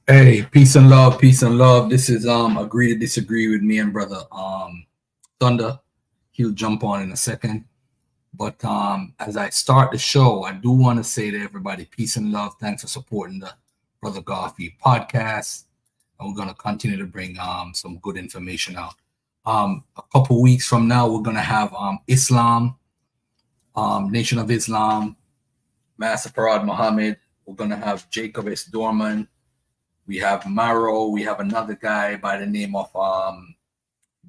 Hey, peace and love, peace and love. This is agree to disagree with me and brother Thunder. He'll jump on in a second. But as I start the show, I do want to say to everybody, peace and love. Thanks for supporting the Brother Garfield podcast. And we're gonna continue to bring some good information out. A couple weeks from now, we're gonna have Islam, Nation of Islam, Master Farad Muhammad. We're gonna have Jacob S. Dorman. We have Maro. We have another guy by the name of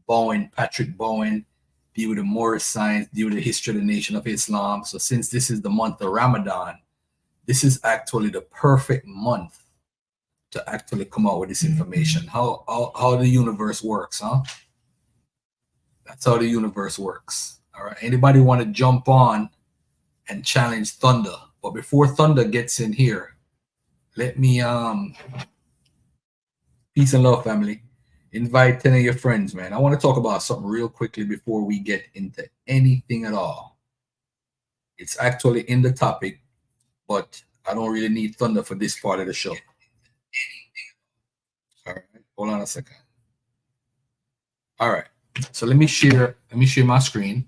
Bowen, Patrick Bowen, deal with the Moorish science, deal with the history of the Nation of Islam. So since this is the month of Ramadan, this is actually the perfect month to actually come out with this information. How the universe works, huh? That's how the universe works. All right. Anybody want to jump on and challenge Thunder? But before Thunder gets in here, let me peace and love, family. Invite 10 of your friends, man. I want to talk about something real quickly before we get into anything at all. It's actually in the topic, but I don't really need Thunder for this part of the show. All right, hold on a second. All right, so let me share my screen.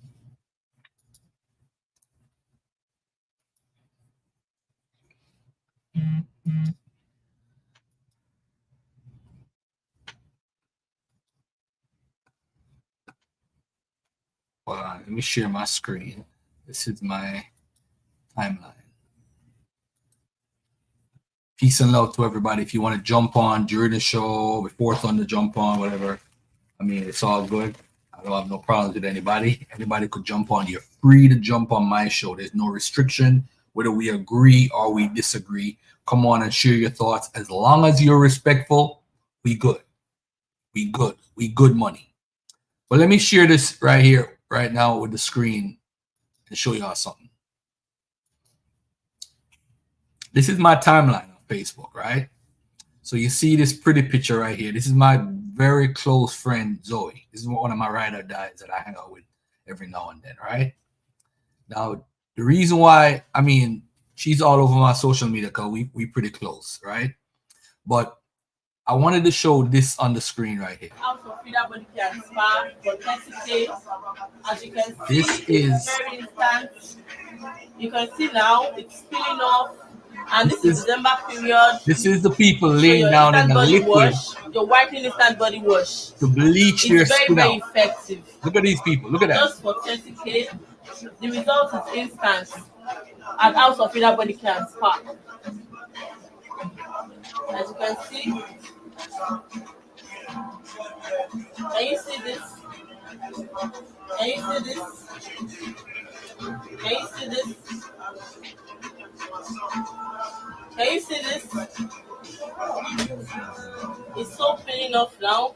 Hold on, let me share my screen. This is my timeline. Peace and love to everybody. If you want to jump on during the show, before Thunder jump on, whatever. I mean, it's all good. I don't have no problems with anybody. Anybody could jump on. You're free to jump on my show. There's no restriction, whether we agree or we disagree. Come on and share your thoughts. As long as you're respectful, we good. We good. We good money. But let me share this right here, right now with the screen and show y'all something. This is my timeline on Facebook, right? So you see this pretty picture right here. This is my very close friend, Zoe. This is one of my ride or dies that I hang out with every now and then, right? Now, the reason why, I mean, she's all over my social media because we pretty close, right? But I wanted to show this on the screen right here. As you can see, This is very instant. You can see now it's peeling off. And this is December period. This is the people So laying your down in instant the body liquid wash, your whitening instant body wash. to bleach their It's very, skin very out. effective. Look at these people. Look at that. Just for 20K, the result is instant. And House of Freedom Body Care Spa. As you can see, can you see this? Can you see this? Can you see this? Can you see this? It's so peeling off now.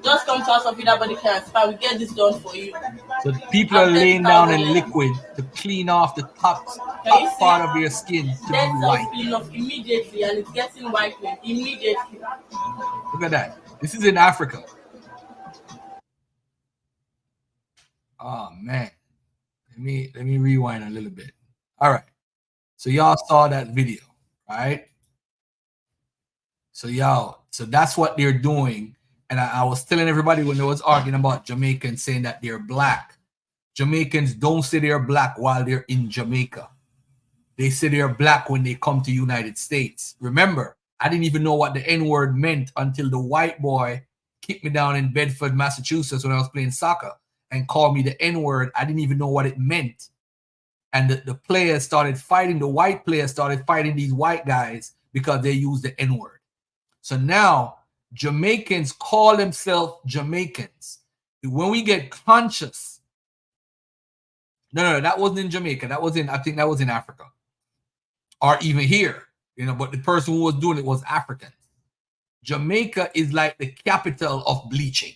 Just come to House of Freedom Body Care Spa. We get this done for you. So people are laying down in liquid to clean off the top part of their skin to be white. Peeling off immediately, and it's getting whitening immediately. Look at that. This is in Africa. Oh man. Let me rewind a little bit. All right. So y'all saw that video, right? So that's what they're doing. And I was telling everybody when they was arguing about Jamaicans saying that they're black. Jamaicans don't say they're black while they're in Jamaica. They say they're black when they come to United States. Remember, I didn't even know what the N-word meant until the white boy kicked me down in Bedford, Massachusetts when I was playing soccer and called me the N-word. I didn't even know what it meant. And the players started fighting, the white players started fighting these white guys because they used the N-word. So now Jamaicans call themselves Jamaicans. When we get conscious, no, that wasn't in Jamaica. I think that was in Africa. Or even here, but the person who was doing it was African. Jamaica is like the capital of bleaching.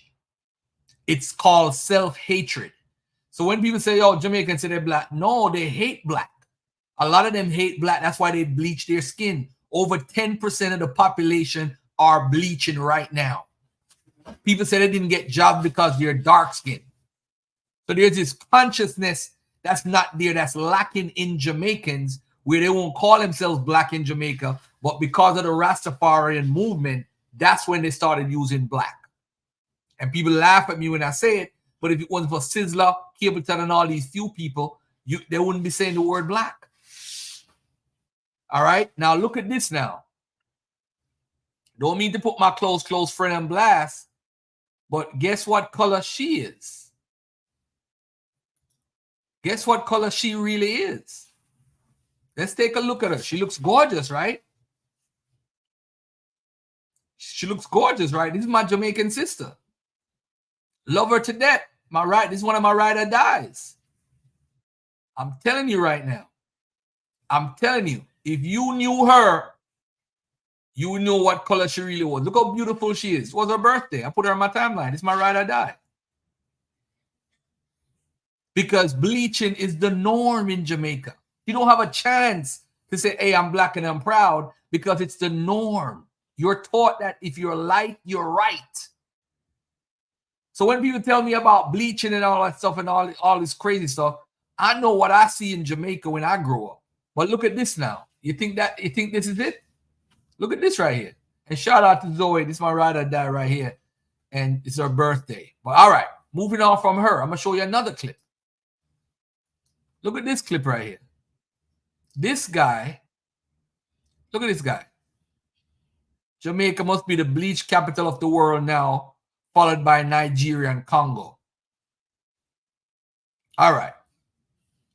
It's called self-hatred. So when people say, oh, Jamaicans say they're black, no, they hate black. A lot of them hate black. That's why they bleach their skin. Over 10% of the population are bleaching right now. People say they didn't get jobs because they're dark skinned. So there's this consciousness that's not there, that's lacking in Jamaicans, where they won't call themselves black in Jamaica, But because of the Rastafarian movement, that's when they started using black. And people laugh at me when I say it, but if it wasn't for Sizzler, Capleton, and all these few people, they wouldn't be saying the word black. All right? Now look at this now. Don't mean to put my close friend on blast, but guess what color she is? Guess what color she really is? Let's take a look at her. She looks gorgeous, right? She looks gorgeous, right? This is my Jamaican sister. Love her to death. This is one of my ride or dies. I'm telling you right now. I'm telling you, if you knew her, you would know what color she really was. Look how beautiful she is. It was her birthday. I put her on my timeline. It's my ride or die. Because bleaching is the norm in Jamaica. You don't have a chance to say, hey, I'm black and I'm proud, because it's the norm. You're taught that if you're light, you're right. So when people tell me about bleaching and all that stuff and all this crazy stuff, I know what I see in Jamaica when I grow up. But look at this now. You think this is it? Look at this right here. And shout out to Zoe. This is my ride or die right here. And it's her birthday. But all right, moving on from her, I'm going to show you another clip. Look at this clip right here. This guy, look at this guy. Jamaica must be the bleach capital of the world now, followed by Nigeria and Congo. All right.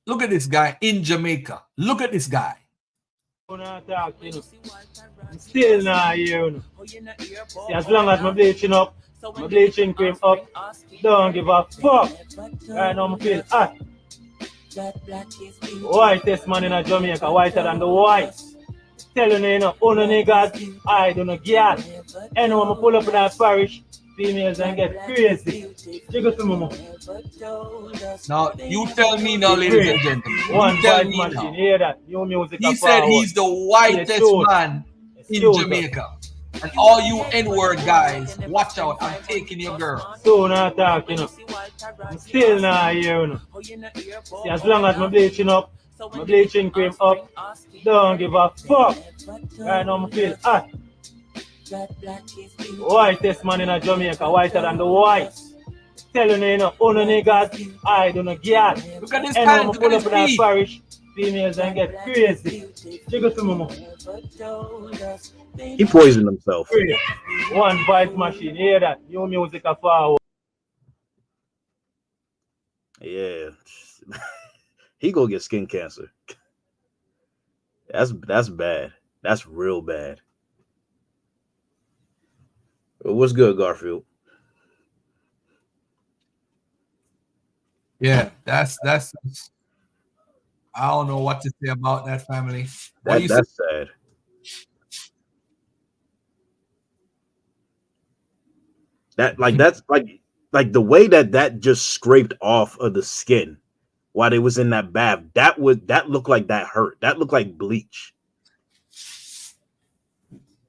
Look at this guy in Jamaica. Look at this guy. Still not here. See, as long as I'm bleaching up, my bleaching cream up, don't give a fuck. Right now I feel hot. Whitest man in Jamaica, whiter than the whites. Telling you, all the niggas, I don't know, girl. Anyone I pull up in that parish, females and get crazy. Jiggle to mama. Now, you tell me now, ladies and gentlemen. One tell me now. Hear that? New music. He said he's the whitest man in Jamaica. And all you N-word guys, watch out, I'm taking your girl. So not talking, you know. I'm still not here, you know. See, as long as I'm bleaching up, my bleaching cream up, don't give a fuck. Right now I feel hot. Whitest man in Jamaica, whiter than the whites. Telling you, all the niggas, I don't know, girl. Look at this hand, look at his feet. Parish, females and get crazy. Jiggle to mama. He poisoned himself. One voice machine, hear that? New music a forward. Yeah. He go get skin cancer. That's bad. That's real bad. What's good, Garfield? Yeah, that's I don't know what to say about that family. That's sad. That's like the way that just scraped off of the skin while they was in that bath. That looked like that hurt. That looked like bleach.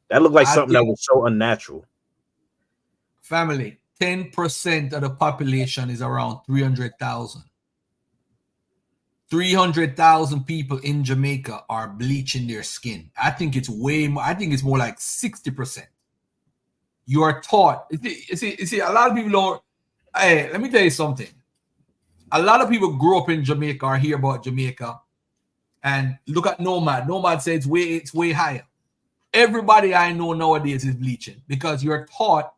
That looked like something that was so unnatural. Family, 10% of the population is around 300,000. 300,000 people in Jamaica are bleaching their skin. I think it's way more. I think it's more like 60%. You are taught. You see, a lot of people don't. Hey, let me tell you something. A lot of people grew up in Jamaica or hear about Jamaica, and look at Nomad. Nomad says it's way higher. Everybody I know nowadays is bleaching because you're taught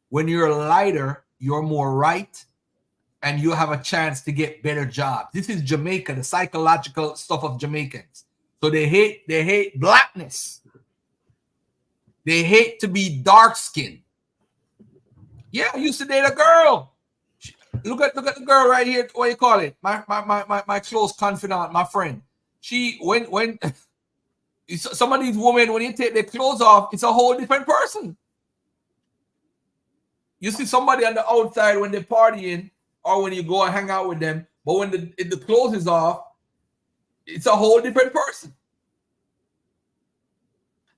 when you're lighter, you're more right, and you have a chance to get better jobs. This is Jamaica, the psychological stuff of Jamaicans. So they hate blackness. They hate to be dark skinned. Yeah, I used to date a girl. Look at the girl right here. What do you call it? My close confidant, my friend. She when some of these women, when you take their clothes off, it's a whole different person. You see somebody on the outside when they're partying or when you go and hang out with them, but when the clothes is off, it's a whole different person.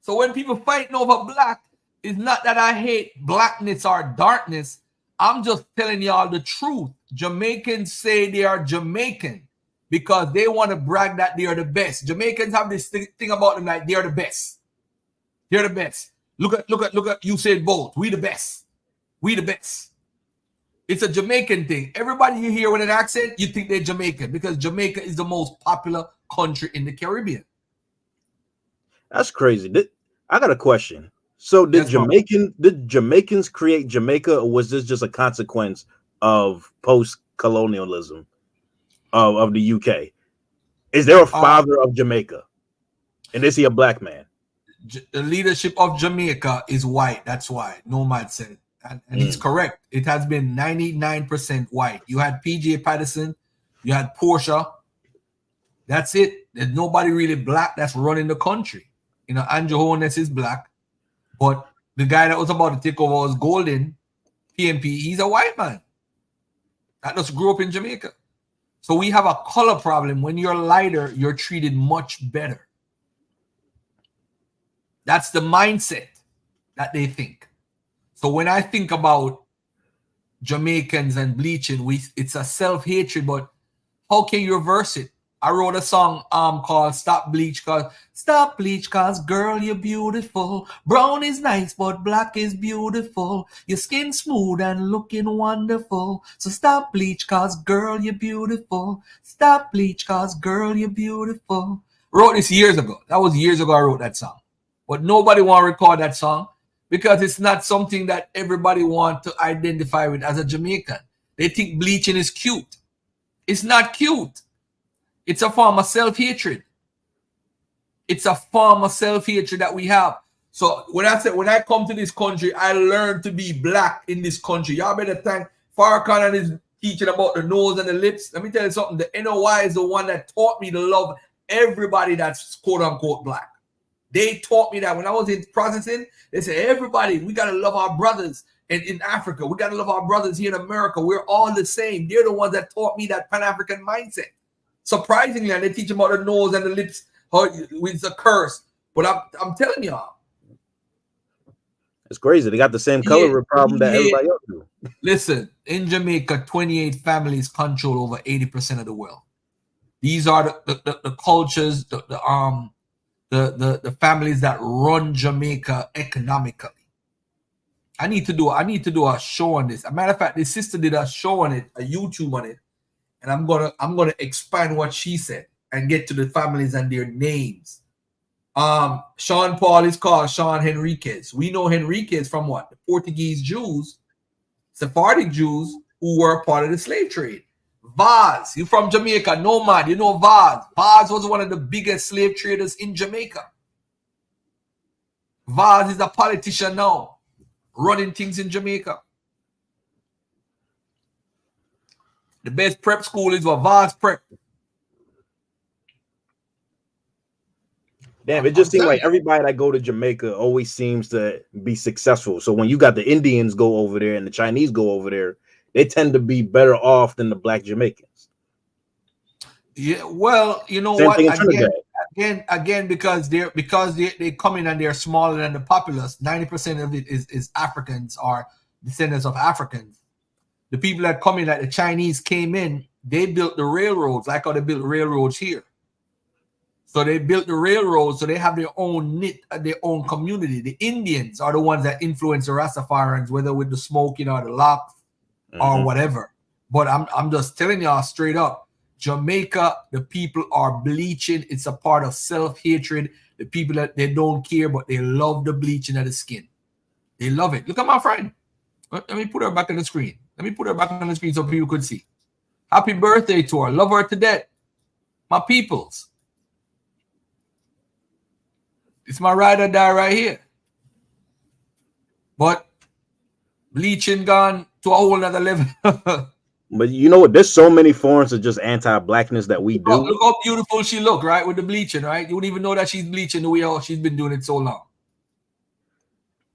So when people fighting over black, it's not that I hate blackness or darkness. I'm just telling y'all the truth. Jamaicans say they are Jamaican because they want to brag that they are the best. Jamaicans have this thing about them like they are the best. They're the best. Look at you said both. We the best. We the best. It's a Jamaican thing. Everybody you hear with an accent, you think they're Jamaican because Jamaica is the most popular country in the Caribbean. That's crazy. I got a question. So did Jamaicans create Jamaica, or was this just a consequence of post-colonialism of the UK? Is there a father of Jamaica? And is he a black man? The leadership of Jamaica is white. That's why Nomad said. And he's correct. It has been 99% white. You had PJ Patterson, you had Portia. That's it. There's nobody really black that's running the country. You know, Andrew Holness is black, but the guy that was about to take over was Golden, PMP. He's a white man that just grew up in Jamaica. So we have a color problem. When you're lighter, you're treated much better. That's the mindset that they think. So when I think about Jamaicans and bleaching, it's a self-hatred, but how can you reverse it? I wrote a song called Stop Bleach cause girl, you're beautiful. Brown is nice, but black is beautiful. Your skin smooth and looking wonderful. So stop bleach cause girl, you're beautiful. Stop bleach cause girl, you're beautiful. Wrote this years ago. That was years ago I wrote that song. But nobody want to record that song because it's not something that everybody want to identify with as a Jamaican. They think bleaching is cute. It's not cute. It's a form of self-hatred. It's a form of self-hatred that we have. So when I come to this country, I learned to be black in this country. Y'all better thank Farrakhan and his teaching about the nose and the lips. Let me tell you something. The NOI is the one that taught me to love everybody that's quote-unquote black. They taught me that when I was in processing. They said, everybody, we got to love our brothers in Africa. We got to love our brothers here in America. We're all the same. They're the ones that taught me that Pan-African mindset. Surprisingly, and they teach about the nose and the lips, how it's a curse. But I'm telling y'all. It's crazy. They got the same color problem that everybody else do. Listen, in Jamaica, 28 families control over 80% of the wealth. These are the cultures, the families that run Jamaica economically. I need to do a show on this. As a matter of fact, this sister did a show on it, a YouTube on it, and I'm gonna expand what she said and get to the families and their names. Sean Paul is called Sean Henriquez. We know Henriquez from what? The Portuguese Jews, Sephardic Jews who were part of the slave trade. Vaz, you from Jamaica, Nomad, you know Vaz. Vaz was one of the biggest slave traders in Jamaica. Vaz is a politician now, running things in Jamaica. The best prep school is what Vaz Prep. Damn, it just seems like everybody that go to Jamaica always seems to be successful. So when you got the Indians go over there and the Chinese go over there, they tend to be better off than the black Jamaicans. Yeah, well, you know what? Again, because they come in and they're smaller than the populace. 90% of it is Africans or descendants of Africans. The people that come in, like the Chinese came in, they built the railroads, like how they built railroads here. So they built the railroads, so they have their own their own community. The Indians are the ones that influence the Rastafarians, whether with the smoking or the locks or whatever. But I'm just telling y'all straight up, Jamaica, the people are bleaching. It's a part of self-hatred. The people that they don't care, but they love the bleaching of the skin. They love it. Look at my friend. Let me put her back on the screen. Let me put her back on the screen so people could see. Happy birthday to her. Love her to death. My peoples. It's my ride or die right here. But bleaching gone to a whole nother level. But you know what? There's so many forms of just anti-blackness that we do. Look how beautiful she look, right? With the bleaching, right? You wouldn't even know that she's bleaching the way she's been doing it so long.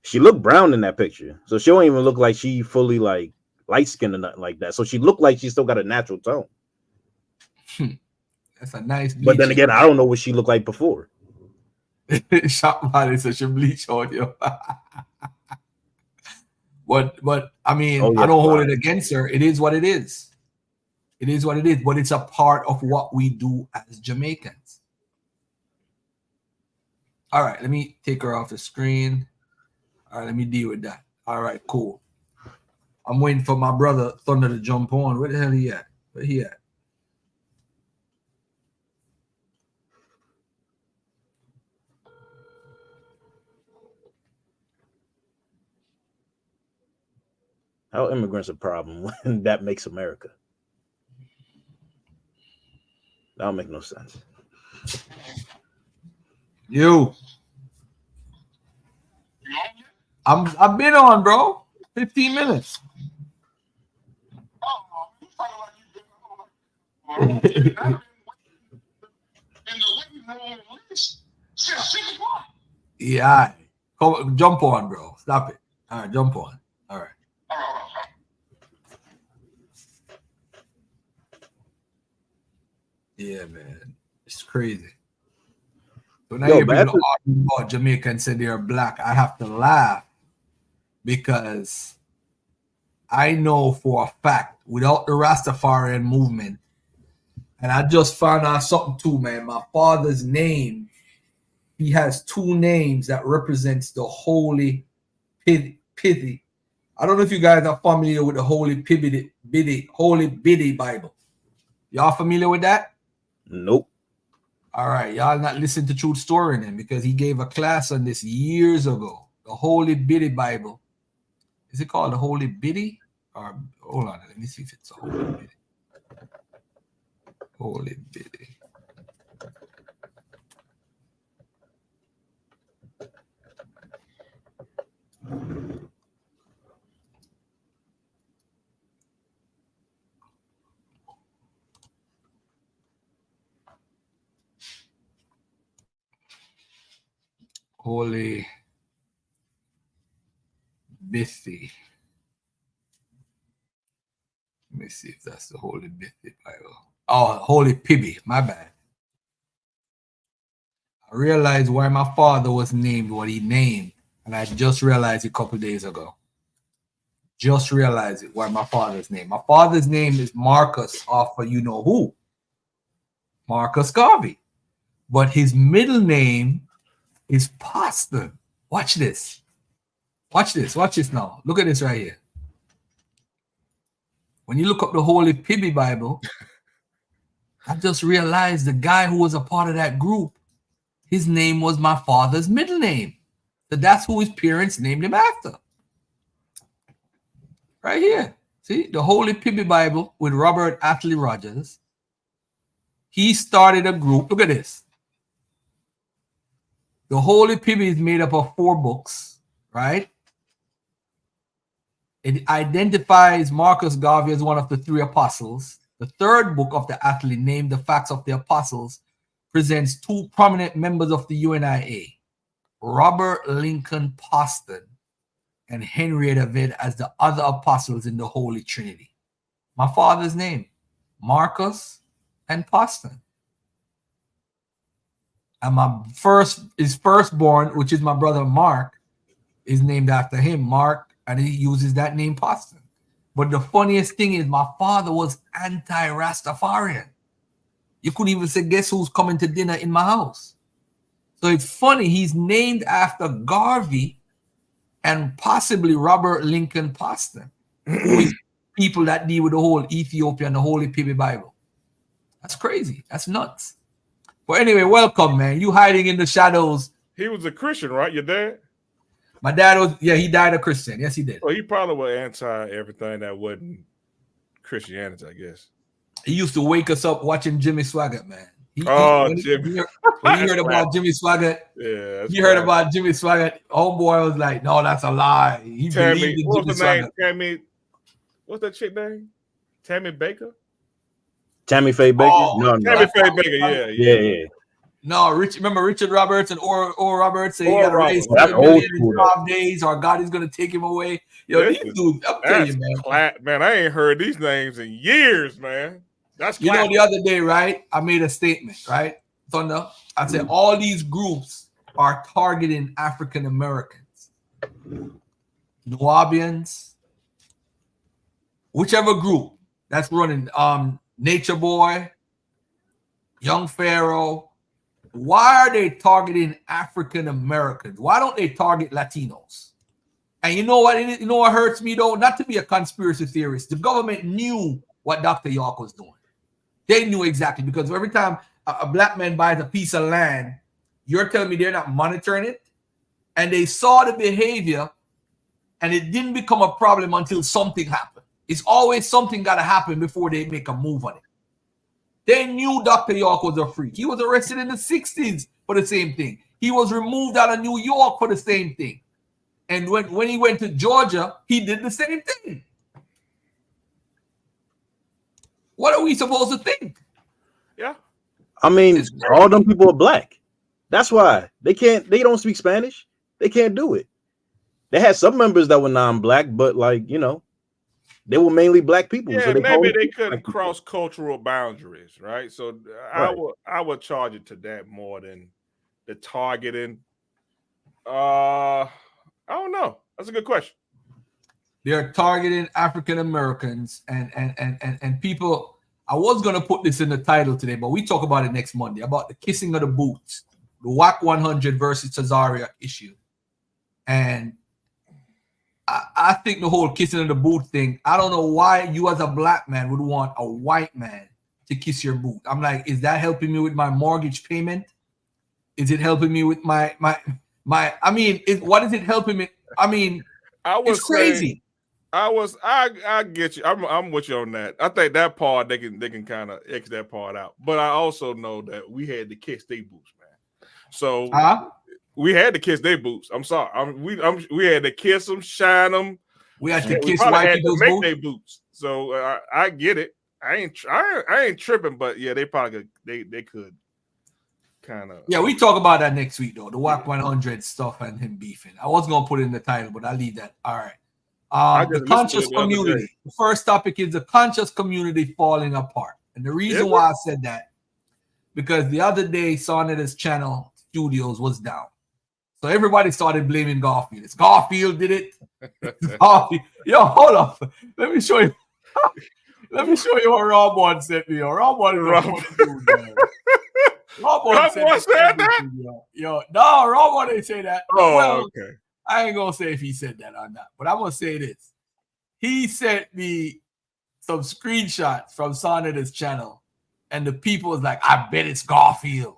She looked brown in that picture. So she don't even look like she fully like light-skinned or nothing like that. So she looked like she still got a natural tone. That's a nice bleaching. But then again, I don't know what she looked like before. Shop man is such a bleach audio. But I mean, I don't hold it against her. It is what it is. It is what it is. But it's a part of what we do as Jamaicans. All right, let me take her off the screen. All right, let me deal with that. All right, cool. I'm waiting for my brother Thunder to jump on. Where the hell he at? Where he at? How immigrants a problem when that makes America? That don't make no sense. I've been on, bro. 15 minutes. Yeah. Come, jump on, bro. Stop it. All right, jump on. All right. Yeah, man. It's crazy. So now you people talking about Jamaica and say they're black. I have to laugh because I know for a fact without the Rastafarian movement, and I just found out something too, man. My father's name, he has two names that represents the holy pithy. I don't know if you guys are familiar with the holy biddy Bible. Y'all familiar with that? Nope. All right, y'all not listen to Truth Story then because he gave a class on this years ago. The Holy Biddy Bible. Is it called the Holy Biddy? Or hold on, let me see if it's a Holy Biddy. Holy Biddy. Holy Bithy. Let me see if that's the Holy Bithy Bible. Oh, Holy Pibby. My bad. I realized why my father was named what he named, and I just realized it a couple days ago. Just realized it why my father's name. My father's name is Marcus, off of you know who, Marcus Garvey, but his middle name is Poston. Watch this. Watch this. Watch this now. Look at this right here. When you look up the Holy Pibby Bible, I just realized the guy who was a part of that group, his name was my father's middle name. So that's who his parents named him after. Right here. See, the Holy Pibby Bible with Robert Atlee Rogers. He started a group. Look at this. The Holy Pibby is made up of 4 books, right? It identifies Marcus Garvey as one of the 3 apostles. The 3rd book of the Atlee, named The Facts of the Apostles, presents 2 prominent members of the UNIA, Robert Lincoln Poston and Henrietta Ved, as the other apostles in the Holy Trinity. My father's name, Marcus and Poston. And his firstborn, which is my brother Mark, is named after him, Mark, and he uses that name Poston. But the funniest thing is my father was anti-Rastafarian. You couldn't even say, guess who's coming to dinner in my house? So it's funny, he's named after Garvey and possibly Robert Lincoln Poston, who is people that deal with the whole Ethiopia and the Holy Pibby Bible. That's crazy. That's nuts. But anyway, welcome, man. You hiding in the shadows. He was a Christian, right? Your dad? My dad was, yeah, he died a Christian. Yes, he did. Well, he probably was anti everything that wasn't Christianity, I guess. He used to wake us up watching Jimmy Swaggart, man. Jimmy. When you heard about Jimmy Swaggart, yeah, heard about Jimmy Swaggart, homeboy was like, no, that's a lie. He believed in what's Jimmy the name? Swaggart. Tammy, what's that chick name? Tammy Baker? Tammy Faye Baker? Oh, no. Tammy Faye Baker, yeah. No, remember Richard Roberts and Oral Roberts say he got to raise That's 7 million old in 5 days or God is going to take him away. Yo, these dudes, I'm telling you, man. Man, I ain't heard these names in years, man. That's you know, the other day, right? I made a statement, right? Thunder. I said all these groups are targeting African Americans, Nubians, whichever group that's running. Nature Boy, Young Pharaoh, why are they targeting African Americans? Why don't they target Latinos? And you know what? You know what hurts me though? Not to be a conspiracy theorist. The government knew what Dr. York was doing. They knew exactly, because every time a black man buys a piece of land, you're telling me they're not monitoring it? And they saw the behavior, and it didn't become a problem until something happened. It's always something got to happen before they make a move on it. They knew Dr. York was a freak. He was arrested in the 60s for the same thing. He was removed out of New York for the same thing. And when he went to Georgia, he did the same thing. What are we supposed to think? Yeah. I mean, all them people are black. That's why they don't speak Spanish. They can't do it. They had some members that were non-black, but like, you know, they were mainly black people. Yeah, so maybe they couldn't cross cultural boundaries, right? So Right. I would charge it to that more than the targeting. I don't know. That's a good question. They're targeting African Americans and people. I was gonna put this in the title today, but we talk about it next Monday about the kissing of the boots, the WAC 100 versus Cesaria issue, and I think the whole kissing of the boot thing. I don't know why you as a black man would want a white man to kiss your boot. I'm like, is that helping me with my mortgage payment? Is it helping me with my? I mean, what is it helping me? I mean, it's crazy. I get you. I'm with you on that. I think that part they can kind of X that part out. But I also know that we had to kiss their boots, man. So we had to kiss their boots. I'm sorry. We had to kiss them, shine them. We had to kiss white people's boots. Their boots. So I get it. I ain't tripping, but yeah, they probably they could kind of. Yeah, we talk about that next week though. The WAC 100 stuff and him beefing. I was gonna put it in the title, but I'll leave that. All right. The conscious community. The first topic is the conscious community falling apart. And the reason why I said that, because the other day, Sarneta's channel studios was down. So everybody started blaming Garfield. It's Garfield did it. Garfield. Yo, hold up. Let me show you. Let me show you what Rob sent me. Rob said that? Yo, no, Rob didn't say that. Oh, well, okay. I ain't gonna say if he said that or not, but I'm gonna say this. He sent me some screenshots from Sarneta's channel, and the people was like, "I bet it's Garfield."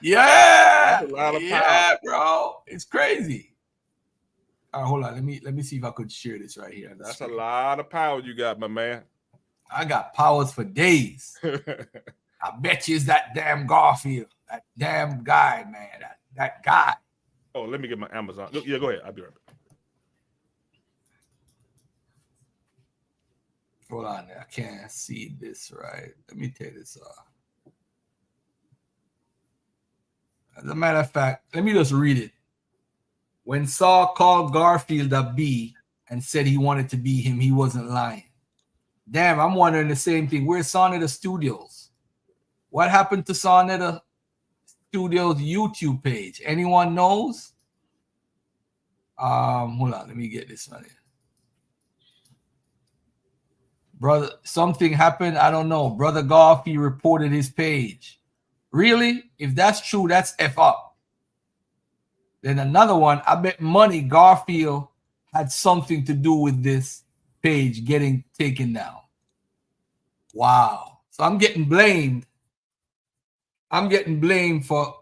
Yeah, that's a lot of power, bro. It's crazy. All right, hold on. Let me see if I could share this right here. That's a lot of power you got, my man. I got powers for days. I bet you it's that damn Garfield, that damn guy, man, that guy. Oh, let me get my Amazon. Yeah, go ahead. I'll be right back. Hold on, I can't see this right. Let me take this off. As a matter of fact, let me just read it. When Saul called Garfield a B and said he wanted to be him, he wasn't lying. Damn, I'm wondering the same thing. Where's Sarneta Studios? What happened to Sarneta Studios YouTube page? Anyone knows? Hold on, let me get this one here. Brother, something happened. I don't know. Brother Garfield reported his page. Really? If that's true, that's F up. Then another one, I bet money Garfield had something to do with this page getting taken down. Wow. So I'm getting blamed. I'm getting blamed for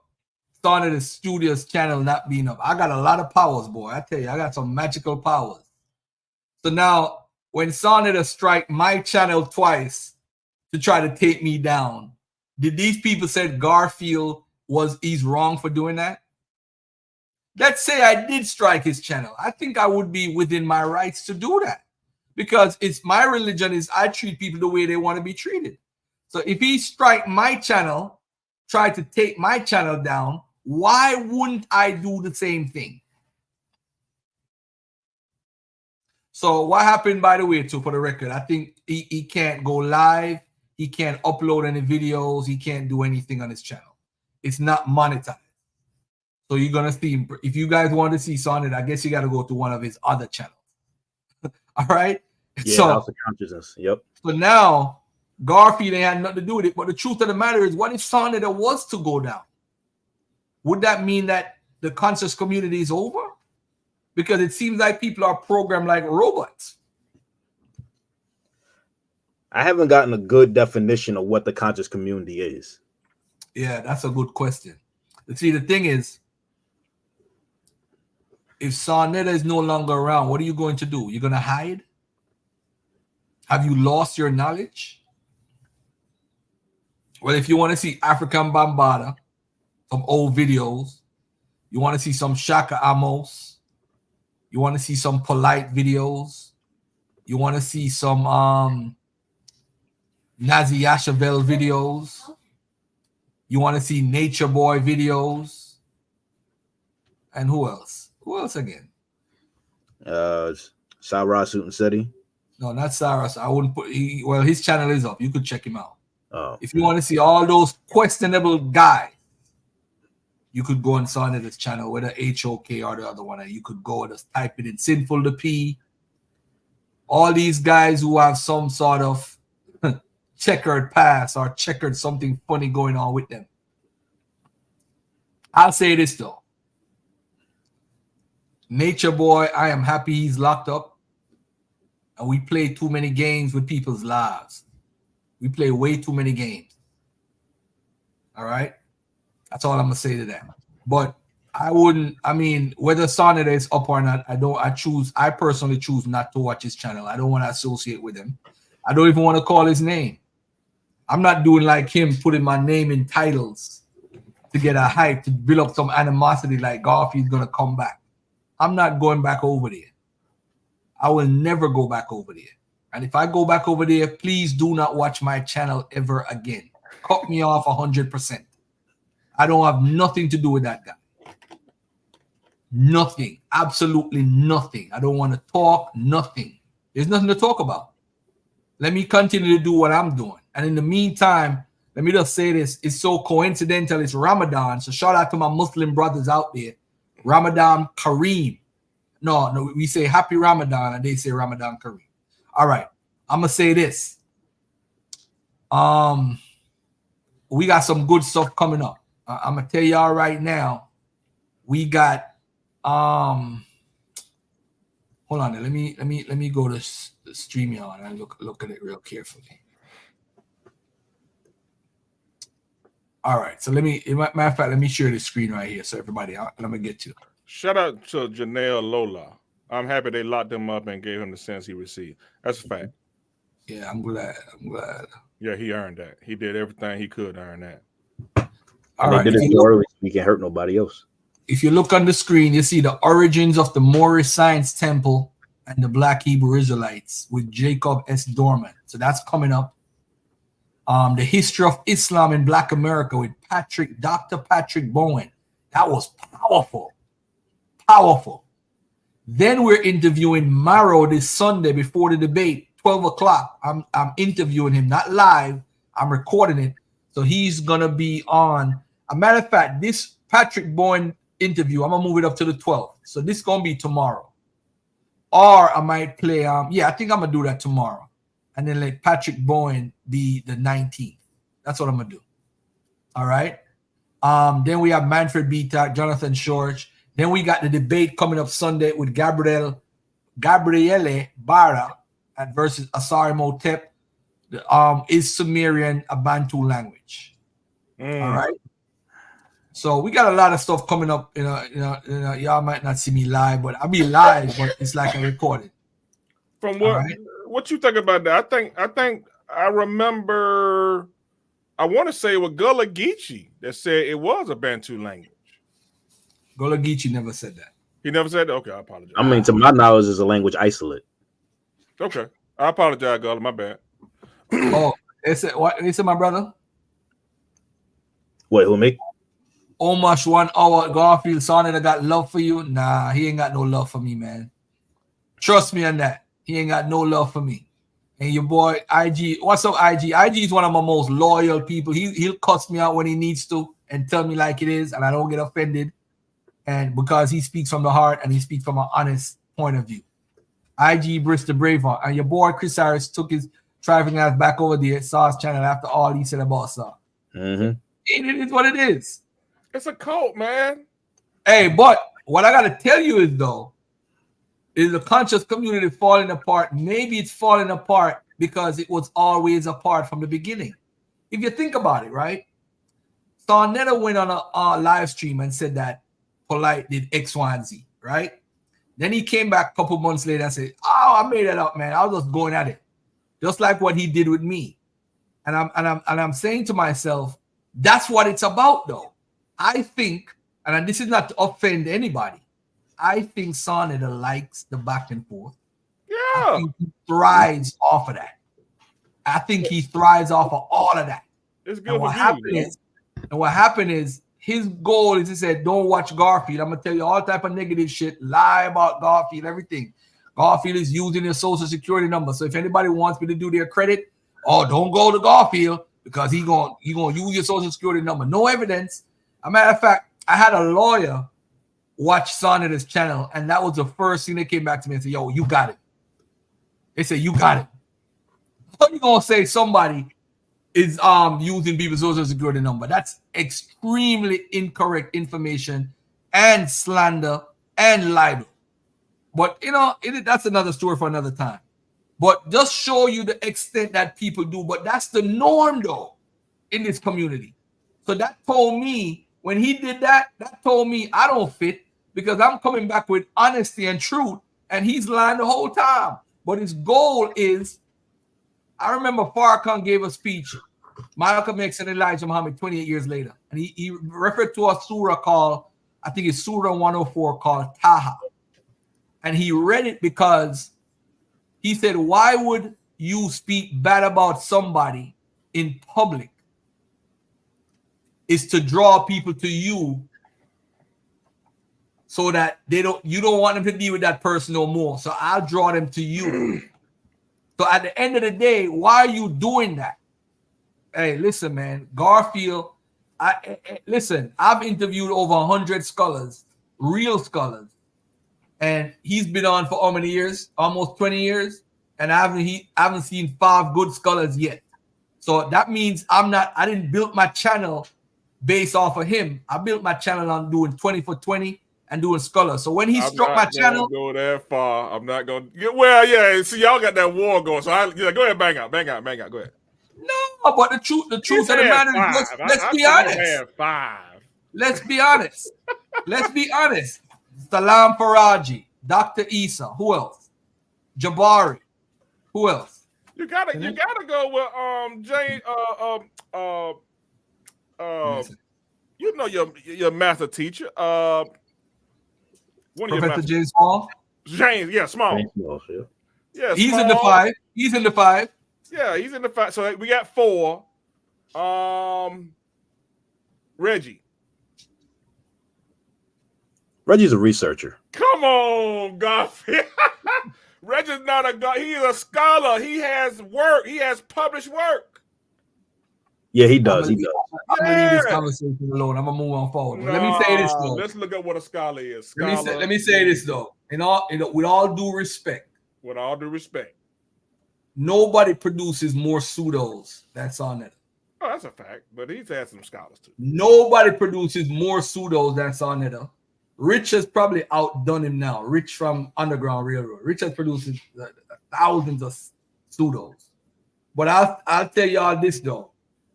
starting the Studios channel not being up. I got a lot of powers, boy. I tell you, I got some magical powers. So now, when Sarneta strike my channel twice to try to take me down, did these people say Garfield he's wrong for doing that? Let's say I did strike his channel. I think I would be within my rights to do that, because it's my religion is I treat people the way they want to be treated. So if he strike my channel, try to take my channel down, why wouldn't I do the same thing? So what happened, by the way, too, for the record, I think he can't go live. He can't upload any videos. He can't do anything on his channel. It's not monetized. So you're going to see, if you guys want to see Sonnet, I guess you got to go to one of his other channels. All right? Yeah, so, House of Consciousness. Yep. So now Garfield ain't had nothing to do with it. But the truth of the matter is, what if Sarnetta was to go down? Would that mean that the conscious community is over? Because it seems like people are programmed like robots. I haven't gotten a good definition of what the conscious community is. Yeah, that's a good question. See, the thing is, if Sarnetta is no longer around, what are you going to do? You're going to hide? Have you lost your knowledge? Well, if you want to see African Bambaataa, some old videos, you want to see some Shaka Amos, you want to see some Polite videos, you want to see some Nazi Yashavel videos, you want to see Nature Boy videos, and who else? Who else again? Sarah Sutton. No, not Cyrus. I wouldn't put. Well, his channel is up. You could check him out. Oh. If you want to see all those questionable guys, you could go on Sarnetta's channel, whether HOK or the other one. And you could go and just type it in Sinful the P. All these guys who have some sort of checkered past or checkered something funny going on with them. I'll say this though. Nature Boy, I am happy he's locked up. And we play too many games with people's lives. We play way too many games. All right? That's all I'm going to say to that. But I mean, whether Sarnetta is up or not, I personally choose not to watch his channel. I don't want to associate with him. I don't even want to call his name. I'm not doing like him, putting my name in titles to get a hype, to build up some animosity like Garfield's going to come back. I'm not going back over there. I will never go back over there. And if I go back over there, please do not watch my channel ever again. Cut me off 100%. I don't have nothing to do with that guy. Nothing. Absolutely nothing. I don't want to talk. Nothing. There's nothing to talk about. Let me continue to do what I'm doing. And in the meantime, let me just say this. It's so coincidental. It's Ramadan. So shout out to my Muslim brothers out there. Ramadan Kareem. No, we say Happy Ramadan and they say Ramadan Kareem. All right. I'm going to say this. We got some good stuff coming up. I'm going to tell y'all right now. We got hold on. Let me go to StreamYard and look at it real carefully. All right. So matter of fact, let me share the screen right here so everybody, I'm going to get to it. Shout out to Janelle Lola. I'm happy they locked him up and gave him the sentence he received. That's a fact. Yeah, I'm glad. Yeah, he earned that. He did everything he could to earn that. All right. Did it so early so we can't hurt nobody else. If you look on the screen, you see the origins of the Moorish Science Temple and the Black Hebrew Israelites with Jacob S. Dorman. So that's coming up. The history of Islam in Black America with Dr. Patrick Bowen. That was powerful. Powerful. Then we're interviewing Maro this Sunday before the debate, 12 o'clock. I'm interviewing him, not live. I'm recording it. So he's going to be on. A matter of fact, this Patrick Bowen interview, I'm going to move it up to the 12th. So this is going to be tomorrow. Or I might play, I think I'm going to do that tomorrow. And then let Patrick Bowen be the 19th. That's what I'm going to do. All right. Then we have Manfred Bitak, Jonathan George. Then we got the debate coming up Sunday with Gabriele Barra versus Asari Motep. Is Sumerian a Bantu language? All right. So we got a lot of stuff coming up. Y'all might not see me live, but I'll be live, but it's like a recording. From what you think about that? I think I remember. I want to say it was Gullah Geechee that said it was a Bantu language. Gullah Geechee never said that. He never said that? Okay, I apologize. I mean, to my knowledge, it's a language isolate. Okay. I apologize, Gullah. My bad. Oh, it's my brother? What, who me? Almost 1 hour. Garfield Sarnetta got love for you. Nah, he ain't got no love for me, man. Trust me on that. He ain't got no love for me. And your boy IG, what's up, IG? IG is one of my most loyal people. He'll cuss me out when he needs to and tell me like it is, and I don't get offended. And because he speaks from the heart and he speaks from an honest point of view. IG Briss the Braveheart. And your boy Chris Harris took his driving us back over the Sauce channel after all he said about Sauce. Mm-hmm. It is what it is. It's a cult, man. Hey, but what I got to tell you is, though, is the conscious community falling apart. Maybe it's falling apart because it was always apart from the beginning. If you think about it, right? Sarnetta went on a live stream and said that Polite did X, Y, and Z, right? Then he came back a couple months later and said, "Oh, I made it up, man. I was just going at it, just like what he did with me." And I'm saying to myself, that's what it's about, though. I think, and this is not to offend anybody, I think Sarnetta likes the back and forth. Yeah. I think he thrives off of that. I think he thrives off of all of that. It's good. And what happened is his goal is, he said, don't watch Garfield. I'm gonna tell you all type of negative shit, lie about Garfield, everything. Garfield is using his social security number. So if anybody wants me to do their credit, don't go to Garfield because he gonna use your social security number. No evidence. As a matter of fact, I had a lawyer watch Sarnetta's channel, and that was the first thing that came back to me and said, "Yo, you got it." They said, "You got it." How you gonna say somebody is using people's social security number? That's extremely incorrect information and slander and libel. But that's another story for another time. But just show you the extent that people do. But that's the norm, though, in this community. So that told me, when he did that, that told me I don't fit, because I'm coming back with honesty and truth, and he's lying the whole time. But his goal is, I remember Farrakhan gave a speech, Malcolm X and Elijah Muhammad 28 years later, and he referred to a surah called, I think it's Surah 104, called Taha. And he read it because he said, why would you speak bad about somebody in public? Is to draw people to you so that you don't want them to deal with that person no more. So I'll draw them to you. So at the end of the day, why are you doing that? Hey, listen, man, Garfield, listen, I've interviewed over 100 scholars, real scholars, and he's been on for how many years? Almost 20 years, and I haven't seen 5 good scholars yet. So that means I didn't build my channel based off of him. I built my channel on doing 20 for 20 and doing scholars. So when he struck my channel, go that far. I'm not going to. Well, yeah. See, y'all got that war going. So go ahead, bang out. Go ahead. No, but the truth of the matter is, let's be honest. 5. Let's be honest. Salam Faraji, Dr. Isa, who else? Jabari, who else? You gotta go with Jane. You know your master teacher. Professor James Small. James, yeah, Small. Yeah, he's in the 5. He's in the 5. Yeah, he's in the 5. So we got 4. Reggie's a researcher. Come on, Garfield. Reggie's not a god. He is a scholar. He has work. He has published work. Yeah, he does. I'm gonna leave this conversation alone. I'm gonna move on forward. No, let me say this though. Let's look at what a scholar is. Let me say this though. With all due respect. With all due respect. Nobody produces more pseudos than Sarnetta. Oh, that's a fact. But he's had some scholars too. Nobody produces more pseudos than Sarnetta. Rich has probably outdone him now. Rich from Underground Railroad. Rich has produced thousands of pseudos. But I'll tell y'all this though.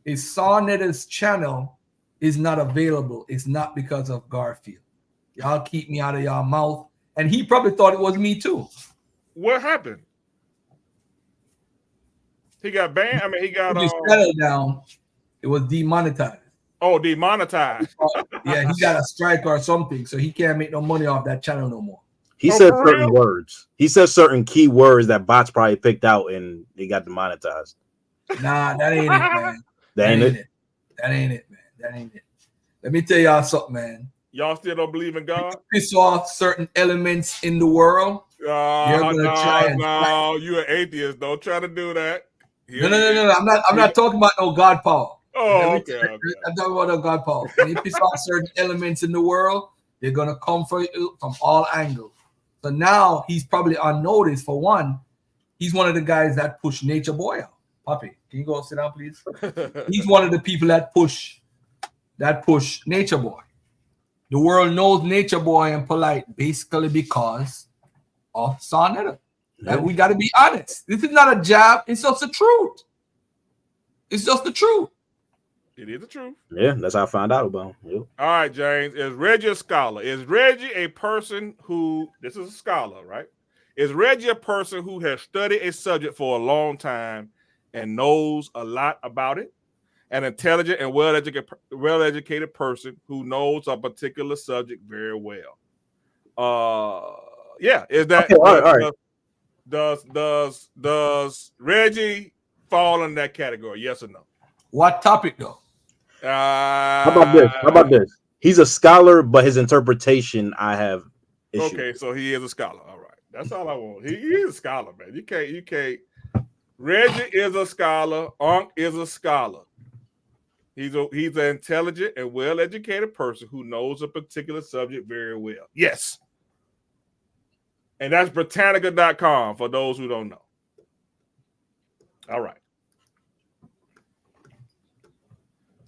Is Sarnetta's channel is not available. It's not because of Garfield. Y'all keep me out of y'all mouth. And he probably thought it was me too. What happened? He got banned. I mean, he got settled down. It was demonetized. Oh, demonetized. Yeah, he got a strike or something, so he can't make no money off that channel no more. He said certain words. He said certain key words that bots probably picked out, and they got demonetized. Nah, that ain't it, man. That ain't it. That ain't it, man. That ain't it. Let me tell y'all something, man. Y'all still don't believe in God? Piss off certain elements in the world. You're an atheist. Don't try to do that. No. I'm not talking about no God power. Oh, okay. I'm talking about no God power. When you piss off certain elements in the world, they're gonna come for you from all angles. So now he's probably on notice. For one, he's one of the guys that pushed Nature Boy out. Puppy, can you go sit down, please? He's one of the people that push Nature Boy. The world knows Nature Boy and Polite basically because of Sonetta. And we got to be honest. This is not a jab. It's just the truth. It's just the truth. It is the truth. Yeah, that's how I found out about him. Yep. All right, James. Is Reggie a scholar? Is Reggie a person who, this is a scholar, right? Is Reggie a person who has studied a subject for a long time and knows a lot about it? An intelligent and well-educated person who knows a particular subject very well. Yeah. Is that okay, does Reggie fall in that category? Yes or no? What topic though? How about this? He's a scholar, but his interpretation I have issues. Okay, so he is a scholar. All right. That's all I want. He is a scholar, man. You can't. Reggie is a scholar. Unc is a scholar. He's an intelligent and well-educated person who knows a particular subject very well. Yes. And that's Britannica.com for those who don't know. All right.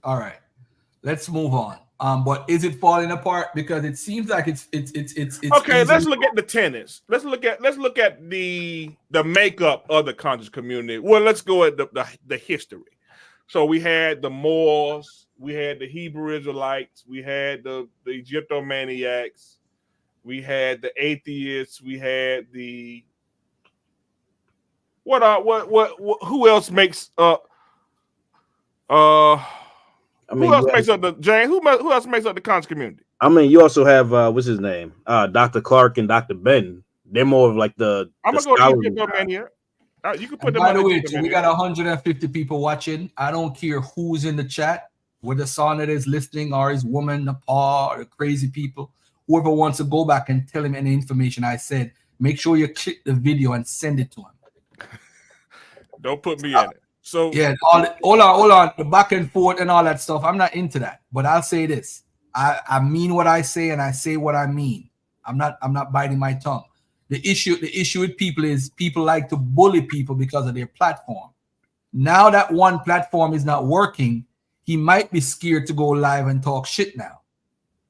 All right. Let's move on. But is it falling apart? Because it seems like it's okay. Let's look at the tenets. Let's look at the makeup of the conscious community. Well, let's go at the history. So we had the Moors, we had the Hebrew Israelites, we had the Egyptomaniacs, we had the atheists, we had the who else makes up who else makes up the Jane? Who else makes up the conscious community? I mean, you also have what's his name? Dr. Clark and Dr. Ben. They're more of like the. I'm gonna go to Egyptomania. You can put them. By the way, we got 150 people watching. I don't care who's in the chat, whether Sonnet is listening or his woman, Nepal, or the crazy people. Whoever wants to go back and tell him any information I said, make sure you click the video and send it to him. Don't put me in it. So yeah, hold on, the back and forth and all that stuff. I'm not into that. But I'll say this: I mean what I say, and I say what I mean. I'm not biting my tongue. The issue with people is people like to bully people because of their platform. Now that one platform is not working, he might be scared to go live and talk shit now,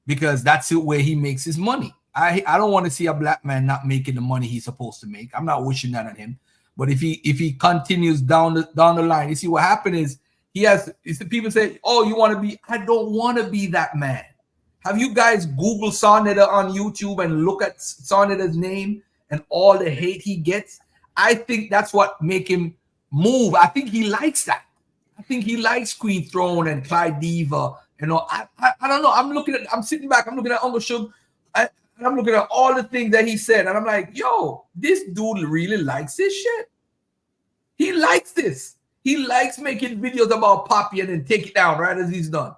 because that's the way he makes his money. I don't want to see a black man not making the money he's supposed to make. I'm not wishing that on him. But if he continues down the line, you see what happened is people say, "Oh, you want to be?" I don't want to be that man. Have you guys Google Sonetta on YouTube and look at Sonetta's name and all the hate he gets? I think that's what make him move. I think he likes that. I think he likes Queen Throne and Clyde Diva. You know, I don't know. I'm sitting back. I'm looking at Uncle Shug. And I'm looking at all the things that he said, and I'm like, yo, this dude really likes this shit. He likes this. He likes making videos about Poppy and then take it down right as he's done.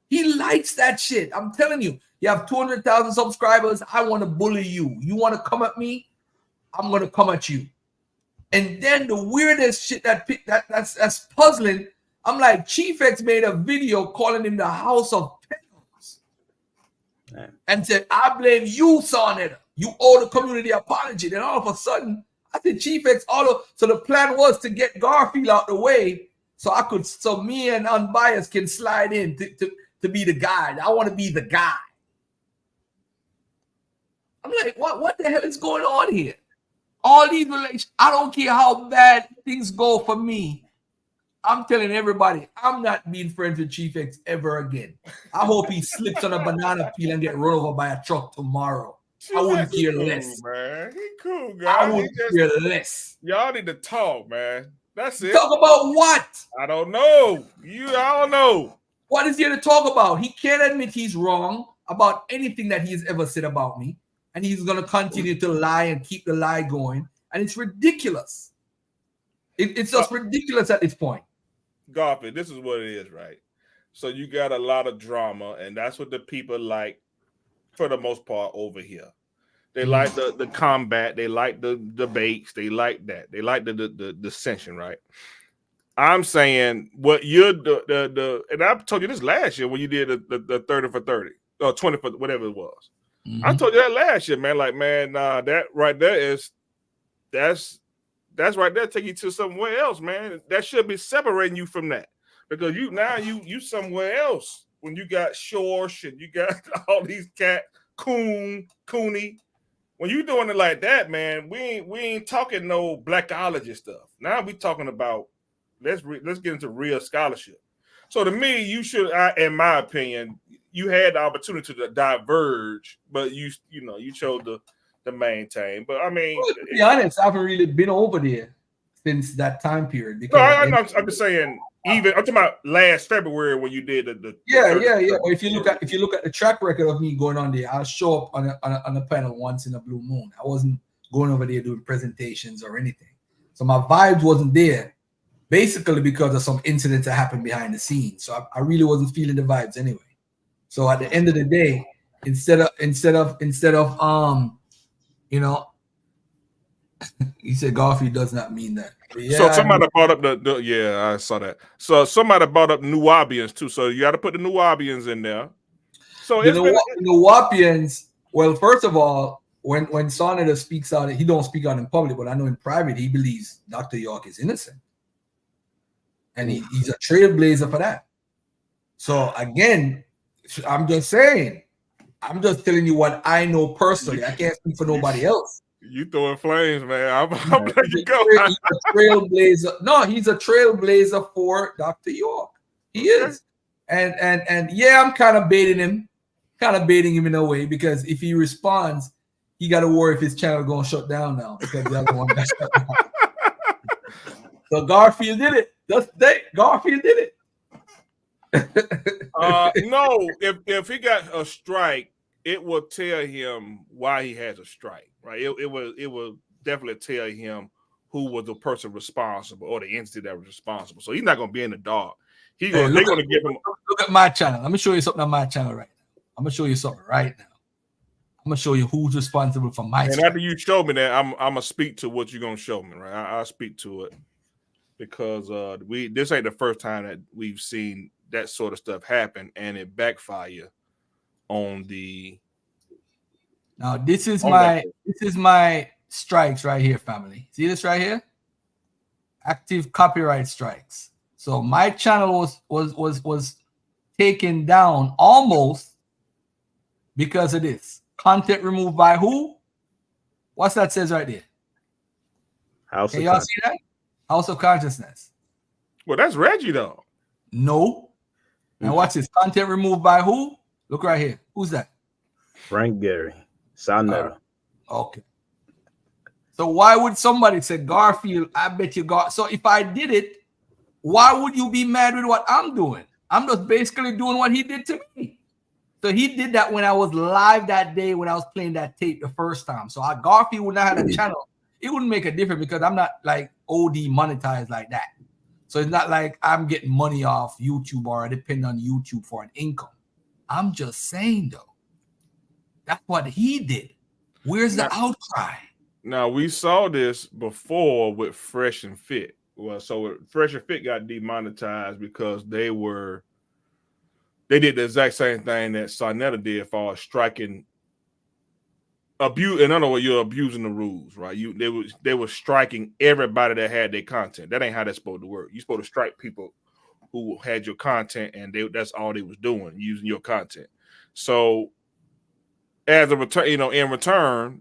He likes that shit. I'm telling you, you have 200,000 subscribers. I want to bully you. You want to come at me? I'm going to come at you. And then the weirdest shit that's puzzling, I'm like, Chief X made a video calling him the House of Petals and said, I blame you, Sonetta. You owe the community apology. Then all of a sudden, I said, Chief X, so the plan was to get Garfield out the way so me and Unbiased can slide in to be the guy. I want to be the guy. I'm like, what the hell is going on here? All these relations, I don't care how bad things go for me. I'm telling everybody, I'm not being friends with Chief X ever again. I hope he slips on a banana peel and get run over by a truck tomorrow. I wouldn't care less. Man. He cool, guy. I wouldn't care less. Y'all need to talk, man. That's it. Talk about what? I don't know. I don't know. What is there to talk about? He can't admit he's wrong about anything that he's ever said about me. And he's going to continue to lie and keep the lie going. And it's ridiculous. It's just ridiculous at this point. Garfield, this is what it is, right? So you got a lot of drama, and that's what the people like for the most part over here. They like the combat. They like the debates. They like that. They like the dissension, right? I'm saying what you're and I told you this last year when you did the 30 for 30 or 20 for whatever it was. I told you that last year, man. Like, man, that right there that's that's right there. Take you to somewhere else, man. That should be separating you from that, because you somewhere else when you got Shorsh and you got all these Cooney. When you doing it like that, man, we ain't talking no blackology stuff. Now we talking about let's get into real scholarship. So to me, you should, in my opinion, you had the opportunity to diverge, but you chose to maintain. But I mean, well, to be honest, I haven't really been over there since that time period. No, I'm just saying. Even I'm talking about last February when you did the yeah. But if you look at the track record of me going on there, I'll show up on a panel once in a blue moon. I wasn't going over there doing presentations or anything, so my vibes wasn't there. Basically, because of some incidents that happened behind the scenes, so I really wasn't feeling the vibes anyway. So at the end of the day, instead of he said Garfield does not mean that. Yeah, so somebody brought up the I saw that. So somebody brought up Nubians too. So you got to put the Nubians in there. So the Nubians. Well, first of all, when Sonata speaks out, he don't speak out in public, but I know in private he believes Dr. York is innocent, and he's a trailblazer for that. So again, I'm just saying, I'm just telling you what I know personally. I can't speak for nobody else. You throwing flames, man. I'm letting you go. He's a trailblazer. No, he's a trailblazer for Dr. York. He is. And yeah, I'm kind of baiting him in a way, because if he responds, he got to worry if his channel going to shut down now, because the other one got shut down. So Garfield did it. Garfield did it. No, if he got a strike, it will tell him why he has a strike, right? It will definitely tell him who was the person responsible or the entity that was responsible. So he's not going to be in the dark. They're going to give him. Look at my channel. Let me show you something on my channel right now. I'm going to show you something right now. I'm going to show you who's responsible for my strike. And after you show me that, I'm going to speak to what you're going to show me, right? I'll speak to it, because this ain't the first time that we've seen that sort of stuff happen, and it backfire on the. Now this is my strikes right here, family. See this right here? Active copyright strikes. So my channel was taken down almost because of this. Content removed by who? What's that says right there? Can y'all see that? House of Consciousness. Well, that's Reggie though. No. And watch this. Content removed by who? Look right here. Who's that? Frank Gary. Sonata. Okay. So why would somebody say Garfield? I bet you got. So if I did it, why would you be mad with what I'm doing? I'm just basically doing what he did to me. So he did that when I was live that day when I was playing that tape the first time. So Garfield would not have a channel. It wouldn't make a difference because I'm not like OD monetized like that. So it's not like I'm getting money off YouTube or I depend on YouTube for an income. I'm just saying though, that's what he did. Where's the outcry? Now we saw this before with Fresh and Fit. Well, so Fresh and Fit got demonetized because they did the exact same thing that Sonata did for striking abuse. In other words, you're abusing the rules, right? They were striking everybody that had their content. That ain't how that's supposed to work. You're supposed to strike people who had your content, and that's all they was doing, using your content. So as a return, in return,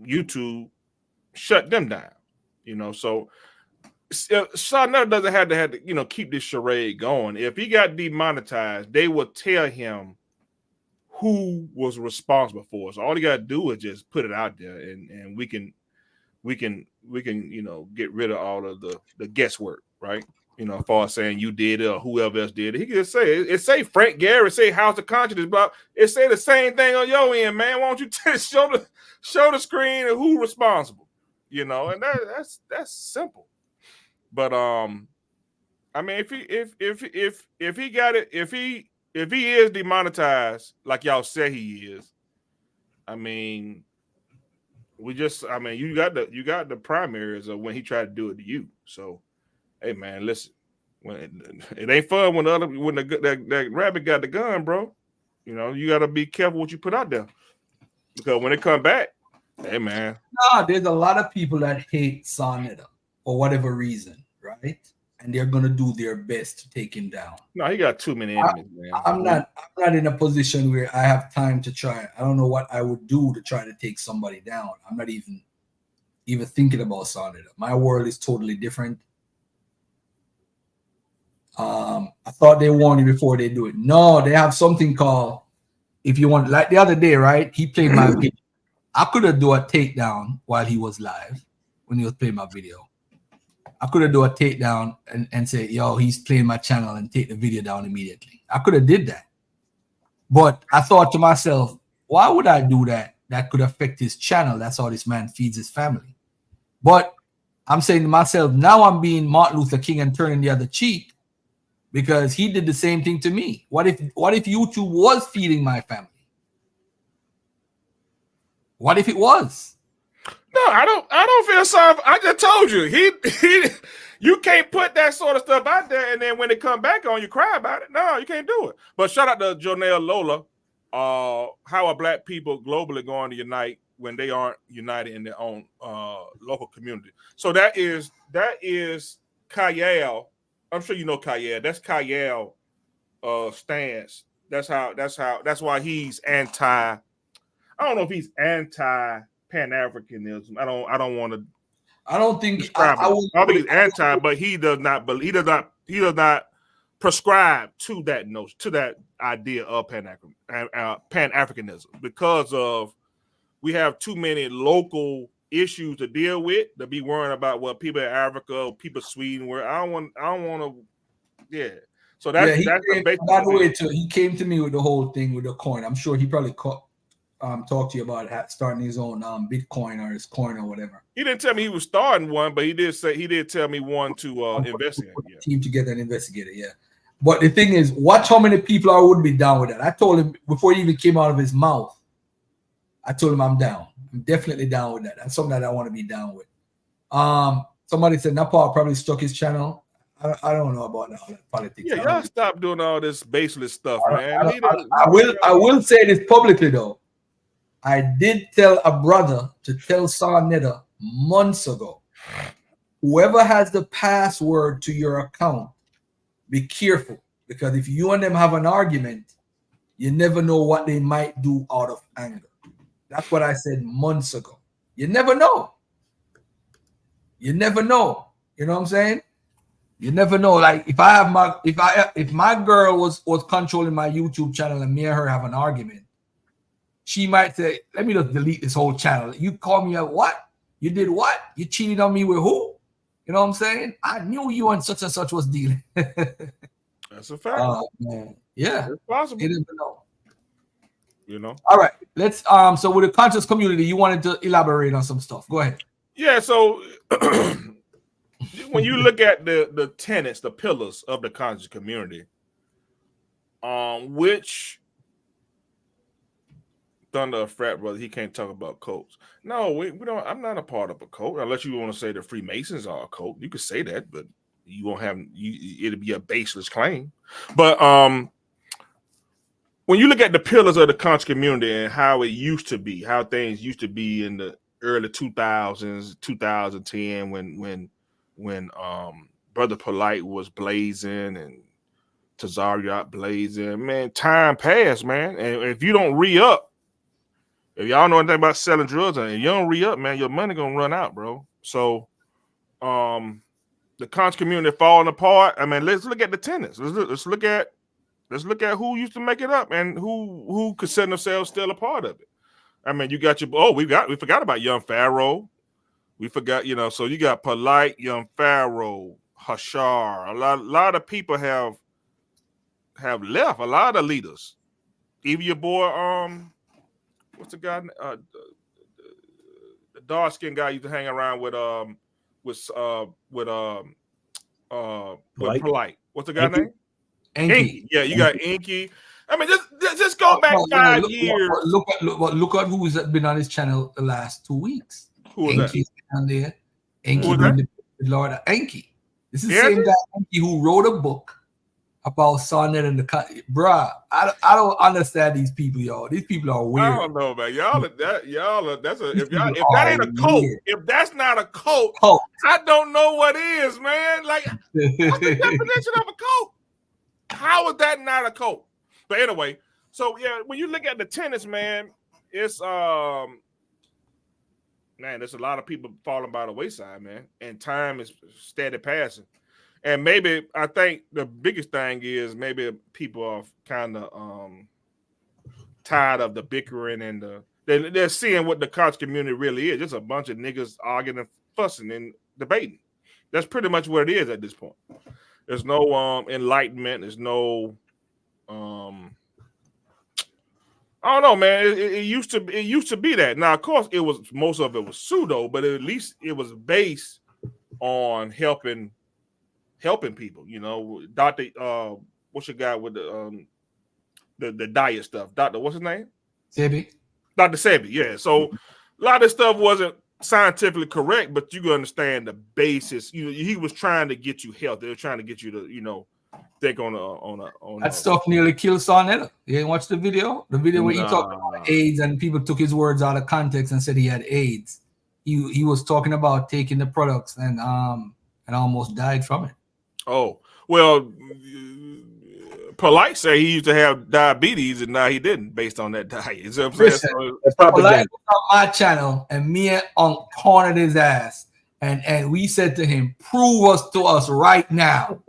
YouTube shut them down. So Sonata doesn't have to keep this charade going. If he got demonetized, they will tell him who was responsible for it. So all you gotta do is just put it out there, and we can get rid of all of the guesswork, right? As far as saying you did it or whoever else did it. He can just say it say Frank Gary, say House of Consciousness, but it say the same thing on your end, man. Why don't you show the screen and who responsible? And that's simple. But I mean, if he got it, if he is demonetized like y'all say he is, I mean, you got the primaries of when he tried to do it to you. So, hey man, listen, it ain't fun when that rabbit got the gun, bro. You got to be careful what you put out there, because when it come back, hey man. Nah, there's a lot of people that hate Sonata. for whatever reason, right? And they're gonna do their best to take him down. No, he got too many enemies, man. I'm not in a position where I have time to try. I don't know what I would do to try to take somebody down. I'm not even thinking about Sonnet. My world is totally different. I thought they warned you before they do it. No, they have something called, if you want, like the other day, right? He played my video. I could have done a takedown while he was live when he was playing my video. I could have done a takedown and say, yo, he's playing my channel, and take the video down immediately. I could have did that. But I thought to myself, why would I do that? That could affect his channel. That's how this man feeds his family. But I'm saying to myself, now I'm being Martin Luther King and turning the other cheek, because he did the same thing to me. What if YouTube was feeding my family? What if it was? No, I don't feel sorry. I just told you, he you can't put that sort of stuff out there, and then when it come back on, you cry about it. No, you can't do it. But shout out to Jonelle Lola. How are black people globally going to unite when they aren't united in their own local community? So that is Kyle. I'm sure you know Kyle. That's Kyle stance. That's why he's anti. I don't know if he's anti Pan-Africanism. I don't want to. I don't think I don't think he's anti, but he does not prescribe to that notion, to that idea of Pan-Africanism, because of we have too many local issues to deal with to be worrying about what people in Africa or people in Sweden were. I don't want to. Yeah. So that's by the way, he came to me with the whole thing with the coin. I'm sure he probably talked to you about starting his own Bitcoin or his coin or whatever. He didn't tell me he was starting one, but he did tell me one to investigate. Put a team together and investigate it. Yeah. But the thing is, watch how many people I would be down with that. I told him before he even came out of his mouth. I told him I'm down. I'm definitely down with that. That's something that I want to be down with. Somebody said Nepal probably stuck his channel. I don't know about that politics. Yeah, y'all stop doing all this baseless stuff, man. I will say this publicly though. I did tell a brother to tell Sarnetta months ago, whoever has the password to your account, be careful, because if you and them have an argument, you never know what they might do out of anger. That's what I said months ago. You never know. You never know. You know what I'm saying? You never know. Like if my girl was controlling my YouTube channel and me and her have an argument, she might say, let me just delete this whole channel. You call me up, what? You did what? You cheated on me with who? You know what I'm saying? I knew you and such was dealing. That's a fact. Man. Yeah. It's possible. You never know. You know. All right. Let's so with the conscious community, you wanted to elaborate on some stuff. Go ahead. Yeah, so when you look at the tenets, the pillars of the conscious community, which Thunder a frat brother, he can't talk about cults. No, we don't. I'm not a part of a cult, unless you want to say the Freemasons are a cult. You could say that, but you won't have. It'll be a baseless claim. But when you look at the pillars of the conscious community and how it used to be, how things used to be in the early 2000s, 2010, when Brother Polite was blazing and Tazariot blazing, man, time passed, man. And if you don't re-up, if y'all know anything about selling drugs, and you don't re-up, man, your money gonna run out, bro. So the conscious community falling apart. I mean, let's look at the tenants. Let's look at who used to make it up and who consider themselves still a part of it. I mean, you got we forgot about Young Pharaoh. We forgot, so you got Polite, Young Pharaoh, Hashar. A lot of people have left, a lot of leaders. Even your boy, what's the guy? The dark skinned guy used to hang around with Polite. What's the guy name? Inky. Yeah, you got Inky. I mean, just go back 5 years. Look at who's been on his channel the last 2 weeks. Who is Inky's that? on there. Inky, Lord Inky. This is the same guy Inky who wrote a book about Sonnet and bruh. I don't understand these people, y'all. These people are weird. I don't know, man. Y'all are that's a These if people that are ain't a cult, weird. if that's not a cult, Cult. I don't know what is, man. Like, what's the definition of a cult? How is that not a cult? But anyway, so yeah, when you look at the tennis, man, it's man, there's a lot of people falling by the wayside, man, and time is steady passing. And maybe I think the biggest thing is maybe people are kind of tired of the bickering and they're seeing what the college community really is. Just a bunch of niggas arguing and fussing and debating. That's pretty much what it is at this point. There's no enlightenment. There's no I don't know, man. It used to be that. Now, of course, most of it was pseudo, but at least it was based on helping people. You know, Dr. What's your guy with the diet stuff? Dr. What's his name? Sebi. Dr. Sebi, yeah. So a lot of stuff wasn't scientifically correct, but you can understand the basis. He was trying to get you healthy. They were trying to get you to, think on that stuff nearly killed Sonetta. You didn't watch the video? The video where he talked about AIDS and people took his words out of context and said he had AIDS. He was talking about taking the products and almost died from it. Oh, well, Polite say he used to have diabetes and now he didn't, based on that diet. You know what I'm saying? That's probably Polite was on my channel and me and cornered his ass. And we said to him, prove to us right now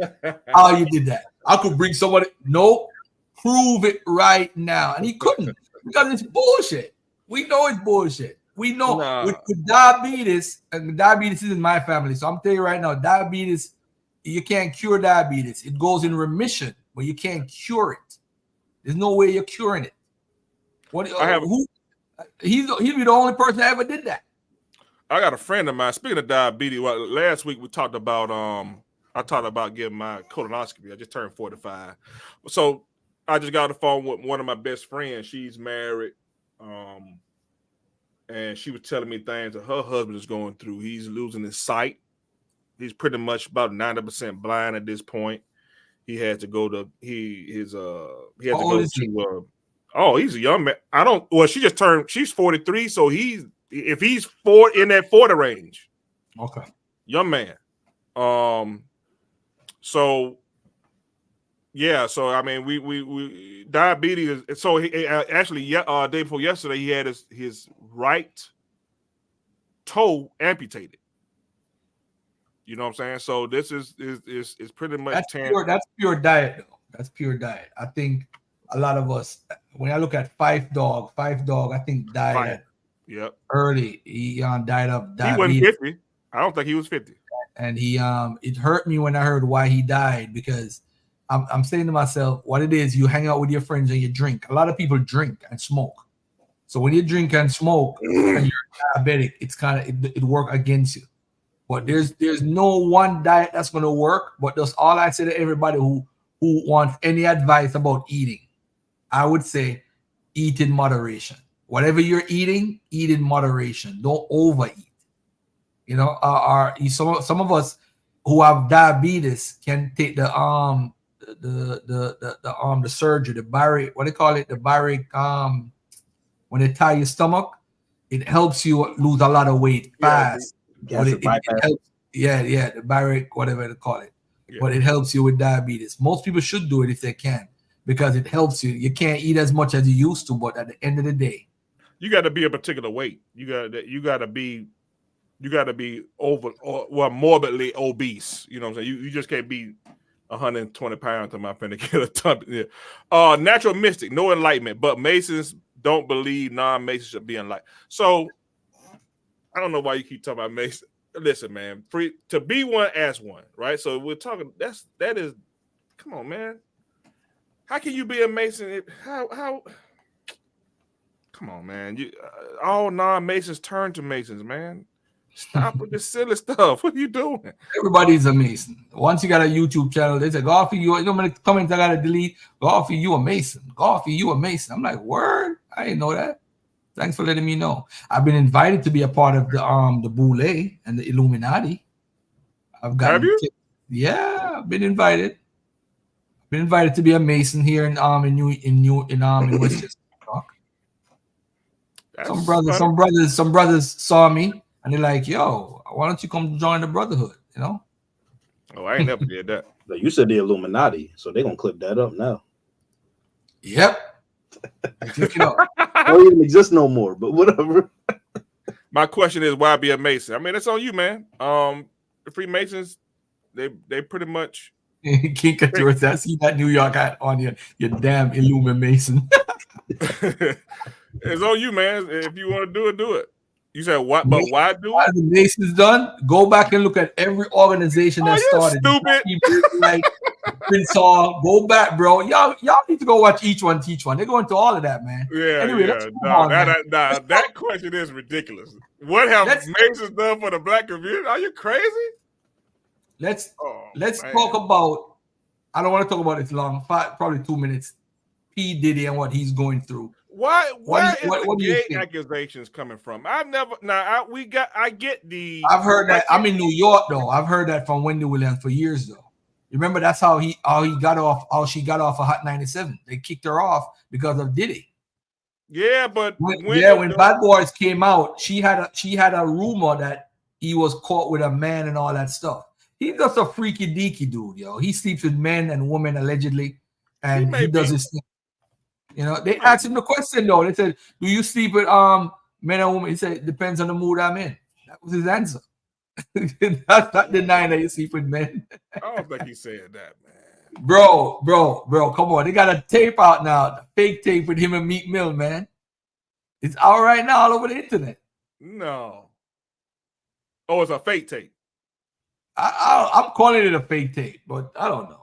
how you did that. I could bring somebody. Nope. Prove it right now. And he couldn't because it's bullshit. We know it's bullshit. We know with diabetes, and diabetes is in my family. So I'm telling you right now, diabetes, you can't cure diabetes. It goes in remission, but you can't cure it. There's no way you're curing it. He'd be the only person that ever did that. I got a friend of mine. Speaking of diabetes, last week we talked about I talked about getting my colonoscopy. I just turned 45, so I just got on the phone with one of my best friends. She's married, and she was telling me things that her husband is going through. He's losing his sight. He's pretty much about 90% blind at this point. He had to go to he's a young man. She just turned. She's 43, so he's in that 40 range. Okay. Young man. So yeah, so I mean we diabetes is so he actually day before yesterday he had his right toe amputated. You know what I'm saying? So this is pretty much that's pure diet though. That's pure diet. I think a lot of us, when I look at Five Dog, I think died early. He died of diabetes. He wasn't 50. I don't think he was 50. And he it hurt me when I heard why he died, because I'm saying to myself, what it is, you hang out with your friends and you drink. A lot of people drink and smoke. So when you drink and smoke and you're diabetic, it's kind of it work against you. But there's no one diet that's gonna work. But that's all I say to everybody who wants any advice about eating. I would say eat in moderation. Whatever you're eating, eat in moderation. Don't overeat. You know, some of us who have diabetes can take the surgery, the bariatric, what do they call it? The bariatric, when they tie your stomach, it helps you lose a lot of weight fast. But it helps, the bariatric, whatever they call it. Yeah. But it helps you with diabetes. Most people should do it if they can, because it helps you. You can't eat as much as you used to, but at the end of the day, you got to be a particular weight. You got to be morbidly obese. You know what I'm saying? You just can't be 120 pounds. I'm finna get a ton. Yeah. Natural mystic, no enlightenment, but Masons don't believe non-Masons should be enlightened. So I don't know why you keep talking about Mason. Listen, man, to be one, ask one, right? So we're talking. That is. Come on, man. How can you be a Mason? How? Come on, man. All non-Masons turn to Masons, man. Stop with this silly stuff. What are you doing? Everybody's a Mason. Once you got a YouTube channel, they say, "Golfy, you know how many comments I gotta delete? Golfy, you a Mason. Golfy, you a Mason." I'm like, word? I didn't know that. Thanks for letting me know. I've been invited to be a part of the Boule and the Illuminati. Have you? Yeah, I've been invited. Been invited to be a Mason here in Westchester. Some brothers saw me and they're like, "Yo, why don't you come join the brotherhood?" You know. Oh, I ain't never did that. You said the Illuminati, so they're gonna clip that up now. Yep. Click it up. Don't even exist no more, but whatever. My question is, why be a Mason? I mean, it's on you, man. The Freemasons, they pretty much King Couture, I see that New York hat on you damn Illumination. It's on you, man. If you want to do it, do it. You said what? But why do it? The Masons done. Go back and look at every organization that started. Stupid. Like Prince Hall. Go back, bro. Y'all need to go watch each one. They're going to all of that, man. Yeah. Anyway, yeah. That question is ridiculous. What have Masons done for the black community? Are you crazy? Let's talk about. I don't want to talk about it long. Probably 2 minutes. P. Diddy and what he's going through. Where is the gay accusations coming from? I've never. Now I get the. I've heard that. I'm in New York though. I've heard that from Wendy Williams for years though. Remember that's how he got off. How she got off of Hot 97. They kicked her off because of Diddy. Yeah, but when Bad Boys came out, she had a rumor that he was caught with a man and all that stuff. He's just a freaky deaky dude, yo. He sleeps with men and women allegedly, and he does his thing. You know, they asked him the question though. They said, "Do you sleep with men and women?" He said, "It depends on the mood I'm in." That was his answer. That's not denying that you sleep with men. I don't think he said that, man. Bro, come on. They got a tape out now, the fake tape with him and Meek Mill, man. It's out right now all over the internet. No. Oh, it's a fake tape. I'm calling it a fake tape, but I don't know.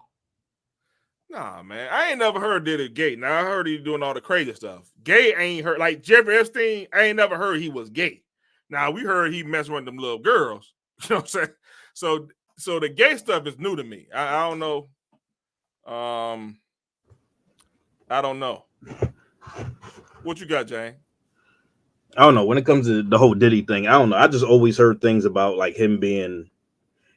Nah, man. I ain't never heard Diddy gay. Now I heard he doing all the crazy stuff. Gay ain't heard. Like Jeffrey Epstein, I ain't never heard he was gay. Now we heard he messed with them little girls. You know what I'm saying? So the gay stuff is new to me. I don't know. I don't know. What you got, Jane? I don't know. When it comes to the whole Diddy thing, I don't know. I just always heard things about like him being.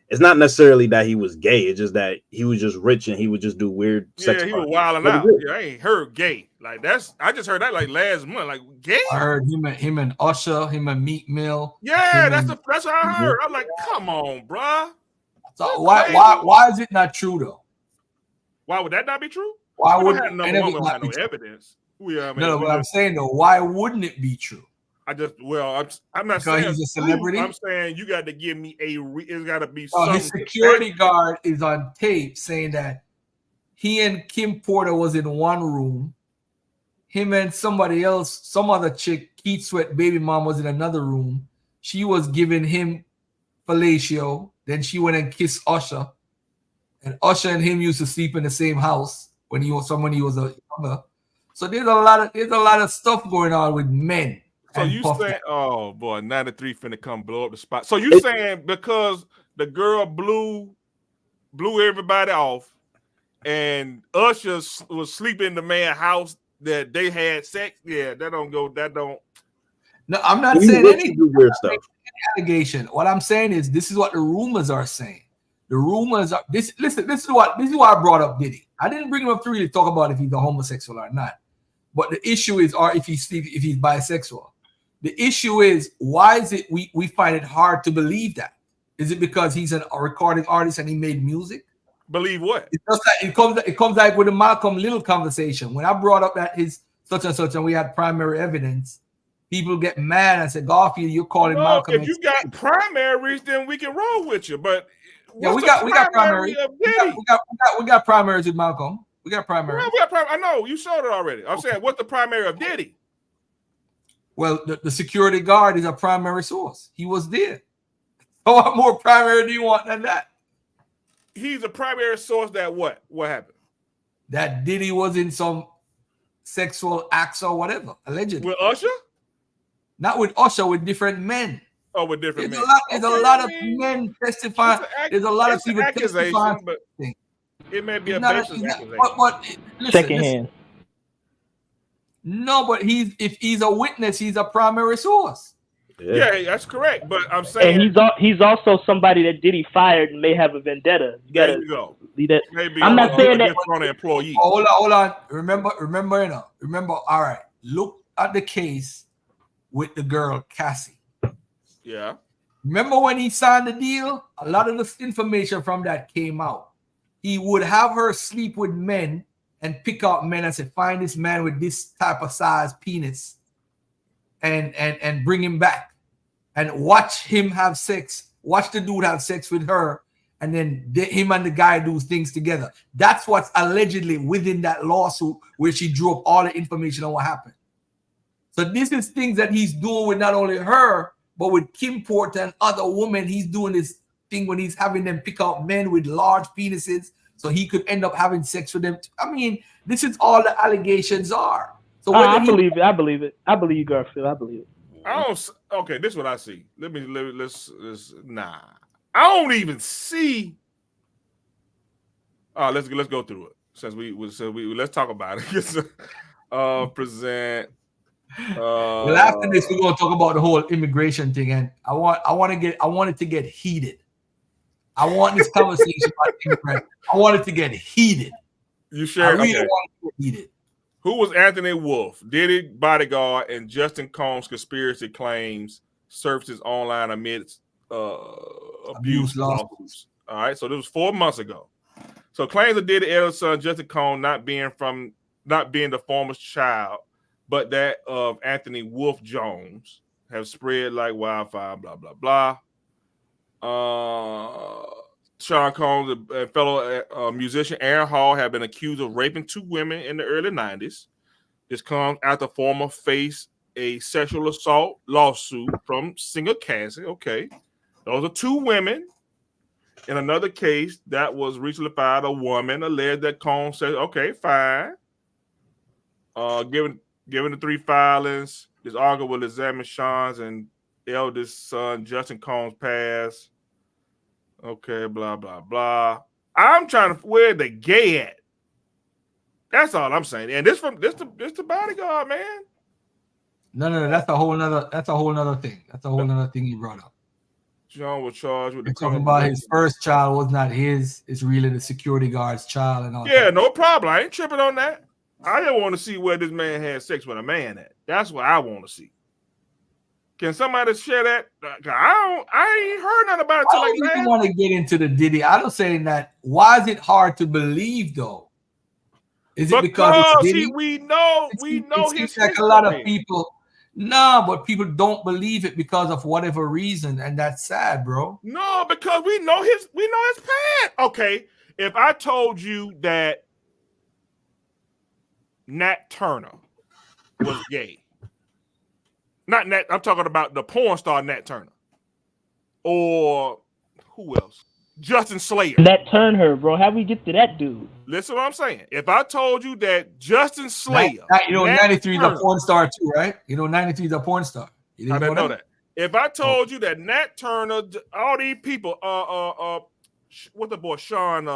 It's not necessarily that he was gay. It's just that he was just rich and he would just do weird sex. Yeah, he was wilding out. Yeah, I ain't heard gay. Like I just heard that like last month. Like gay. I heard him and Usher, him and Meek Mill. Yeah, that's what I heard. I'm like, come on, bruh. So why is it not true though? Why would that not be true? Why would have no evidence? No, but I'm saying though, why wouldn't it be true? I'm not saying he's a celebrity. I'm saying you got to give me it's got to be something. His security guard is on tape saying that he and Kim Porter was in one room. Him and somebody else, some other chick, Keith Sweat, baby mom, was in another room. She was giving him fellatio. Then she went and kissed Usher. And Usher and him used to sleep in the same house when he was a younger. So there's a lot of stuff going on with men. So you saying, oh boy, 93 finna come blow up the spot. So you saying because the girl blew everybody off and Usher was sleeping in the man's house that they had sex? Yeah, that don't. No, I'm not saying any weird stuff. Allegation. What I'm saying is this is what the rumors are saying. The rumors are this. Listen, this is why I brought up Diddy. I didn't bring him up to really talk about if he's a homosexual or not. But the issue is, or if he's bisexual. The issue is, why is it we find it hard to believe that? Is it because he's a recording artist and he made music? Believe what? It's just that it comes like with the Malcolm Little conversation. When I brought up that his such and such and we had primary evidence, people get mad and say, Garfield, you're calling Malcolm. If you got primaries, then we can roll with you. But yeah, we got primaries. We got primaries with Malcolm. We got primaries. I know you showed it already. I'm saying, what's the primary of Diddy? Well, the security guard is a primary source. He was there. So what more primary do you want than that? He's a primary source that what? What happened? That Diddy was in some sexual acts or whatever, allegedly. With Usher? Not with Usher, with different men. Oh, with different men. There's a lot of men testifying. There's a lot of people testifying. But it may be a baseless accusation. But secondhand. No, but if he's a witness, he's a primary source. Yeah, that's correct. But I'm saying, and he's also somebody that Diddy fired and may have a vendetta. There you go. That. Maybe I'm not saying that on an employee. Hold on. Remember, all right. Look at the case with the girl Cassie. Yeah. Remember when he signed the deal? A lot of the information from that came out. He would have her sleep with men and pick out men and say, find this man with this type of size penis and bring him back and watch him have sex. Watch the dude have sex with her, and then him and the guy do things together. That's what's allegedly within that lawsuit where she drew up all the information on what happened. So this is things that he's doing with not only her, but with Kim Porter and other women. He's doing this thing when he's having them pick out men with large penises so he could end up having sex with them. I mean, this is all the allegations are. So I believe it. I believe it. I believe you, Garfield. I believe it. Okay, this is what I see. Let's nah. I don't even see. Let's go through it. Since we let's talk about it. Present. Well, after this, we're gonna talk about the whole immigration thing, and I want it to get heated. I want this conversation about immigrants. I want it to get heated. You sure? I really want it to get heated. Who was Anthony Wolf? Diddy bodyguard and Justin Combs conspiracy claims surfaces online amidst abuse lawsuits. All right, so this was 4 months ago. So claims of Diddy elder son Justin Combs not being the former child, but that of Anthony Wolf Jones have spread like wildfire. Blah blah blah. Sean Combs, a fellow musician, Aaron Hall, have been accused of raping 2 women in the early 90s. This comes after former faced a sexual assault lawsuit from singer Cassie. Okay. Those are 2 women. In another case that was recently filed, a woman alleged that Combs said, okay, fine. Given the 3 filings, this argument will examine Sean's and eldest son, Justin Combs' past. Okay, blah, blah, blah. I'm trying to where the gay at. That's all I'm saying. And this the bodyguard, man. No. That's a whole nother thing. That's a whole nother thing you brought up. John was charged with talking about his first child was not his. It's really the security guard's child and all. Yeah, no problem. I ain't tripping on that. I just want to see where this man had sex with a man at. That's what I want to see. Can somebody share that? I ain't heard nothing about it. I don't even want to get into the Diddy. I don't say that. Why is it hard to believe though? Is it because it's Diddy? We know his like a lot of people. No, but people don't believe it because of whatever reason, and that's sad, bro. No, because we know his past. Okay, if I told you that Nat Turner was gay. Not Nat, I'm talking about the porn star Nat Turner. Or who else? Justin Slayer. Nat Turner, bro. How we get to that dude? Listen to what I'm saying. If I told you that Justin Slayer, 93 is a porn star too, right? 93 is a porn star. I didn't know that. If I told you that Nat Turner, all these people, what's the boy Sean?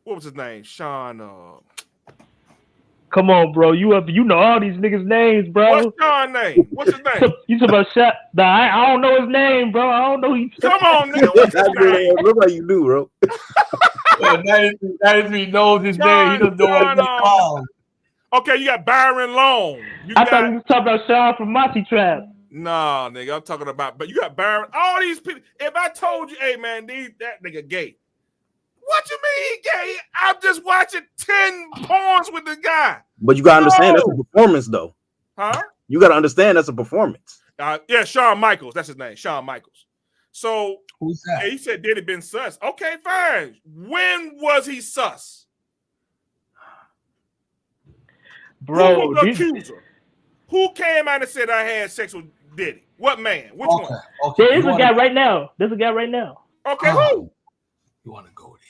What was his name? Sean. Come on, bro. You know all these niggas' names, bro. What's Sean's name? What's his name? You talking about shot? I don't know his name, bro. I don't know. Come on, nigga. What's his name? Look like you do, bro. 93 knows his name. He doesn't know what he's called. Okay, you got Byron Long. I thought you was talking about Sean from Monty Trap. Nah, nigga, I'm talking about. But you got Byron. All these people. If I told you, hey man, that nigga gay. What you mean he gay? I'm just watching 10 porns with the guy. But you gotta understand that's a performance, though. Huh? You gotta understand that's a performance. Yeah, Shawn Michaels. That's his name, Shawn Michaels. So who's that? He said, did it been sus? Okay, fine. When was he sus? Bro, who was the accuser? Who came out and said I had sex with Diddy? What man? Which one? Okay. There's a guy right now. Okay, who? You want to go there?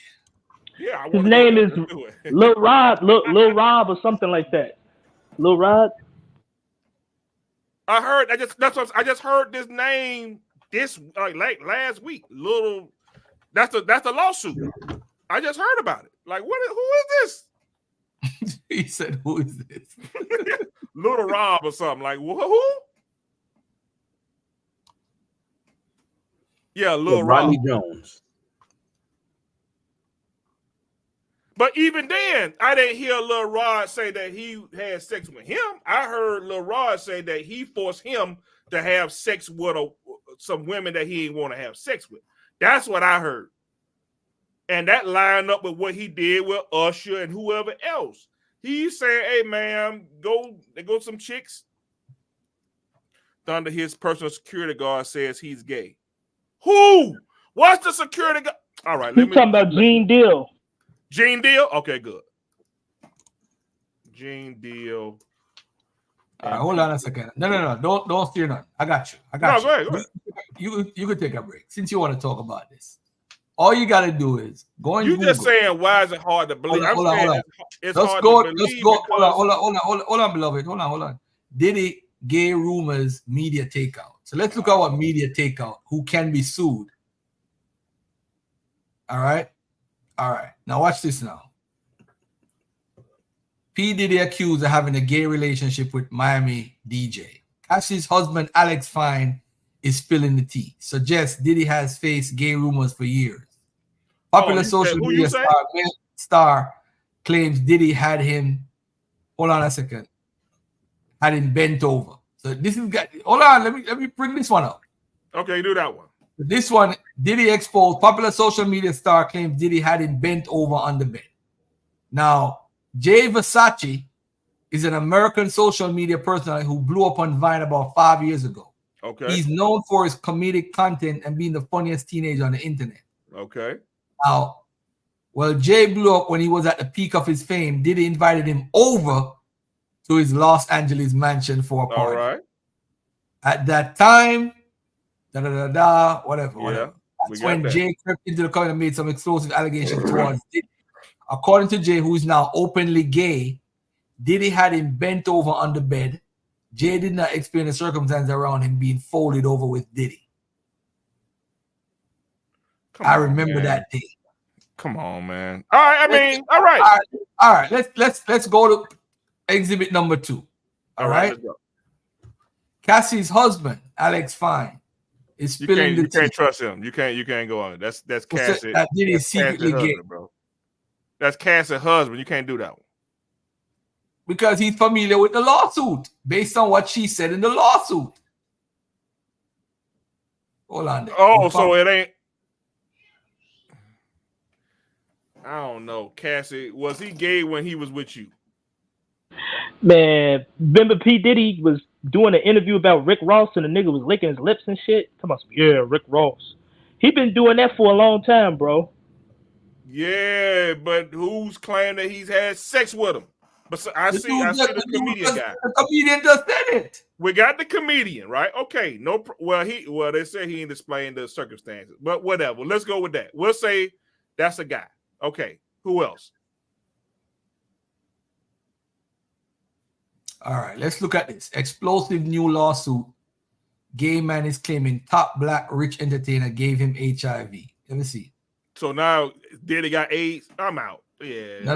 Yeah, his name is Lil Rob, Lil Rob or something like that. Lil Rob. I just heard this name like last week. That's the lawsuit. I just heard about it. Like, who is this? He said, who is this? Little Rob or something. Like, who? Yeah, Lil Rodney Rod. Jones. But even then, I didn't hear Lil Rod say that he had sex with him. I heard Lil Rod say that he forced him to have sex with some women that he didn't want to have sex with. That's what I heard. And that lined up with what he did with Usher and whoever else. He's saying, hey, man, there go some chicks. Thunder, his personal security guard, says he's gay. Who? What's the security guard? All right, He's talking about Gene Deal. Gene Deal? Okay, good. Gene Deal. All right, hold on a second. No. Don't steer none. I got you. Go ahead. You could take a break since you want to talk about this. All you got to do is go and you Google. Just saying, why is it hard to believe? Hold on. It's let's hard go. to believe. Let's go. Hold on, beloved. Hold on. Diddy gay rumors media takeout. So let's look at what media takeout. Who can be sued? All right. Now watch this now. P. Diddy accused of having a gay relationship with Miami DJ. Cassie's husband, Alex Fine, is spilling the tea. Suggests Diddy has faced gay rumors for years. Popular social media star claims Diddy had him. Hold on a second. Had him bent over. So this is hold on. Let me bring this one up. Okay, do that one. This one, Diddy exposed. Popular social media star claims Diddy had him bent over on the bed. Now, Jay Versace is an American social media personality who blew up on Vine about 5 years ago. Okay. He's known for his comedic content and being the funniest teenager on the internet. Okay. Now, well, Jay blew up when he was at the peak of his fame. Diddy invited him over to his Los Angeles mansion for a party. All right. At that time, whatever. Yeah, That's when Jay crept into the car and made some explosive allegations towards Diddy. According to Jay, who is now openly gay, Diddy had him bent over on the bed. Jay did not explain the circumstances around him being folded over with Diddy. I remember that day. Come on, man. All right. All right. All right. Let's go to exhibit number 2. All right. Let's go. Cassie's husband, Alex Fine, is spilling the tea. You can't trust him. You can't go on it. That's Cassie. That Diddy's secretly gay, bro. That's Cassie's husband. You can't do that one. Because he's familiar with the lawsuit based on what she said in the lawsuit. Hold on. Oh, so it ain't. I don't know. Cassie, was he gay when he was with you? Man, remember P. Diddy was doing an interview about Rick Ross and the nigga was licking his lips and shit? Come on, yeah, Rick Ross. He been doing that for a long time, bro. Yeah, but who's claiming that he's had sex with him? But I see the comedian guy. The comedian just said it. We got the comedian, right? Okay, they say he ain't explained the circumstances, but whatever. Let's go with that. We'll say that's a guy. Okay, who else? All right, let's look at this. Explosive new lawsuit. Gay man is claiming top black rich entertainer gave him HIV. Let me see. So now Diddy got AIDS. I'm out. Yeah. No.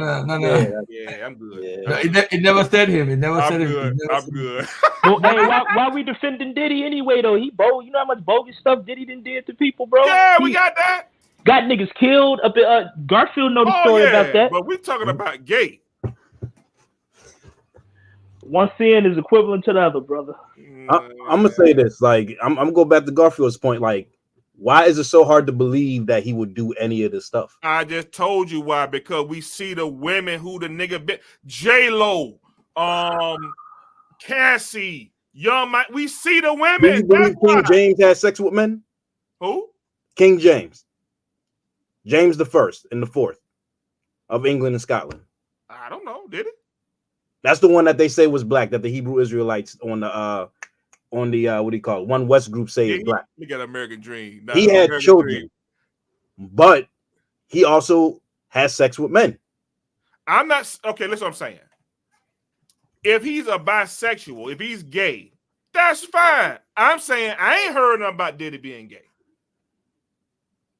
Yeah, I'm good. Yeah. It never said him. It never said him. I'm good. Well, hey, why we defending Diddy anyway though? He bold. You know how much bogus stuff Diddy did to people, bro? Yeah, we got that. Got niggas killed. Garfield know the story about that. But we're talking about gay. One sin is equivalent to the other, brother. I'm gonna say this. Like, I'm gonna go back to Garfield's point. Like, why is it so hard to believe that he would do any of this stuff? I just told you why. Because we see the women who the nigga been. J-Lo, Cassie, Young Mike. We see the women. Do you believe King James had sex with men? Who? King James. James the First and the Fourth of England and Scotland. I don't know. Did it? That's the one that they say was black. That the Hebrew Israelites on the what do you call it? One West group say is black. Look at American Dream. He had children, but he also has sex with men. I'm not okay. Listen, what I'm saying. If he's a bisexual, if he's gay, that's fine. I'm saying I ain't heard nothing about Diddy being gay.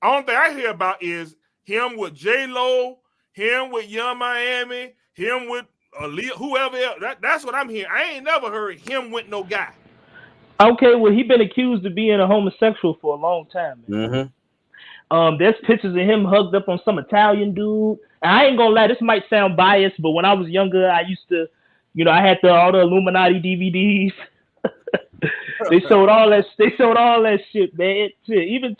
Only thing I hear about is him with J-Lo, him with Young Miami, him with Aaliyah, whoever else. That's what I'm hearing. I ain't never heard him with no guy. Okay, well, he been accused of being a homosexual for a long time, man. There's pictures of him hugged up on some Italian dude. And I ain't gonna lie, this might sound biased, but when I was younger, I used to, I had all the Illuminati DVDs. They showed all that. They showed all that shit, man. Shit. Even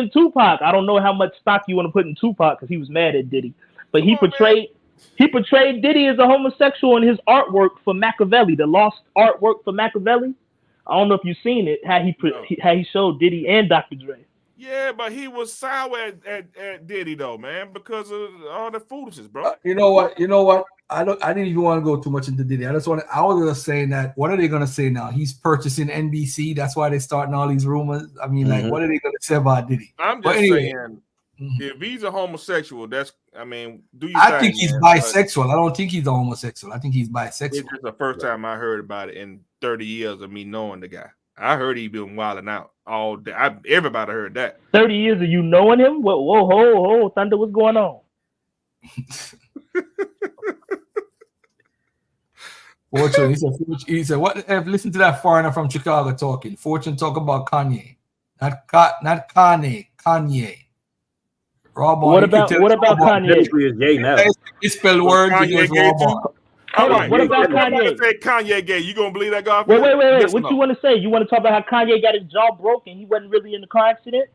Tupac. I don't know how much stock you want to put in Tupac because he was mad at Diddy, but he portrayed Diddy as a homosexual in his artwork for Machiavelli, the lost artwork for Machiavelli. I don't know if you've seen it. How he showed Diddy and Dr. Dre. Yeah, but he was sour at Diddy though, man, because of all the foolishness, bro. You know what? I didn't even want to go too much into Diddy. I was just saying that. What are they gonna say now? He's purchasing NBC. That's why they're starting all these rumors. I mean, like, what are they gonna say about Diddy? I'm just saying, if he's a homosexual, do you? I think he's bisexual. I don't think he's a homosexual. I think he's bisexual. It's the first time I heard about it in 30 years of me knowing the guy. I heard he been wilding out all day. Everybody heard that. 30 years of you knowing him? Whoa, Thunder, what's going on? Fortune, he said, what if listen to that foreigner from Chicago talking? Fortune talk about Kanye. Not Kanye. Kanye. Rob, what about Kanye? He spelled words. Hold on. What about Kanye? Say Kanye gay. You gonna believe that guy? Wait. What you want to say? You want to talk about how Kanye got his jaw broken? He wasn't really in the car accident.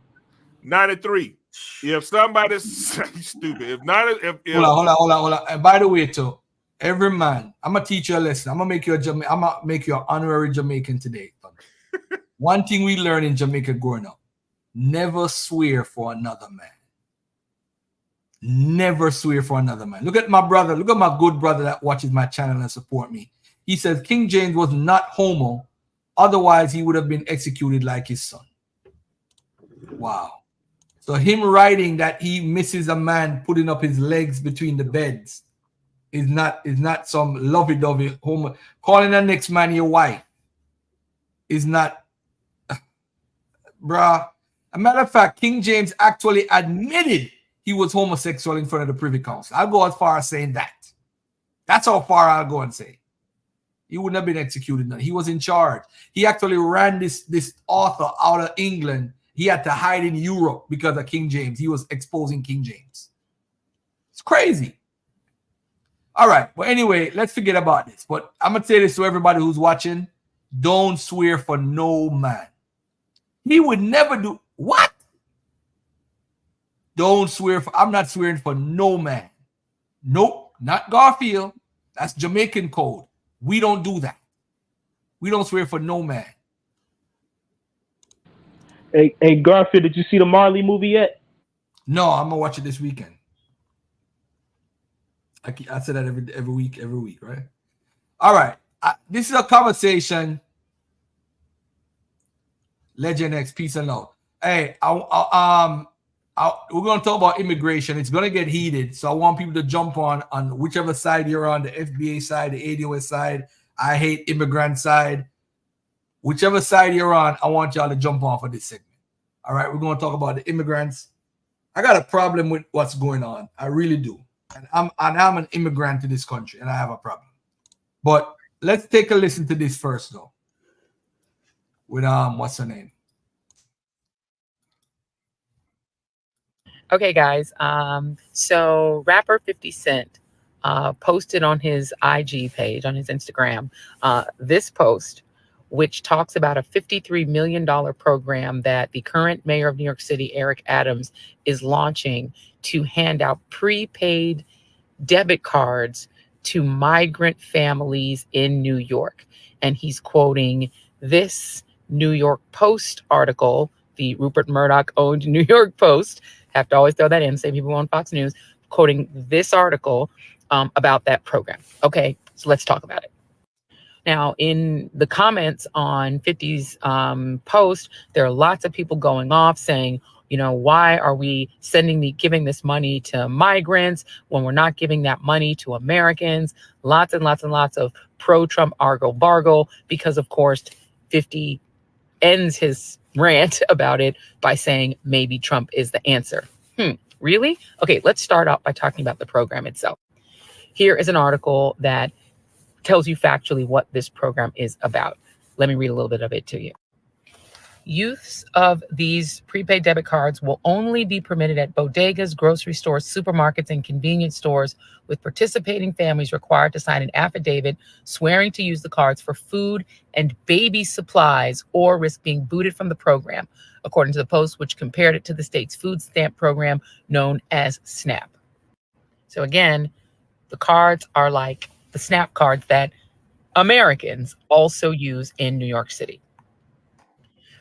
93. If somebody's stupid, if not, if hold on. And by the way, too, every man, I'm gonna teach you a lesson. I'm gonna make you an honorary Jamaican today. One thing we learned in Jamaica growing up: never swear for another man. Never swear for another man. Look at my brother. Look at my good brother that watches my channel and support me. He says King James was not homo. Otherwise, he would have been executed like his son. Wow. So him writing that he misses a man putting up his legs between the beds is not some lovey-dovey homo. Calling the next man your wife is not, bruh. A matter of fact, King James actually admitted he was homosexual in front of the Privy Council. I'll go as far as saying that. That's how far I'll go and say. He wouldn't have been executed. He was in charge. He actually ran this author out of England. He had to hide in Europe because of King James. He was exposing King James. It's crazy. All right. Well, anyway, let's forget about this. But I'm going to say this to everybody who's watching. Don't swear for no man. He would never do what? Don't swear for, I'm not swearing for no man. Nope, not Garfield. That's Jamaican code. We don't do that. We don't swear for no man. Hey, Garfield, did you see the Marley movie yet? No, I'm gonna watch it this weekend. I say that every week, right? All right. This is a conversation. Legend X, peace and love. Hey, we're going to talk about immigration. It's going to get heated. So I want people to jump on whichever side you're on, the FBA side, the ADOS side, I hate immigrant side. Whichever side you're on, I want y'all to jump on for this segment. All right, we're going to talk about the immigrants. I got a problem with what's going on. I really do. And I'm an immigrant to this country, and I have a problem. But let's take a listen to this first, though. With, what's her name? Okay, guys. So rapper 50 Cent posted on his IG page, on his Instagram, this post, which talks about a $53 million program that the current mayor of New York City, Eric Adams, is launching to hand out prepaid debit cards to migrant families in New York. And he's quoting this New York Post article, the Rupert Murdoch-owned New York Post. Have to always throw that in, same people on Fox News, quoting this article about that program. Okay, so let's talk about it. Now, in the comments on 50's post, there are lots of people going off saying, why are we giving this money to migrants when we're not giving that money to Americans? Lots and lots and lots of pro-Trump argle-bargle, because, of course, 50 ends his rant about it by saying maybe Trump is the answer. Really? Okay, let's start out by talking about the program itself. Here is an article that tells you factually what this program is about. Let me read a little bit of it to you. Use of these prepaid debit cards will only be permitted at bodegas, grocery stores, supermarkets, and convenience stores, with participating families required to sign an affidavit swearing to use the cards for food and baby supplies or risk being booted from the program, according to the Post, which compared it to the state's food stamp program known as SNAP. So again, the cards are like the SNAP cards that Americans also use in New York City.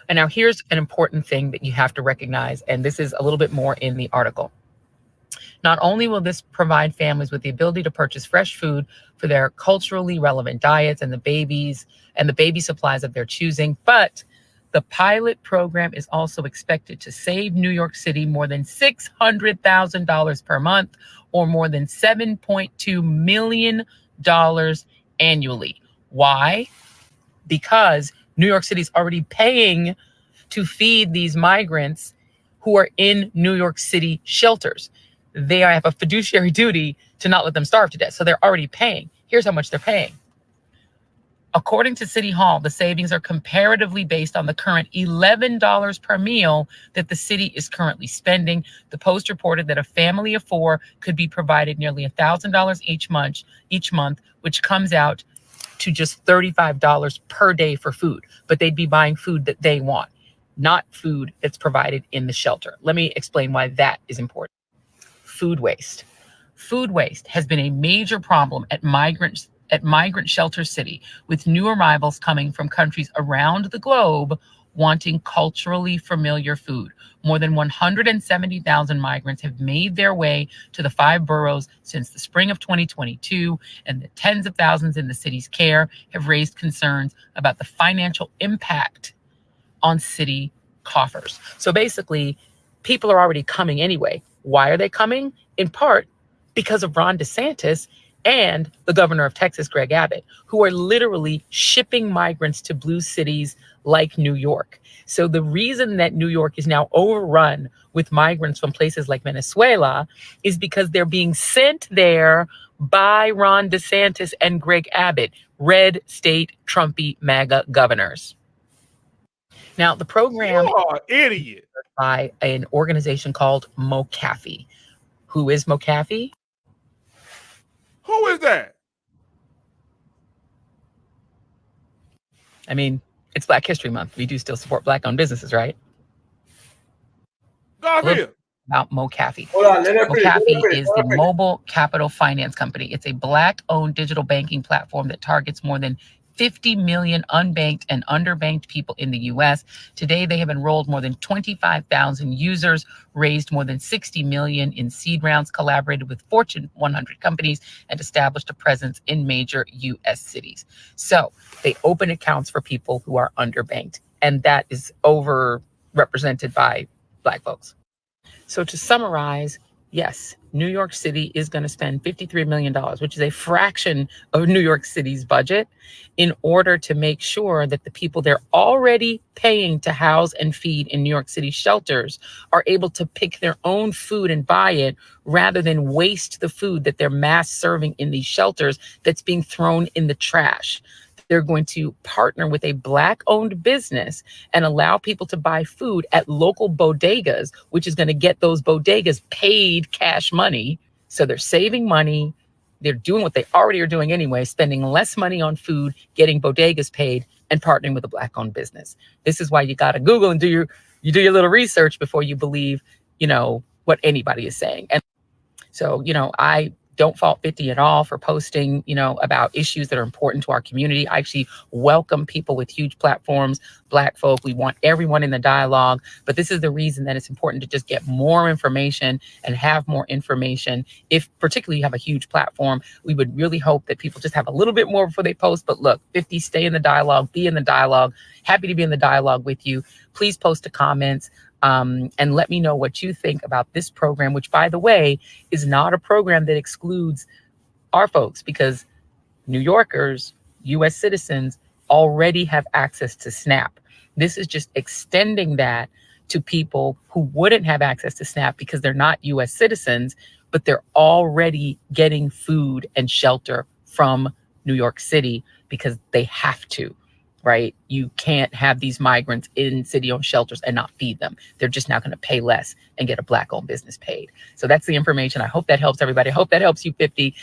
And now here's an important thing that you have to recognize, and this is a little bit more in the article. Not only will this provide families with the ability to purchase fresh food for their culturally relevant diets and the baby supplies of their choosing, but the pilot program is also expected to save New York City more than $600,000 per month, or more than $7.2 million annually. Why? Because New York City is already paying to feed these migrants who are in New York City shelters. They have a fiduciary duty to not let them starve to death. So they're already paying. Here's how much they're paying. According to City Hall, the savings are comparatively based on the current $11 per meal that the city is currently spending. The Post reported that a family of 4 could be provided nearly $1,000 each month, which comes out to just $35 per day for food. But they'd be buying food that they want, not food that's provided in the shelter. Let me explain why that is important. Food waste. Food waste has been a major problem at migrant shelter city, with new arrivals coming from countries around the globe wanting culturally familiar food. More than 170,000 migrants have made their way to the 5 boroughs since the spring of 2022, and the tens of thousands in the city's care have raised concerns about the financial impact on city coffers. So basically, people are already coming anyway. Why are they coming? In part because of Ron DeSantis and the governor of Texas, Greg Abbott, who are literally shipping migrants to blue cities like New York. So the reason that New York is now overrun with migrants from places like Venezuela is because they're being sent there by Ron DeSantis and Greg Abbott, red state Trumpy MAGA governors. Now, the program idiot by an organization called MoCaFi. Who is MoCaFi? Who is that? I mean, it's Black History Month. We do still support Black-owned businesses, right? About MoCaFi. MoCaFi is the mobile capital finance company. It's a Black-owned digital banking platform that targets more than 50 million unbanked and underbanked people in the U.S. Today, they have enrolled more than 25,000 users, raised more than 60 million in seed rounds, collaborated with Fortune 100 companies, and established a presence in major U.S. cities. So they open accounts for people who are underbanked, and that is overrepresented by Black folks. So to summarize, yes, New York City is going to spend $53 million, which is a fraction of New York City's budget, in order to make sure that the people they're already paying to house and feed in New York City shelters are able to pick their own food and buy it, rather than waste the food that they're mass serving in these shelters that's being thrown in the trash. They're going to partner with a Black-owned business and allow people to buy food at local bodegas, which is going to get those bodegas paid cash money. So they're saving money. They're doing what they already are doing anyway, spending less money on food, getting bodegas paid, and partnering with a Black-owned business. This is why you got to Google and do your little research before you believe, what anybody is saying. And so, I don't fault 50 at all for posting, about issues that are important to our community. I actually welcome people with huge platforms, Black folk. We want everyone in the dialogue, but this is the reason that it's important to just get more information and have more information. If particularly you have a huge platform, we would really hope that people just have a little bit more before they post. But look, 50, stay in the dialogue, be in the dialogue. Happy to be in the dialogue with you. Please post the comments. And let me know what you think about this program, which, by the way, is not a program that excludes our folks, because New Yorkers, U.S. citizens, already have access to SNAP. This is just extending that to people who wouldn't have access to SNAP because they're not U.S. citizens, but they're already getting food and shelter from New York City because they have to. right? You can't have these migrants in city-owned shelters and not feed them. They're just not going to pay less and get a Black-owned business paid. So that's the information. I hope that helps everybody. I hope that helps you, 50.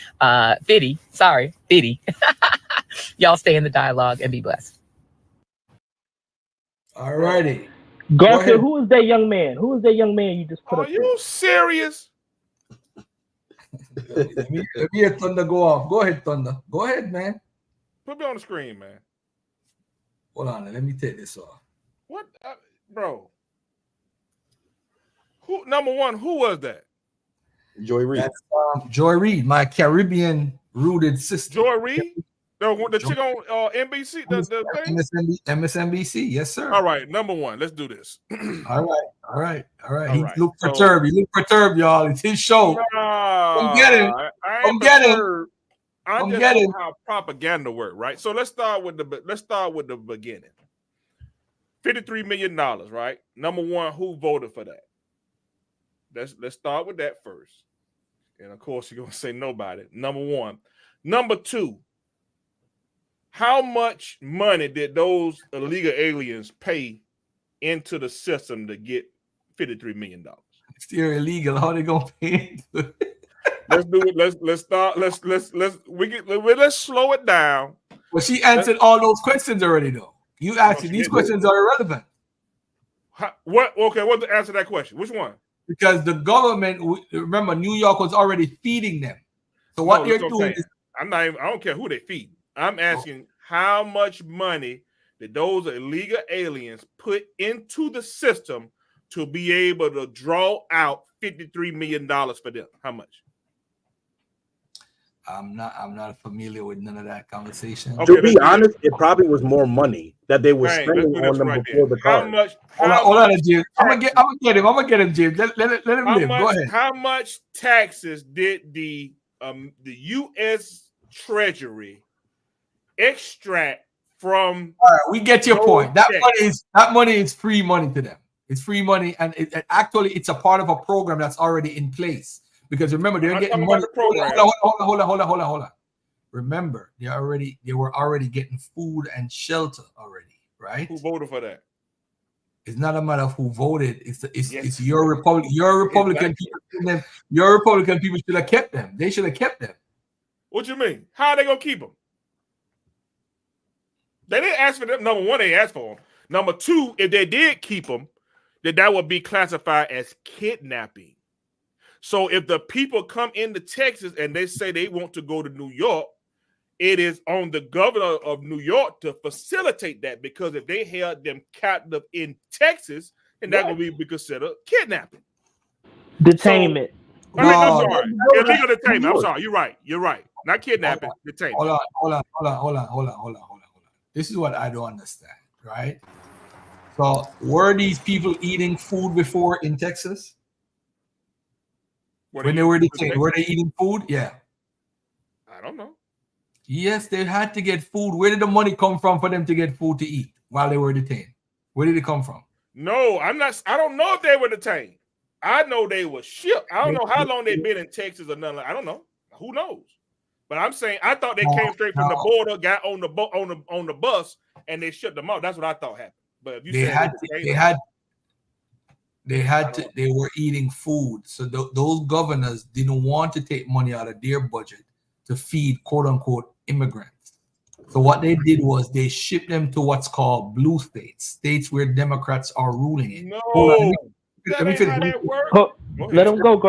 Y'all stay in the dialogue and be blessed. All righty. Garfield, who is that young man? Who is that young man you just put up? Are you serious? Let me hear Thunder go off. Go ahead, Thunder. Go ahead, man. Put me on the screen, man. Hold on. Let me take this off. What, bro? Who number one? Who was that? Joy Reid. That's Joy Reid, my Caribbean-rooted sister. Joy Reid? The chick on NBC, the thing? MSNBC, yes, sir. All right, number one. Let's do this. All right. He looked perturbed. He looked perturbed, y'all. It's his show. Come get him. Come get him. I just know how propaganda work, right? So let's start with the beginning. $53 million, right? Number one, who voted for that? Let's start with that first. And of course, you're gonna say nobody. Number one. Number two, how much money did those illegal aliens pay into the system to get $53 million? If they're illegal, how are they gonna pay? Let's do it. Let's start. Let's slow it down. Well, she answered all those questions already, though. You asked these questions are irrelevant. What? Okay, what to answer that question? Which one? Because the government, remember, New York was already feeding them. So what they're doing is, I don't care who they feed. I'm asking how much money did those illegal aliens put into the system to be able to draw out $53 million for them? How much? I'm not familiar with none of that conversation. Okay, to be honest, it probably was more money that they were spending on them before the card. Hold on, James. I'm gonna get him, James. Let him live. Go ahead. How much taxes did the U.S. Treasury extract from? All right, we get your point. That money is free money to them. It's free money, and actually it's a part of a program that's already in place. Because remember, they're getting money. Hold on. Remember, they were already getting food and shelter already, right? Who voted for that? It's not a matter of who voted. It's your Republican. Your Republican people. Your Republican people should have kept them. They should have kept them. What you mean? How are they gonna keep them? They didn't ask for them. Number one, they asked for them. Number two, if they did keep them, then that would be classified as kidnapping. So if the people come into Texas and they say they want to go to New York, it is on the governor of New York to facilitate that, because if they held them captive in Texas, then that would be considered kidnapping. Detainment. I'm sorry. Illegal detainment. I'm sorry. You're right. Not kidnapping. Detainment. Hold on. This is what I don't understand, right? So were these people eating food before in Texas? When they were detained, were they eating food? Yeah. I don't know. Yes, they had to get food. Where did the money come from for them to get food to eat while they were detained? Where did it come from? No, I don't know if they were detained. I know they were shipped. I don't know how long they've been in Texas or nothing. I don't know. Who knows? But I'm saying I thought they came straight from the border, got on the boat on the bus, and they shipped them out. That's what I thought happened. But if you they were eating food. So those governors didn't want to take money out of their budget to feed quote unquote immigrants. So what they did was they shipped them to what's called blue states where Democrats are ruling it. No, let me finish. Let them go,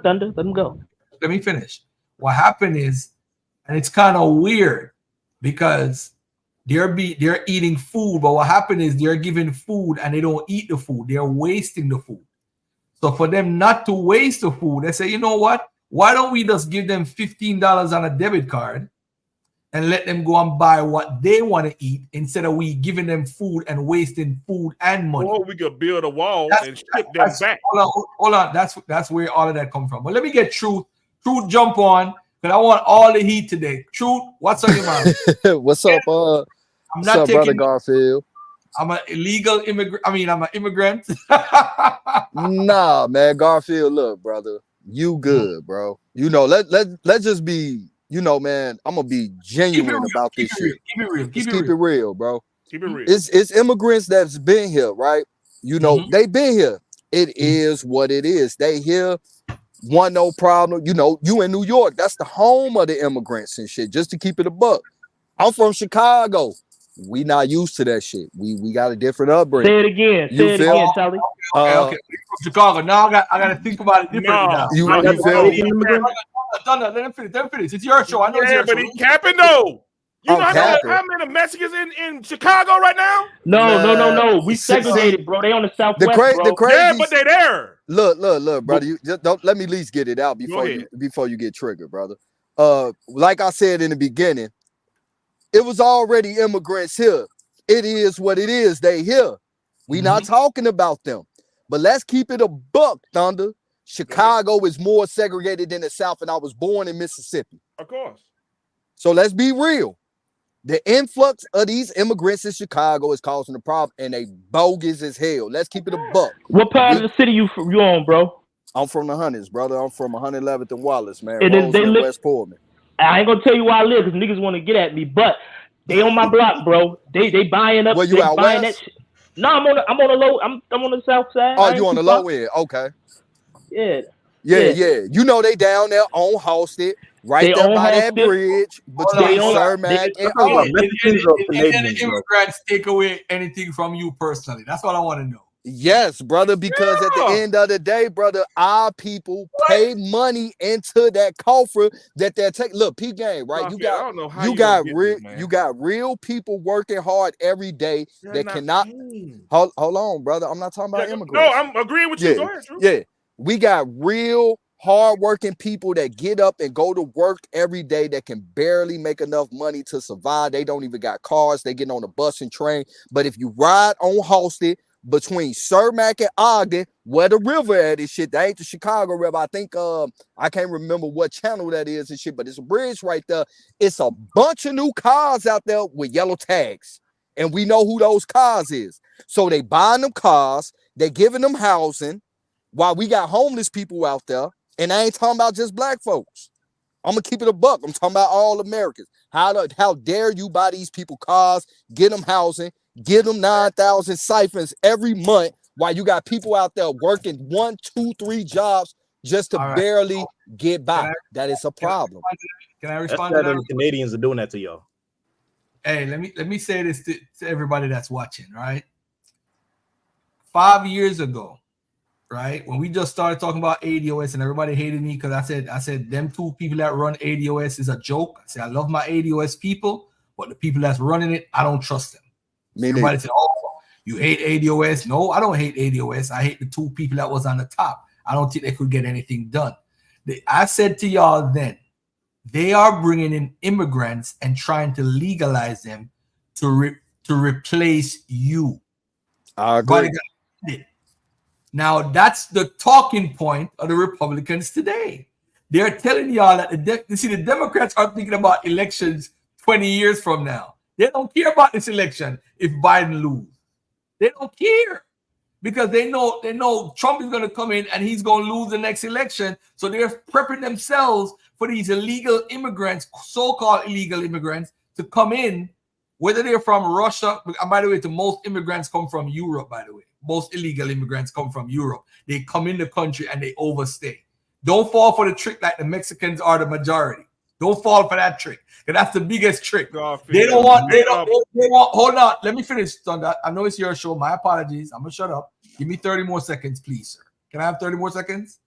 Thunder. Let them go. Let me finish. What happened is, and it's kind of weird because they're eating food, but what happened is they're giving food and they don't eat the food. They're wasting the food. So for them not to waste the food, they say, you know what? Why don't we just give them $15 on a debit card and let them go and buy what they want to eat instead of we giving them food and wasting food and money? Or we could build a wall and ship them back. Hold on. That's where all of that comes from. But let me get Truth. Truth, jump on, because I want all the heat today. Truth, what's on your mind? What's up, I'm not taking, brother Garfield? I'm an illegal immigrant. I'm an immigrant. Nah, man, Garfield, look, brother, you good, bro. You know, let's just be, you know, man, I'm gonna be genuine about this shit. Keep it real, bro. Keep it real. It's immigrants that's been here, right? You know, they been here. It is what it is. They here, want no problem. You know, you in New York, that's the home of the immigrants and shit. Just to keep it a buck. I'm from Chicago. We not used to that shit. We got a different upbringing. Say it again. Say it again, Charlie. Okay. From Chicago. Now I got to think about it differently now. You feel me? Let him finish. It's your show. I know it's your but show. he's capping though. You know capping. how many Mexicans in Chicago right now? No. We segregated, bro. They on the southwest, bro. The crazy, yeah, but they there. Look, brother. You just don't let me at least get it out before you get triggered, brother. Like I said in the beginning, it was already immigrants here. It is what it is. They here. We not talking about them. But let's keep it a buck, Thunder. Chicago is more segregated than the South, and I was born in Mississippi. Of course. So let's be real. The influx of these immigrants in Chicago is causing a problem, and they bogus as hell. Let's keep it a buck. What part of the city you on, bro? I'm from the Hundreds, brother. I'm from 111th and Wallace, man. And they West Portland. I ain't gonna tell you where I live because niggas want to get at me, but they on my block, bro. They buying up. Where you out buying west? That shit. No, I'm on the low. I'm on the south side. Oh, you on the low end? Okay. Yeah. You know they down there on Halsted, right there by that bridge between Cermak and the immigrants take away anything from you personally? That's what I want to know. Yes, brother, because at the end of the day, brother, our people pay money into that coffer that they're taking. Look, P game, right? You got real people working hard every day that cannot hold on, brother. I'm not talking about immigrants. No, I'm agreeing with you. Go ahead, Drew. Yeah. We got real hardworking people that get up and go to work every day that can barely make enough money to survive. They don't even got cars. They get on a bus and train. But if you ride on Halsted between Cermak and Ogden, where the river at is shit, that ain't the Chicago River. I think I can't remember what channel that is and shit, but it's a bridge right there. It's a bunch of new cars out there with yellow tags. And we know who those cars is. So they buying them cars, they giving them housing. While we got homeless people out there, and I ain't talking about just black folks. I'm gonna keep it a buck. I'm talking about all Americans. How dare you buy these people cars, get them housing, give them 9,000 siphons every month, while you got people out there working 1, 2, 3 jobs just to barely get by. That is a problem. Can I respond to that? The Canadians are doing that to y'all. Hey, let me say this to everybody that's watching. Right, 5 years ago. Right, when we just started talking about ADOS and everybody hated me because I said them two people that run ADOS is a joke. I said I love my ADOS people, but the people that's running it, I don't trust them. Everybody said, "Oh, you hate ADOS?" No, I don't hate ADOS. I hate the two people that was on the top. I don't think they could get anything done. I said to y'all then, they are bringing in immigrants and trying to legalize them to replace you. I agree. Now, that's the talking point of the Republicans today. They're telling y'all that the Democrats are thinking about elections 20 years from now. They don't care about this election if Biden loses. They don't care because they know Trump is going to come in and he's going to lose the next election. So they're prepping themselves for these illegal immigrants, so-called illegal immigrants, to come in, whether they're from Russia. And by the way, most immigrants come from Europe, by the way. Most illegal immigrants come from Europe. They come in the country and they overstay. Don't fall for the trick like the Mexicans are the majority. Don't fall for that trick. Because that's the biggest trick. They don't want. Hold on. Let me finish, Thunder. I know it's your show. My apologies. I'm going to shut up. Give me 30 more seconds, please, sir. Can I have 30 more seconds?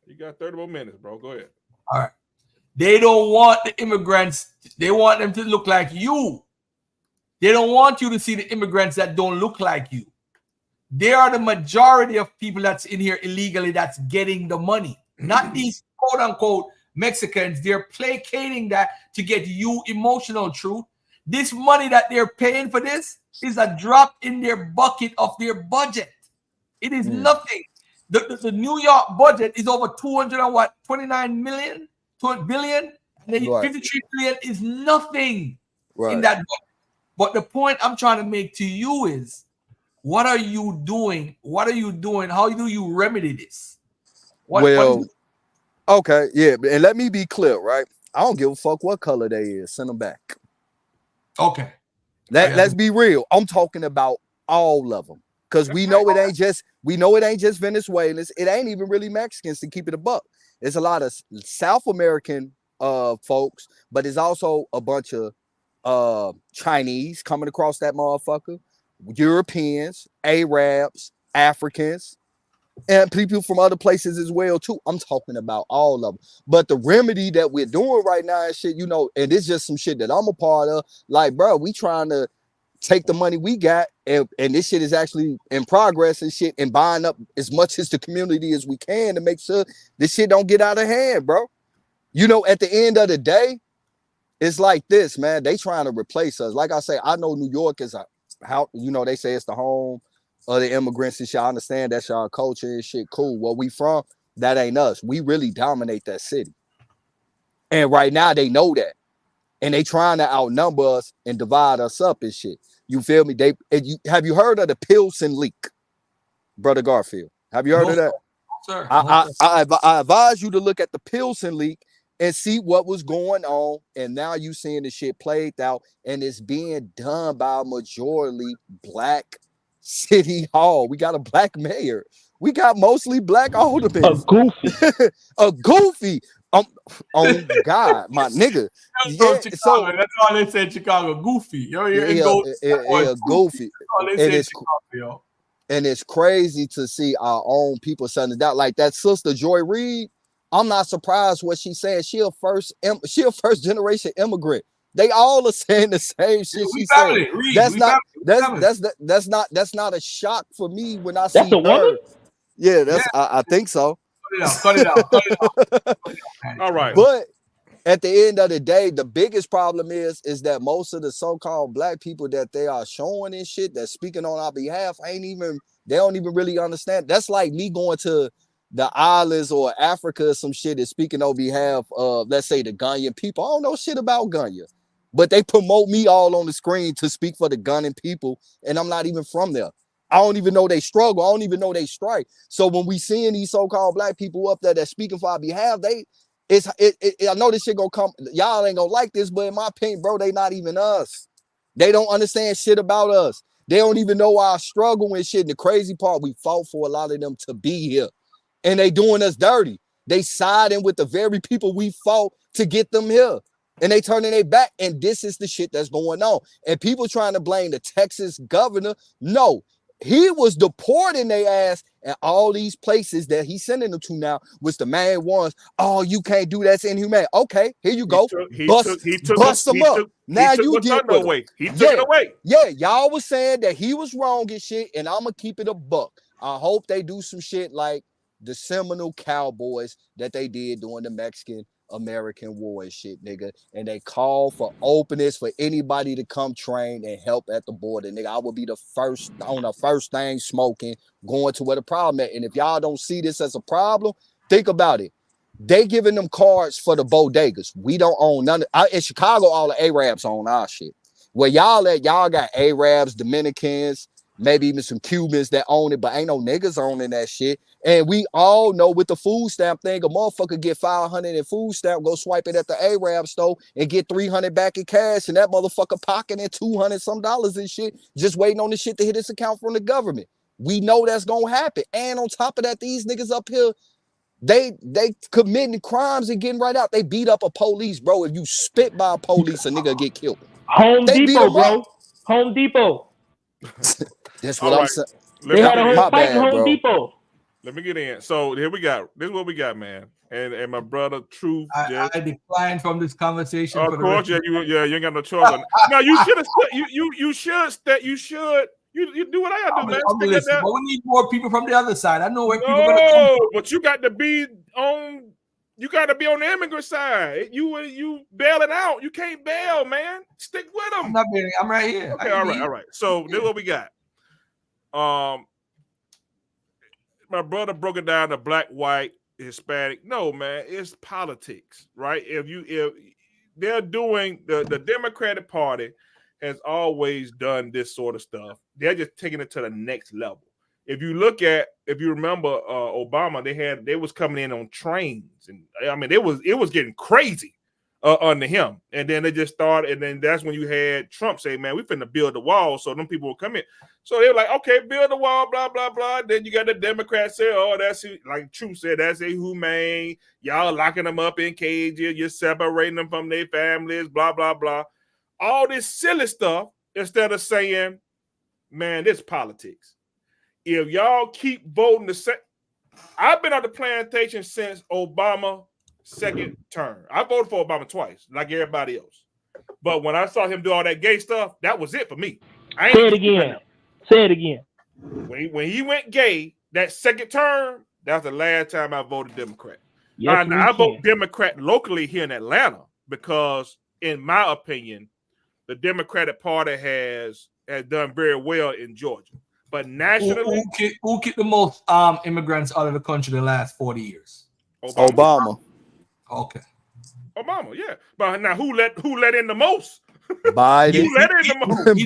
You got 30 more minutes, bro. Go ahead. All right. They don't want the immigrants. They want them to look like you. They don't want you to see the immigrants that don't look like you. They are the majority of people that's in here illegally that's getting the money. Not these quote-unquote Mexicans. They're placating that to get you emotional, Truth. This money that they're paying for this is a drop in their bucket of their budget. It is nothing. The New York budget is over 29 million, 2 billion, and then 53 billion is nothing in that budget. But the point I'm trying to make to you is, what are you doing? What are you doing? How do you remedy this? Okay, yeah, and let me be clear, right? I don't give a fuck what color they is. Send them back. Okay. Let's be real. I'm talking about all of them. Because we know it ain't just Venezuelans. It ain't even really Mexicans, to keep it a buck. There's a lot of South American folks, but there's also a bunch of Chinese coming across that motherfucker, Europeans, Arabs, Africans, and people from other places as well too. I'm talking about all of them. But the remedy that we're doing right now and shit, you know, and it's just some shit that I'm a part of. Like, bro, we trying to take the money we got, and this shit is actually in progress and shit, and buying up as much as the community as we can to make sure this shit don't get out of hand, bro. You know, at the end of the day, it's like this, man. They trying to replace us. Like I say, I know New York is how, you know, they say it's the home of the immigrants and shit. I understand that's y'all culture and shit. Cool. Where we from, that ain't us. We really dominate that city. And right now they know that. And they trying to outnumber us and divide us up and shit. You feel me? Have you heard of the Pilsen leak, Brother Garfield? Have you heard of that? Sir. I advise you to look at the Pilsen leak and see what was going on. And now you seeing the shit played out, and it's being done by a majority black city hall. We got a black mayor. We got mostly black aldermen. A goofy. A goofy. Oh God, my nigga. Yeah, so that's all they said. Chicago, goofy. Yo, goofy. Yo. And it's crazy to see our own people shutting it down. Like that sister Joy Reid. I'm not surprised what she's saying. She a first generation immigrant. They all are saying the same shit she said. That's not a shock for me when I see That's a woman? Yeah, I think so. Cut it out. All right. But at the end of the day, the biggest problem is that most of the so-called black people that they are showing and shit, that's speaking on our behalf, they don't even really understand. That's like me going to the islands or Africa or some shit and speaking on behalf of, let's say, the Ghanaian people. I don't know shit about Ghana, but they promote me all on the screen to speak for the Ghanaian people, and I'm not even from there. I don't even know they struggle. I don't even know they strike. So when we seeing these so-called black people up there that speaking for our behalf, I know this shit gonna come. Y'all ain't gonna like this, but in my opinion, bro, they not even us. They don't understand shit about us. They don't even know our struggle and shit. And the crazy part, we fought for a lot of them to be here, and they doing us dirty. They siding with the very people we fought to get them here, and they turning their back. And this is the shit that's going on. And people trying to blame the Texas governor. No. He was deporting their ass, and all these places that he's sending them to now was the main ones. Oh, you can't do that's inhumane. Okay, here you go. Bust them up. Now you get away. He took it away. Yeah, y'all was saying that he was wrong and shit, and I'm gonna keep it a buck. I hope they do some shit like the Seminole Cowboys that they did during the Mexican-American War and shit, nigga. And they call for openness for anybody to come train and help at the border, nigga. I will be the first on the first thing smoking, going to where the problem at. And if y'all don't see this as a problem, think about it. They giving them cards for the bodegas. We don't own none of in Chicago, all the Arabs own our shit. Where y'all at, y'all got Arabs, Dominicans, maybe even some Cubans that own it, but ain't no niggas owning that shit. And we all know with the food stamp thing, a motherfucker get $500 in food stamp, go swipe it at the Arab store and get $300 back in cash, and that motherfucker pocketing $200 some dollars and shit, just waiting on the shit to hit his account from the government. We know that's gonna happen. And on top of that, these niggas up here, they committing crimes and getting right out. They beat up a police, bro. If you spit by a police, a nigga get killed. Home Depot, bro. Home Depot. That's what I'm saying. They had a whole fight in Home Depot. Let me get in. So here we got. This is what we got, man. And my brother, Truth. I declined from this conversation. Of course, you ain't got no choice. No, you should have. You should. You do what I gotta do, man. But we need more people from the other side. I know where people are gonna come from. But you got to be on. You got to be on the immigrant side. You bail it out. You can't bail, man. Stick with them. I'm not bailing. I'm right here. Okay, all right. So this is what we got. My brother broke it down to black, white, Hispanic. No, man, it's politics, right? If they're doing the Democratic Party has always done this sort of stuff. They're just taking it to the next level. If you remember Obama, they was coming in on trains, and I mean it was getting crazy under him. And then they just started, and then that's when you had Trump say, man, we finna build the wall so them people will come in. So they were like, okay, build the wall, blah, blah, blah. Then you got the Democrats say, oh, that's like True said, that's inhumane. Y'all locking them up in cages, you're separating them from their families, blah, blah, blah. All this silly stuff instead of saying, man, this politics. If y'all keep voting the same, I've been on the plantation since Obama second term. I voted for Obama twice, like everybody else. But when I saw him do all that gay stuff, that was it for me. Say it again. Say it again. When he went gay, that second term, that's the last time I voted Democrat. Yes, I vote Democrat locally here in Atlanta because, in my opinion, the Democratic Party has done very well in Georgia. But nationally, who kicked the most immigrants out of the country the last 40 years? Obama. Okay. Obama, yeah. But now who let in the most? Biden. Who let in the most?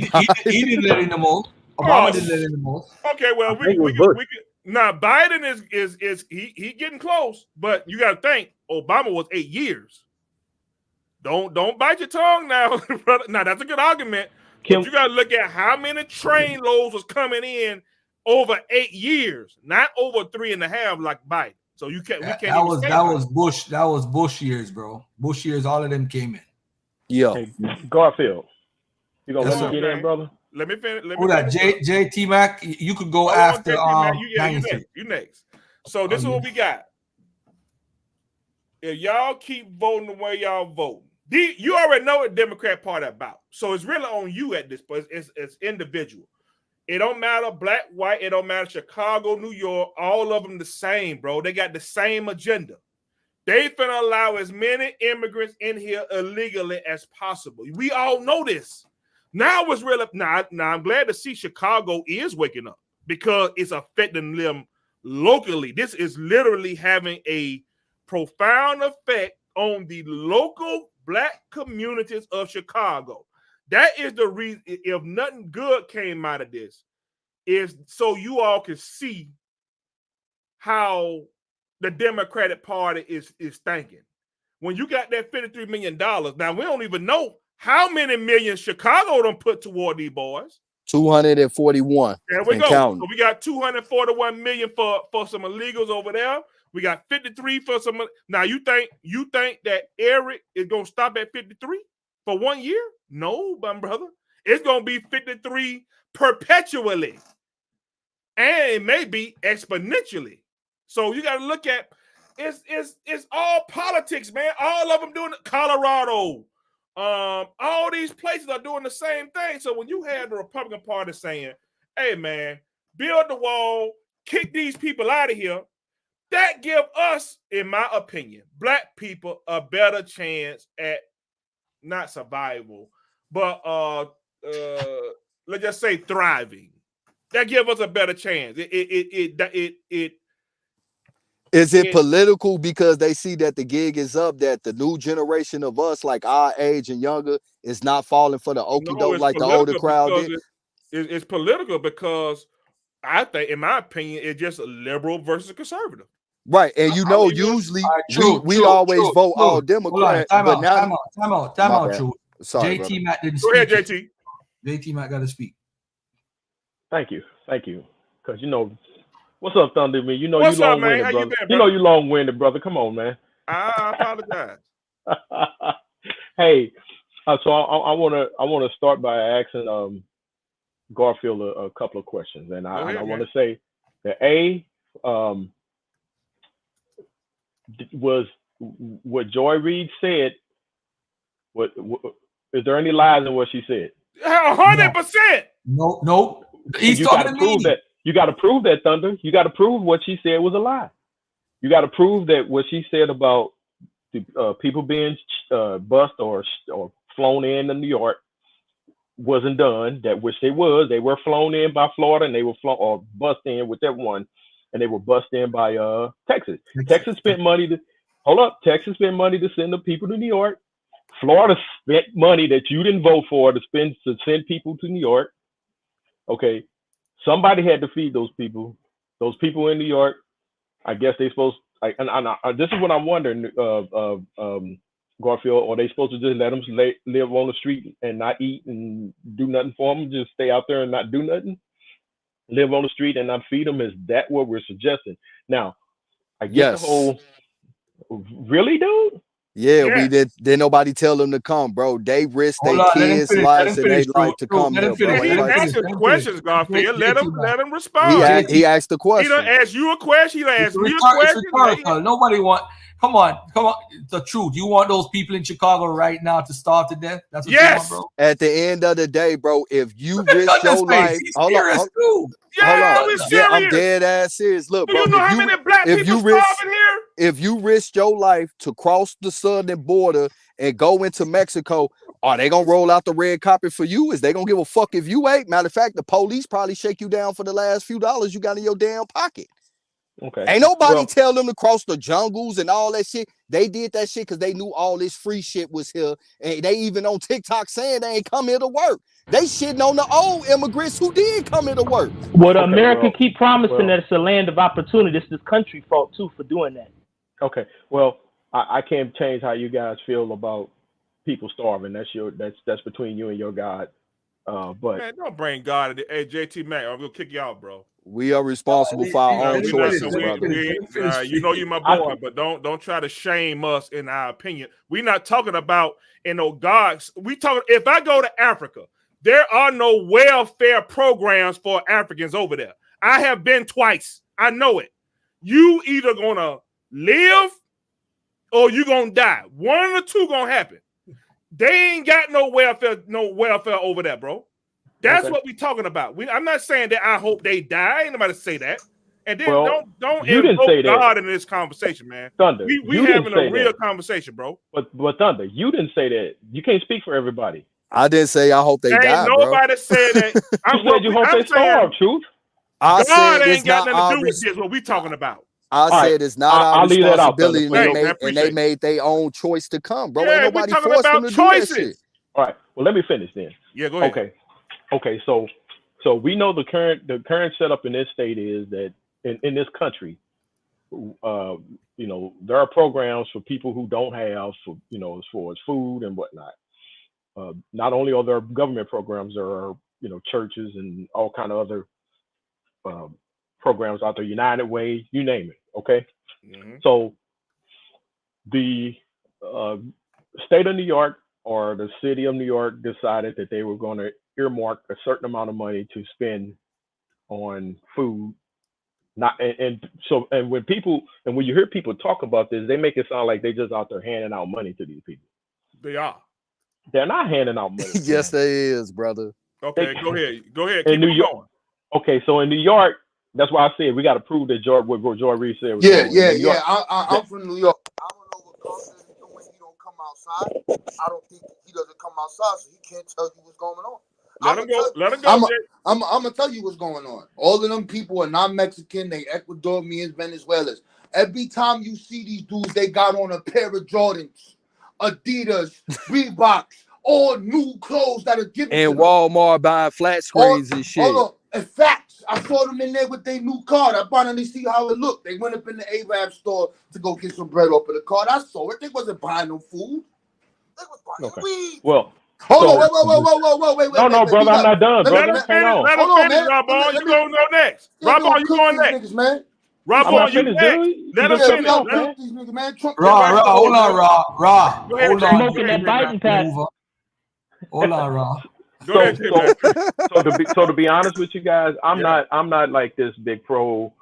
He didn't let in the most. Obama didn't let in the most. Okay, well, we can now Biden is he getting close, but you got to think Obama was 8 years. Don't bite your tongue now, brother. Now that's a good argument. But you got to look at how many train loads was coming in over 8 years, not over 3.5 like Biden. So you can't. That was Bush. That was Bush years, bro. Bush years. All of them came in. Yeah. Hey, Garfield, you gonna let me get in, brother? Let me finish. JT Mac, you could go after. You next. So this is what we got. If y'all keep voting the way y'all vote, you already know what the Democrat Party about. So it's really on you at this point. It's individual. It don't matter black, white. It don't matter Chicago, New York. All of them the same, bro. They got the same agenda. They finna allow as many immigrants in here illegally as possible. We all know this. Now it's real. Now I'm glad to see Chicago is waking up because it's affecting them locally. This is literally having a profound effect on the local black communities of Chicago. That is the reason. If nothing good came out of this, is so you all can see how the Democratic Party is thinking. When you got that $53 million, now we don't even know how many millions Chicago done put toward these boys. 241. There we go. So we got 241 million for some illegals over there. We got 53 for some. Now you think that Eric is gonna stop at 53 for 1 year? No, my brother. It's gonna be 53 perpetually, and it may be exponentially. So you got to look at it's all politics, man. All of them doing it. Colorado, all these places are doing the same thing. So when you have the Republican Party saying, "Hey, man, build the wall, kick these people out of here," that give us, in my opinion, black people a better chance at not survival, but let's just say thriving. That give us a better chance. Is it political because they see that the gig is up, that the new generation of us, like our age and younger, is not falling for the okie doke like the older crowd did? It's political because I think, in my opinion, it's just a liberal versus a conservative. Right, and usually we always vote all Democrat. Time out, True. Sorry, JT Mac didn't speak. Go ahead, JT. JT Mac got to speak. Thank you. Because what's up, Thunder? You know what's you up, long-winded, man? brother. You know you long-winded, brother. Come on, man. I apologize. Hey, so I want to start by asking Garfield a couple of questions, and I want to say that was what Joy Reid said. What is there any lies in what she said? 100%. No. You got to prove that. You got to prove that, Thunder. You got to prove what she said was a lie. You got to prove that what she said about the people being bused or flown into New York wasn't done. That which they was. They were flown in by Florida, and they were bust in with that one, and they were bust in by Texas. Texas spent money to Texas spent money to send the people to New York. Florida spent money that you didn't vote for to send people to New York. Okay, somebody had to feed those people. Those people in New York, I guess they supposed. This is what I'm wondering, Garfield? Or are they supposed to just let them live on the street and not eat and do nothing for them? Just stay out there and not do nothing? Live on the street and not feed them? Is that what we're suggesting? Now, I get the whole, really, dude? Yeah, we did. Didn't nobody tell them to come, bro. They risk their kids' lives and they like to come here, bro. He asking questions, Garfield. Let him respond. He asked the question. He don't ask you a question. He don't ask me a question. Rhetorical. Nobody want. Come on. The truth. You want those people in Chicago right now to starve to death? That's what you want, bro. At the end of the day, bro, if you risk your life, hold on. I'm dead ass serious. Look, bro, you know how many black people starving here? If you risk your life to cross the southern border and go into Mexico, are they gonna roll out the red carpet for you? Is they gonna give a fuck if you ain't? Matter of fact, the police probably shake you down for the last few dollars you got in your damn pocket. Okay. Ain't nobody tell them to cross the jungles and all that shit. They did that shit because they knew all this free shit was here. And they even on TikTok saying they ain't come here to work. They shitting on the old immigrants who did come here to work. Well, America keep promising that it's a land of opportunity. It's this country fault too for doing that. Okay. Well, I can't change how you guys feel about people starving. That's between you and your God. But man, don't bring God. Hey, JT Mac, I'm gonna kick you out, bro. We are responsible for our own choices, brother. You know you're my boy, but don't try to shame us in our opinion. We're not talking about gods. We talking. If I go to Africa, there are no welfare programs for Africans over there. I have been twice. I know it. You either gonna live or you gonna die. One of the two gonna happen. They ain't got no welfare over there, bro. That's what we talking about. I'm not saying that I hope they die. Ain't nobody say that. And then don't invoke God in this conversation, man. Thunder, we having a real conversation, bro. But Thunder, you didn't say that. You can't speak for everybody. I didn't say I hope they die, bro. Nobody said that. You said you hope they starve, Truth. God ain't got nothing to do with this. What we talking about? I said it's not our responsibility, and they made their own choice to come, bro. Ain't nobody forced them to do that shit. All right. Well, let me finish then. Yeah, go ahead. Okay. So we know the current setup in this state is that in this country, there are programs for people who don't have, as far as food and whatnot. Not only are there government programs, there are churches and all kind of other programs out there, United Way, you name it. Okay. Mm-hmm. So the state of New York or the city of New York decided that they were going to earmark a certain amount of money to spend on food. And when you hear people talk about this, they make it sound like they just out there handing out money to these people. They are. They're not handing out money. Yes, they is, brother. Okay, go ahead. In New York. Okay, so in New York, that's why I said we got to prove that what Joy Reid said. I'm from New York. I don't know what Carson is doing. He don't come outside. I don't think he doesn't come outside, so he can't tell you what's going on. Let him go. I'm gonna tell you what's going on. All of them people are not Mexican. They Ecuadorians, Venezuelans. Every time you see these dudes, they got on a pair of Jordans, Adidas, Reeboks, all new clothes that are given. And Walmart buying flat screens and shit. Hold on. In fact, I saw them in there with their new card. I finally see how it looked. They went up in the Arab store to go get some bread off of the card. I saw it. They wasn't buying no food. They was buying weed. Well, hold on, wait. No, brother, I'm not done, brother. Hang on. Let him finish, Rob. You gonna go next. Rob, you going next. Rob, you next. Let him finish. Hold on, Rob. Hold on. Smoking that Biden pack. Hold on, Rob. So to be honest with you guys, I'm not like this big pro,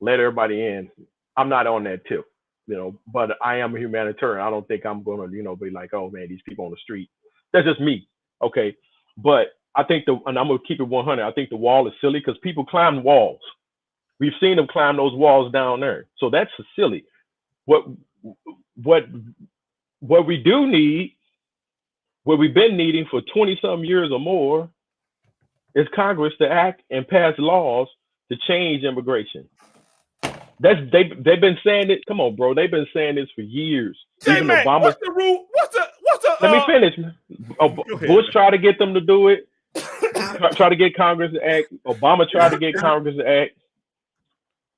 let everybody in. I'm not on that tip, but I am a humanitarian. I don't think I'm gonna, be like, oh man, these people on the street. That's just me. Okay. But I think and I'm gonna keep it 100. I think the wall is silly because people climb walls. We've seen them climb those walls down there. So that's silly. What we do need, what we've been needing for 20-some years or more, is Congress to act and pass laws to change immigration. They've been saying it. Come on, bro. They've been saying this for years. Even Obama. What's the rule? What's the? Let me finish. Bush tried to get them to do it. Try to get Congress to act. Obama tried to get Congress to act.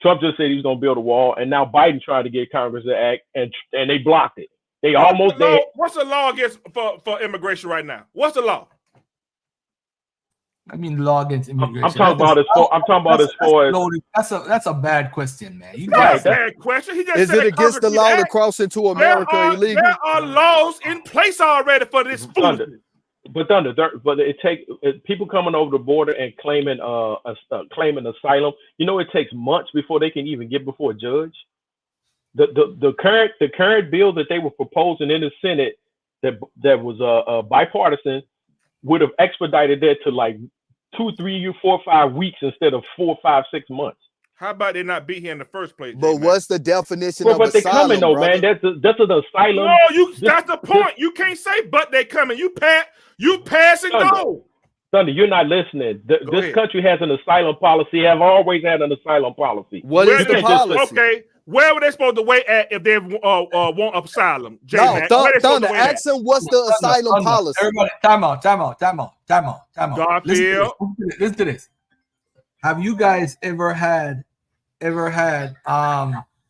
Trump just said he was going to build a wall, and now Biden tried to get Congress to act, and they blocked it. They what's the law against for immigration right now? What's the law? I mean, law against immigration. I'm talking about as far as that's a bad question, man. That's a bad question. He just is said it against the law to cross into America illegal? There are laws in place already for this foolishness. But it takes people coming over the border and claiming asylum. You know, it takes months before they can even get before a judge. The current bill that they were proposing in the Senate that was bipartisan would have expedited that to like 2, 3, 4, 5 weeks instead of 4, 5, 6 months. How about they not be here in the first place? But what's the definition of but they asylum, coming though, brother? man. That's an asylum. No, that's the point. You can't say but they coming. You pass and go. Thunder, you're not listening. This country has an asylum policy. Have always had an asylum policy. What is the policy? Okay, where were they supposed to wait at if they want asylum? No, Thunder, ask them what's the asylum policy. Everybody, time out. Garfield. Listen to this. Have you guys ever had hold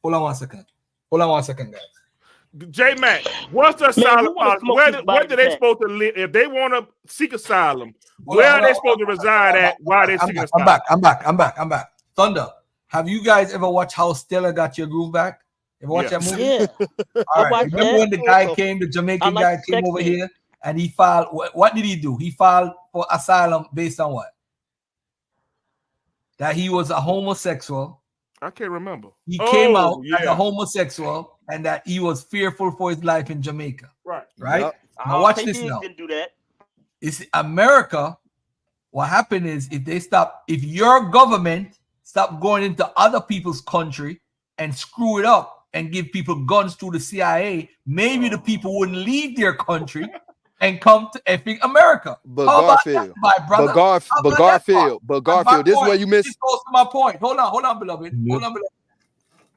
on one second, guys. J-Mac, what's the asylum policy? Where do they supposed to live? If they want to seek asylum, where are they supposed to reside at while they're seeking asylum? I'm back. Thunder, have you guys ever watched How Stella Got Your Groove Back? Ever watch that movie? Yeah. All right. Remember when the guy came, the Jamaican guy came over here and he filed, what did he do? He filed for asylum based on what? That he was a homosexual. I can't remember. He came out as a homosexual and that he was fearful for his life in Jamaica. Right. Yep. Now watch this now. Do that. It's America. What happened is if your government stop going into other people's country and screw it up and give people guns to the CIA, maybe the people wouldn't leave their country and come to effing America. But Garfield, this is where you missed. This goes to my point. Hold on, beloved.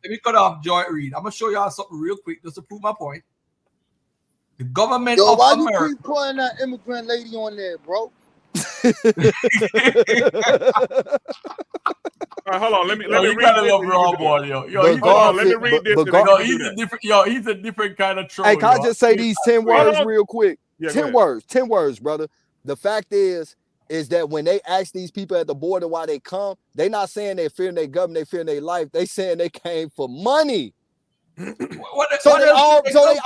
Let me cut off Joy Reid. I'm gonna show y'all something real quick just to prove my point. The government of why America. You keep putting that immigrant lady on there, bro? Hold on, let me read this. He's a different kind of troll. Hey, can I just say these 10 words real quick? Yeah, 10 words, brother. The fact is that when they ask these people at the border why they come, they not saying they fearing their government, they fearing their life. They saying they came for money. So they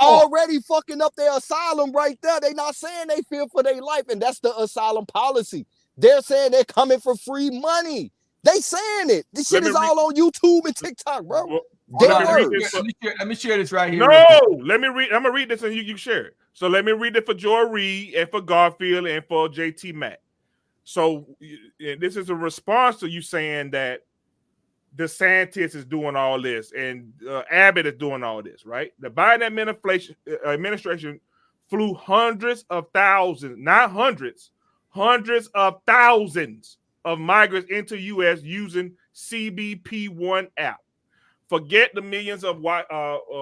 already fucking up their asylum right there. They not saying they fear for their life, and that's the asylum policy. They're saying they're coming for free money. They saying it. This shit is all on YouTube and TikTok, bro. Let me share this right here. No, let me read. I'm gonna read this and you share it. So let me read it for Joy Reid and for Garfield and for JT Mack. So this is a response to you saying that DeSantis is doing all this and Abbott is doing all this, right? The Biden administration flew hundreds of thousands, not hundreds of thousands of migrants into U.S. using CBP-1 app. Forget the millions of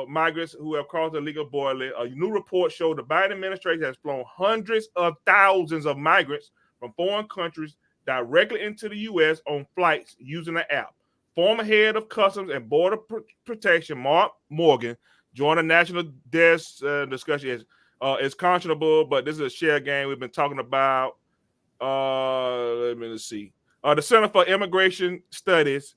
migrants who have crossed the illegal border. A new report showed the Biden administration has flown hundreds of thousands of migrants from foreign countries directly into the U.S. on flights using the app. Former head of Customs and Border Protection, Mark Morgan, joined the national desk discussion. It's conscionable, but this is a share game we've been talking about. Let's see. The Center for Immigration Studies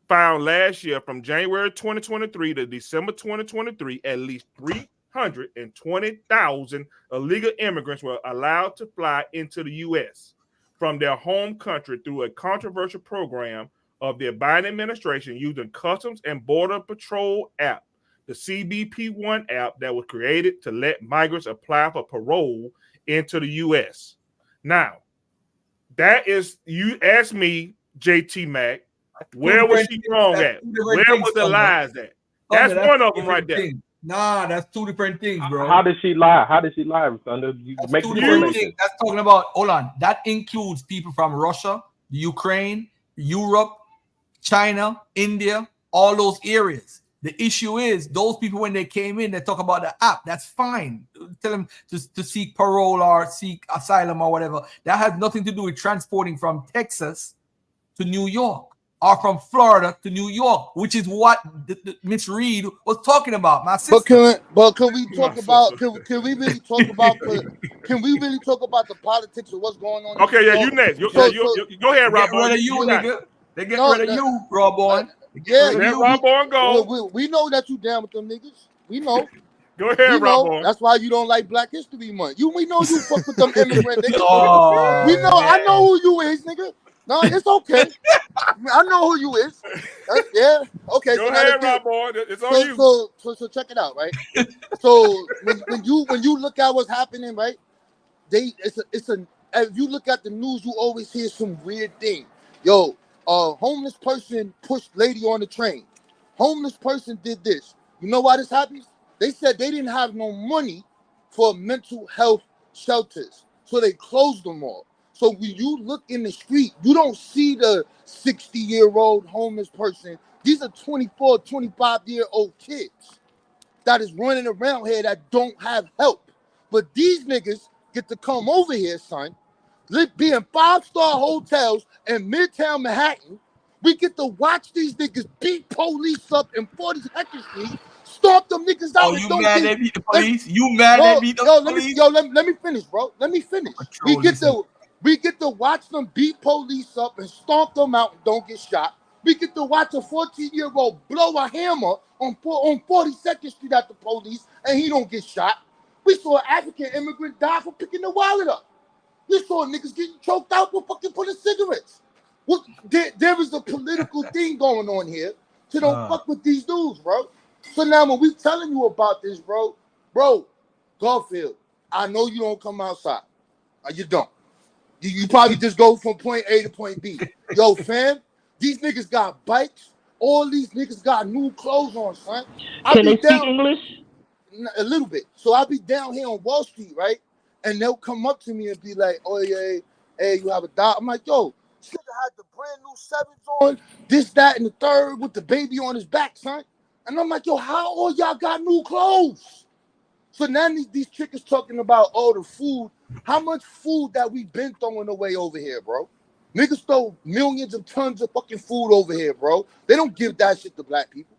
found last year from January 2023 to December 2023, at least 320,000 illegal immigrants were allowed to fly into the U.S. from their home country through a controversial program of the Biden administration using Customs and Border Patrol app, the CBP-1 app that was created to let migrants apply for parole into the U.S. Now, that is, you asked me, JT Mack, where was she wrong at? Where was the lies at? That's one of them right there. Nah, that's two different things, bro. How did she lie? Thunder? That's two different things. That's talking about, hold on, that includes people from Russia, Ukraine, Europe, China, India, all those areas. The issue is those people, when they came in, they talk about the app. That's fine. Tell them to seek parole or seek asylum or whatever. That has nothing to do with transporting from Texas to New York are from Florida to New York, which is what Miss Reed was talking about. My sister. But can we talk about? Can we really talk about? Can we really talk about the politics of what's going on? Okay, yeah, you next. Go ahead, Rob. Get rid of you, nigga. They get rid of you, Rob Boy. Let Rob Boy go. We know that you down with them niggas. We know. Go ahead, Rob Boy. That's why you don't like Black History Month. We know you fuck with them immigrant niggas. Oh, we know. Man. I know who you is, nigga. No, it's okay. I know who you is. Yeah. Okay. Go ahead, Rob Boy. It's on you. So check it out, right? So when you look at what's happening, right? If you look at the news, you always hear some weird thing. Yo, a homeless person pushed lady on the train. Homeless person did this. You know why this happens? They said they didn't have no money for mental health shelters, so they closed them all. So when you look in the street, you don't see the 60-year-old homeless person. These are 24, 25-year-old kids that is running around here that don't have help. But these niggas get to come over here, son, be in 5-star hotels in Midtown Manhattan. We get to watch these niggas beat police up in 42nd Street, stomp them niggas out. Oh, you mad they beat the police? You mad they beat the police? Let me finish, bro. Let me finish. We get to watch them beat police up and stomp them out and don't get shot. We get to watch a 14-year-old blow a hammer on 42nd Street at the police and he don't get shot. We saw an African immigrant die for picking the wallet up. We saw niggas getting choked out for fucking putting cigarettes. There is a political thing going on here. So don't fuck with these dudes, bro. So now when we telling you about this, bro, Garfield, I know you don't come outside. You don't. You probably just go from point A to point B. Yo, fam, these niggas got bikes. All these niggas got new clothes on, son. Can they speak English? A little bit. So I'll be down here on Wall Street, right? And they'll come up to me and be like, oh, yeah, hey, you have a dog? I'm like, yo, this nigga had the brand new 7s on, this, that, and the third with the baby on his back, son. And I'm like, yo, how all y'all got new clothes? So now these chickens talking about all the food. How much food that we been throwing away over here, bro? Niggas throw millions of tons of fucking food over here, bro. They don't give that shit to black people.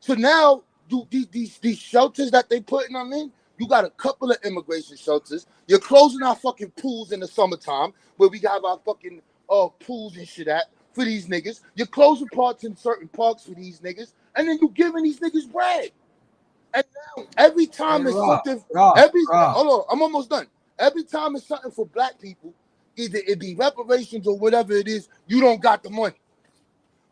So now these shelters that they putting them in, you got a couple of immigration shelters. You're closing our fucking pools in the summertime where we have our fucking pools and shit at for these niggas. You're closing parts in certain parks for these niggas, and then you giving these niggas bread. And now every time it's something, hold on, I'm almost done. Every time it's something for black people, either it be reparations or whatever it is, you don't got the money.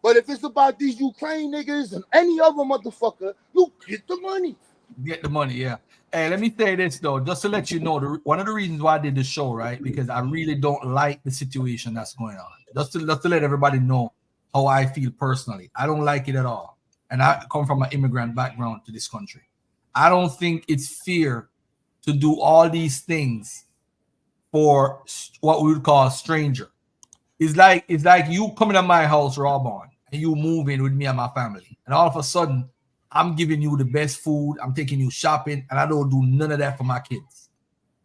But if it's about these Ukraine niggas and any other motherfucker, you get the money. Get the money, yeah. Hey, let me say this though, just to let you know, one of the reasons why I did the show, right? Because I really don't like the situation that's going on. Just to let everybody know how I feel personally. I don't like it at all. And I come from an immigrant background to this country. I don't think it's fair to do all these things for what we would call a stranger. It's like you coming to my house, Robon, and you move in with me and my family. And all of a sudden, I'm giving you the best food. I'm taking you shopping, and I don't do none of that for my kids.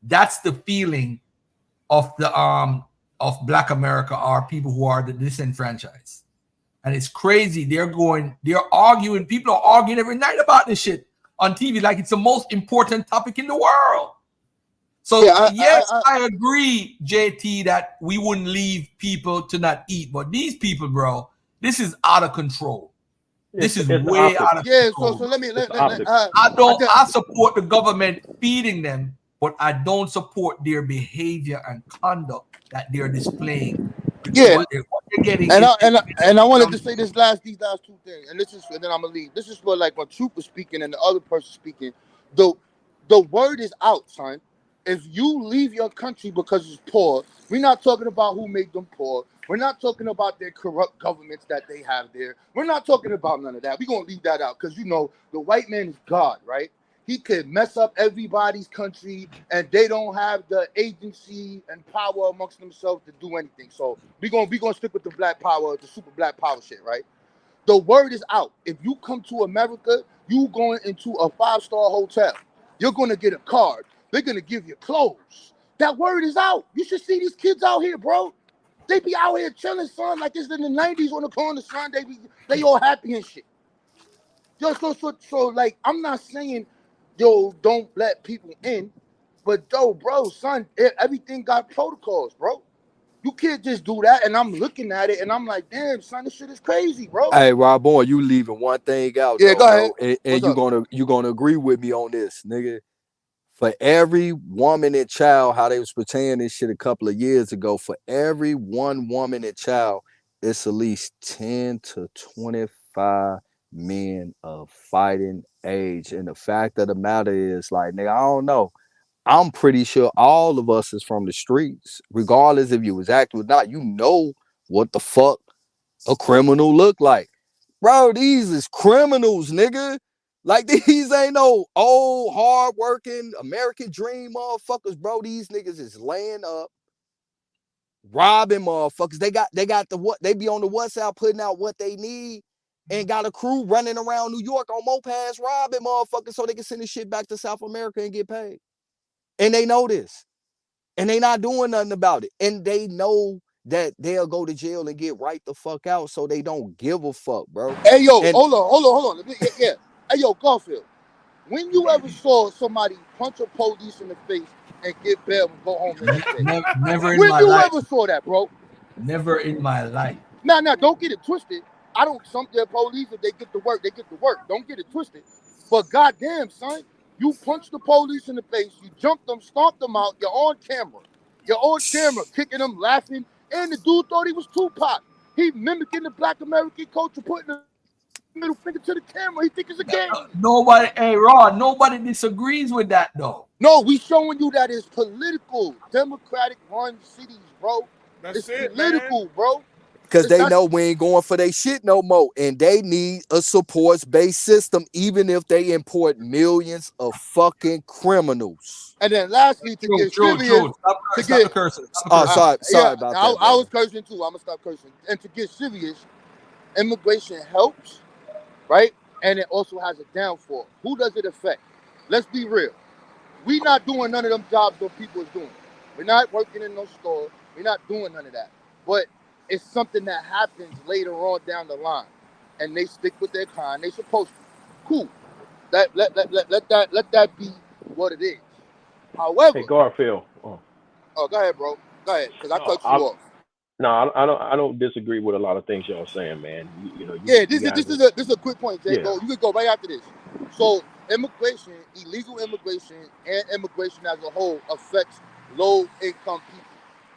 That's the feeling of the of Black America, or people who are disenfranchised. And it's crazy. They're arguing. People are arguing every night about this shit on TV like it's the most important topic in the world. So yes, I agree, JT, that we wouldn't leave people to not eat, but these people, bro, this is out of control. This is way out of control. So let me. I support the government feeding them, but I don't support their behavior and conduct that they're displaying. Yeah, what they're getting. And I wanted to say these last two things, and then I'm gonna leave. This is for like when Troop was speaking and the other person speaking. The word is out, son. If you leave your country because it's poor, we're not talking about who made them poor. We're not talking about their corrupt governments that they have there. We're not talking about none of that. We're going to leave that out because, you know, the white man is God, right? He could mess up everybody's country and they don't have the agency and power amongst themselves to do anything. So we're going to stick with the black power, the super black power shit, right? The word is out. If you come to America, you going into a 5-star hotel. You're going to get a card. They're going to give you clothes. That word is out. You should see these kids out here, bro. They be out here chilling, son, like it's in the 90s on the corner, son. They all happy and shit. Yo, so like, I'm not saying, yo, don't let people in, but yo, bro, son, everything got protocols, bro. You can't just do that. And I'm looking at it and I'm like, damn, son, this shit is crazy, bro. Hey, Rob Boy, you leaving one thing out, Yeah, though, go ahead. bro. And you gonna agree with me on this, nigga. For every woman and child, how they was portraying this shit a couple of years ago, for every one woman and child, it's at least 10 to 25 men of fighting age. And the fact of the matter is, like, nigga, I don't know. I'm pretty sure all of us is from the streets, regardless if you was active or not. You know what the fuck a criminal look like. Bro, these is criminals, nigga. Like, these ain't no old, hard-working American dream motherfuckers, bro. These niggas is laying up, robbing motherfuckers. They got the what? They be on the WhatsApp putting out what they need and got a crew running around New York on mopeds robbing motherfuckers so they can send this shit back to South America and get paid. And they know this. And they not doing nothing about it. And they know that they'll go to jail and get right the fuck out, so they don't give a fuck, bro. Hey, yo, and hold on. Yeah. Hey, yo, Garfield, when you ever saw somebody punch a police in the face and get bail and go home the next day? Never in When my you life. ever saw that, bro? Never in my life. Now, don't get it twisted. I don't, some their police, if they get to work, they get to work. Don't get it twisted. But goddamn, son, you punched the police in the face, you jumped them, stomped them out, you're on camera. You're on camera, kicking them, laughing, and the dude thought he was Tupac. He mimicking the Black American culture, putting the middle finger to the camera. He think it's a game. Nobody, hey, Ron, nobody disagrees with that, though. No, we showing you that it's political, democratic run cities, bro. That's it's political, man. Bro. Because they know we ain't going for their shit no more. And they need a supports-based system, even if they import millions of fucking criminals. And then lastly, to get serious. Stop cursing. Sorry about that. I was cursing too. I'm going to stop cursing. And to get serious, immigration helps, right? And it also has a downfall. Who does it affect? Let's be real. We not doing none of them jobs those people is doing. We're not working in no store. We're not doing none of that. But it's something that happens later on down the line, and they stick with their kind. They supposed to. Cool. Let that be what it is. However, hey Garfield. Oh, go ahead, bro. Go ahead, because I cut you off. No, I don't disagree with a lot of things y'all saying, man. This is a quick point, Jay. Yeah. You can go right after this. So immigration, illegal immigration, and immigration as a whole affects low-income people.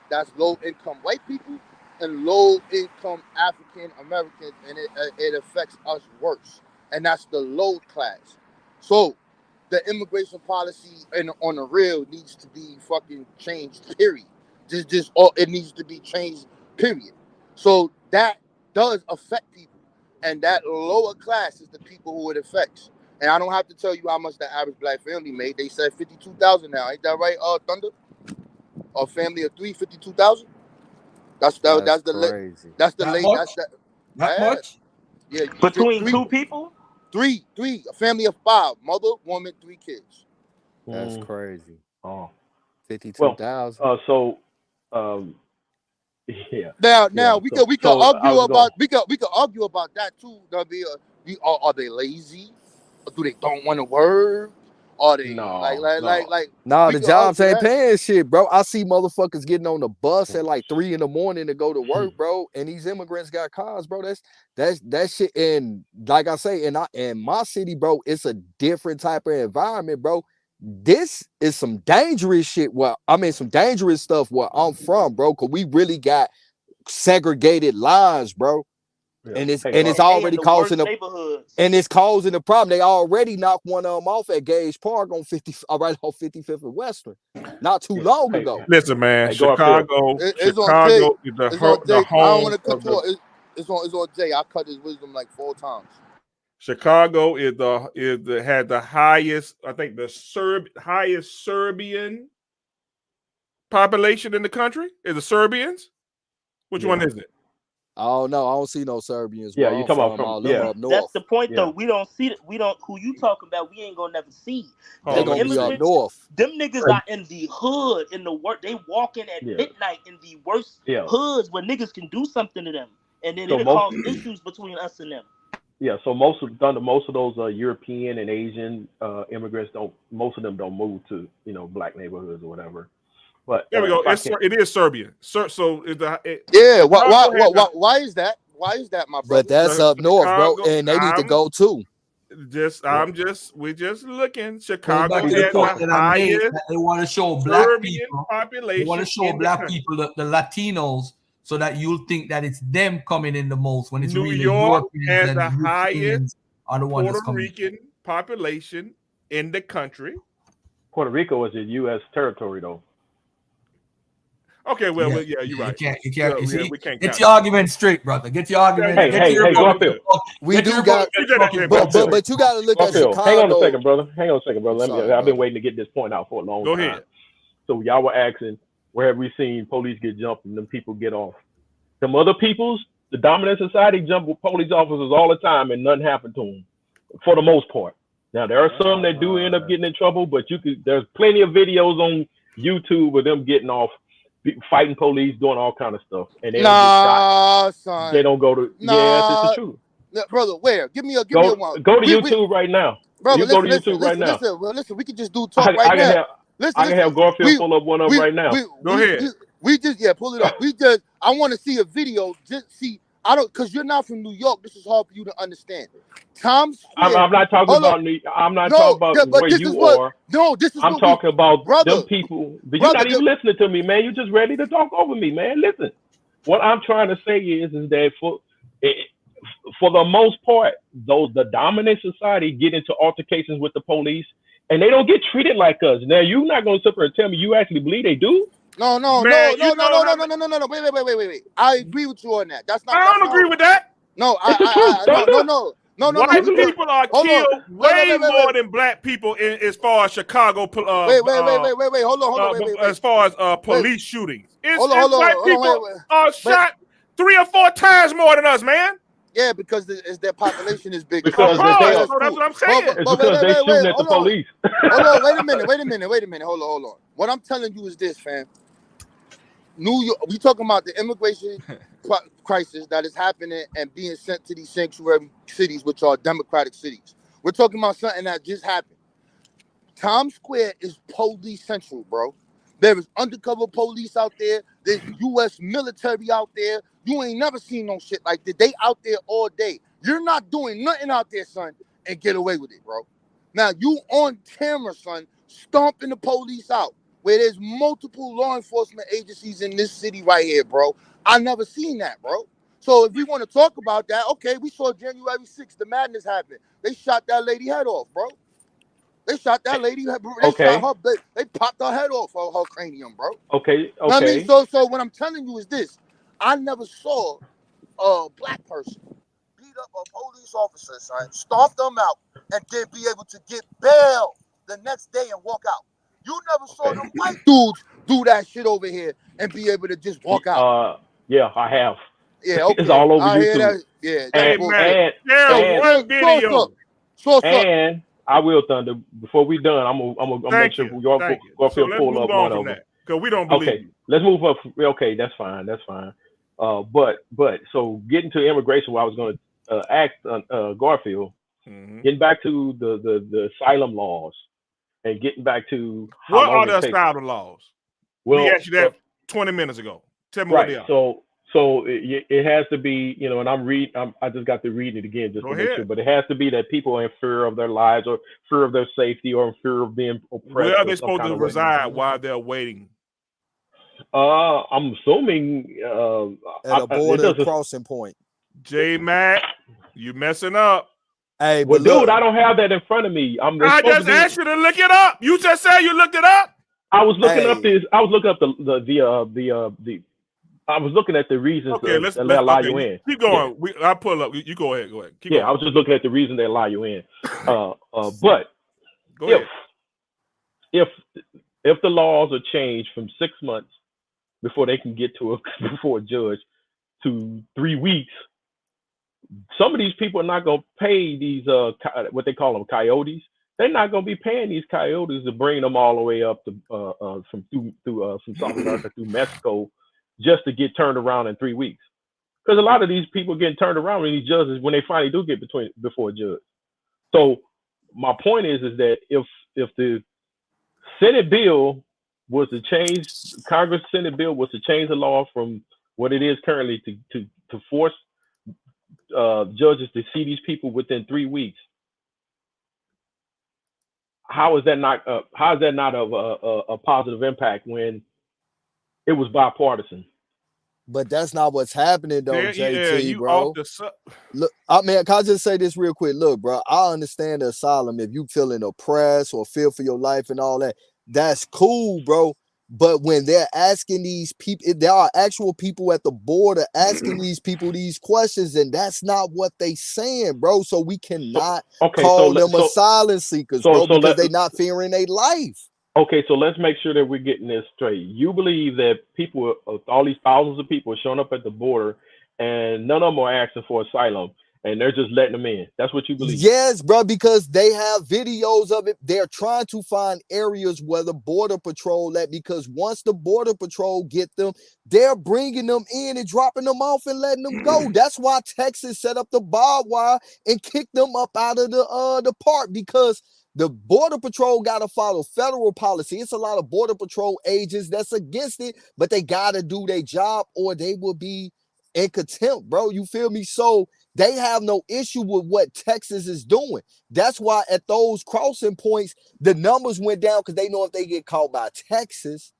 That's low-income white people and low-income African Americans, and it affects us worse. And that's the low class. So the immigration policy on the real needs to be fucking changed, period. It needs to be changed, period. So that does affect people. And that lower class is the people who it affects. And I don't have to tell you how much the average black family made. They said 52,000 now. Ain't that right, Thunder? A family of 3, 52,000? That's crazy. That's the late. That much? Yeah. Between two people? Three. A family of 5. Mother, woman, 3 kids. That's crazy. Oh. 52,000. Yeah. Now we could argue about that too. Are they lazy? Or do they don't want to work? Are they the jobs ain't paying shit, bro. I see motherfuckers getting on the bus at like 3 in the morning to go to work, bro. And these immigrants got cars, bro. That's shit. And like I say, in my city, bro, it's a different type of environment, bro. This is some dangerous shit. Some dangerous stuff where I'm from, bro. Cause we really got segregated lines, bro. Yeah. And it's already causing it's causing a problem. They already knocked one of them off at Gage Park on 50, right off 55th and Western, not too long ago. Listen, man, Chicago is the home. I don't want to cut you off. It's on Jay. I cut his wisdom like 4 times. Chicago had the highest, I think highest Serbian population in the country. Is the Serbians? Which one is it? I don't know. I don't see no Serbians. Yeah, where you I'm talking about from, from all them yeah. up north. That's the point, Yeah. though. We don't see we don't who you talking about. We ain't gonna never see. Oh, They Them gonna be up immigrants, north. them niggas are in the hood, in the work. They walking at Yeah. midnight in the worst Yeah. hoods where niggas can do something to them, and then So it'll most- cause issues between us and them. Yeah, so most of those European and Asian immigrants most of them don't move to black neighborhoods or whatever. But There we go. if I It can- is Serbian. So Yeah, Chicago has a- why is that? Why is that, my brother? But that's up north, bro, Chicago- and they need to I'm- go too. We're just looking. Going Chicago back has to the point the that I made, highest that they want to show black Serbian people. population. They want to show in the black country. people, the Latinos, so that you'll think that it's them coming in the most when it's New really York Europeans has and the Europeans highest are the ones that's Puerto coming. Rican population in the country. Puerto Rico is a U.S. territory, though. Okay, well, you're right. You can't. Yeah, You see, we can't get count your it. argument straight, brother. Get your argument. Hey, get hey, your hey, Republican Garfield. talk- We get do your got, Republican talking but about it. you got to look at Garfield, Chicago. hang on a second, brother. Hang on a second, brother. Sorry, I've brother. been waiting to get this point out for a long Go time. ahead. So y'all were asking, where have we seen police get jumped and them people get off? Some other peoples, the dominant society jump with police officers all the time and nothing happened to them, for the most part. Now there are some that do end up getting in trouble, but there's plenty of videos on YouTube of them getting off, fighting police, doing all kind of stuff, and they don't get shot. Son. They don't go to. Yes, it's the truth. Brother, where? Give me a Go one. to YouTube right now. Brother, You go to YouTube right now. Listen, we can just do talk right now. I can have Garfield pull up one up right now. Go ahead. We just pull it up. I want to see a video. Just see. I don't, because you're not from New York. This is hard for you to understand. Times Square. I'm not talking about I'm not talking about where you are. No, this is. I'm talking about brother, them people. But you're not even listening to me, man. You're just ready to talk over me, man. Listen, what I'm trying to say is that for the most part, the dominant society get into altercations with the police, and they don't get treated like us. Now, you're not going to sit there and tell me you actually believe they do? No. Man, Wait. I agree with you on that. That's not. I don't agree with that. No, no. White people are killed way more than black people as far as Chicago. Wait. Hold on. As far as police shootings, White people are shot 3 or 4 times more than us, man. Yeah, because their population is bigger. Because that's what I'm saying. It's because they're shooting at the police. Hold on, wait a minute. Hold on. What I'm telling you is this, fam. New York, we talking about the immigration crisis that is happening and being sent to these sanctuary cities, which are democratic cities. We're talking about something that just happened. Times Square is police central, bro. There is undercover police out there. There's U.S. military out there. You ain't never seen no shit like that. They out there all day. You're not doing nothing out there, son, and get away with it, bro. Now, you on camera, son, stomping the police out, where there's multiple law enforcement agencies in this city right here, bro. I never seen that, bro. So if we want to talk about that, okay, we saw January 6th, the madness happened. They shot that lady head off, bro. They shot that lady. They popped her head off her cranium, bro. Okay. I mean, so what I'm telling you is this: I never saw a black person beat up a police officer, son, stomp them out, and then be able to get bail the next day and walk out. You never saw them white dudes do that shit over here and be able to just walk out. Yeah, I have. Yeah, okay. It's all over I hear YouTube. that. Yeah, one video. And I will, Thunder. Before we done, I'm gonna make sure Garfield pull up one of them. Because we don't believe you. Let's move up. Okay, that's fine. But so getting to immigration, what I was going to ask Garfield, getting back to the asylum laws and getting back to what are the asylum laws? Well, we asked you that 20 minutes ago. Tell me what they are. So it has to be, and I just got to read it again just to make sure, but it has to be that people are in fear of their lives or fear of their safety or in fear of being oppressed. Where are they supposed to reside while they're waiting? I'm assuming at a border crossing point. J Mac, you messing up. Hey, well, dude, I don't have that in front of me. I just asked you to look it up. You just said you looked it up. I was looking up this. I was looking up the. I was looking at the reasons that they allow you in. Keep going. I'll pull up. You go ahead. Go ahead. Keep going. I was just looking at the reason they allow you in. But go if the laws are changed from 6 months before they can get before a judge to 3 weeks, some of these people are not going to pay these what they call them coyotes. They're not going to be paying these coyotes to bring them all the way up to from South America through Mexico just to get turned around in 3 weeks. Because a lot of these people getting turned around when these judges, when they finally do get before a judge. So my point is that if the Senate bill was to change, Congress Senate bill was to change the law from what it is currently to force judges to see these people within 3 weeks, how is that not of a positive impact when it was bipartisan? But that's not what's happening though, JT, bro. Look, can I just say this real quick? Look, bro, I understand the asylum. If you feeling oppressed or fear for your life and all that, that's cool, bro. But when they're asking these people, there are actual people at the border asking these people these questions, and that's not what they saying, bro. So we cannot call them asylum seekers, bro, because they're not fearing their life. Okay, so let's make sure that we're getting this straight. You believe that people, all these thousands of people are showing up at the border and none of them are asking for asylum and they're just letting them in. That's what you believe? Yes, bro, because they have videos of it. They're trying to find areas where the border patrol at, because once the border patrol get them, they're bringing them in and dropping them off and letting them go. That's why Texas set up the barbed wire and kicked them up out of the park, because the border patrol got to follow federal policy. It's a lot of border patrol agents that's against it, but they got to do their job or they will be in contempt, bro. You feel me? So they have no issue with what Texas is doing. That's why at those crossing points, the numbers went down, because they know if they get caught by Texas,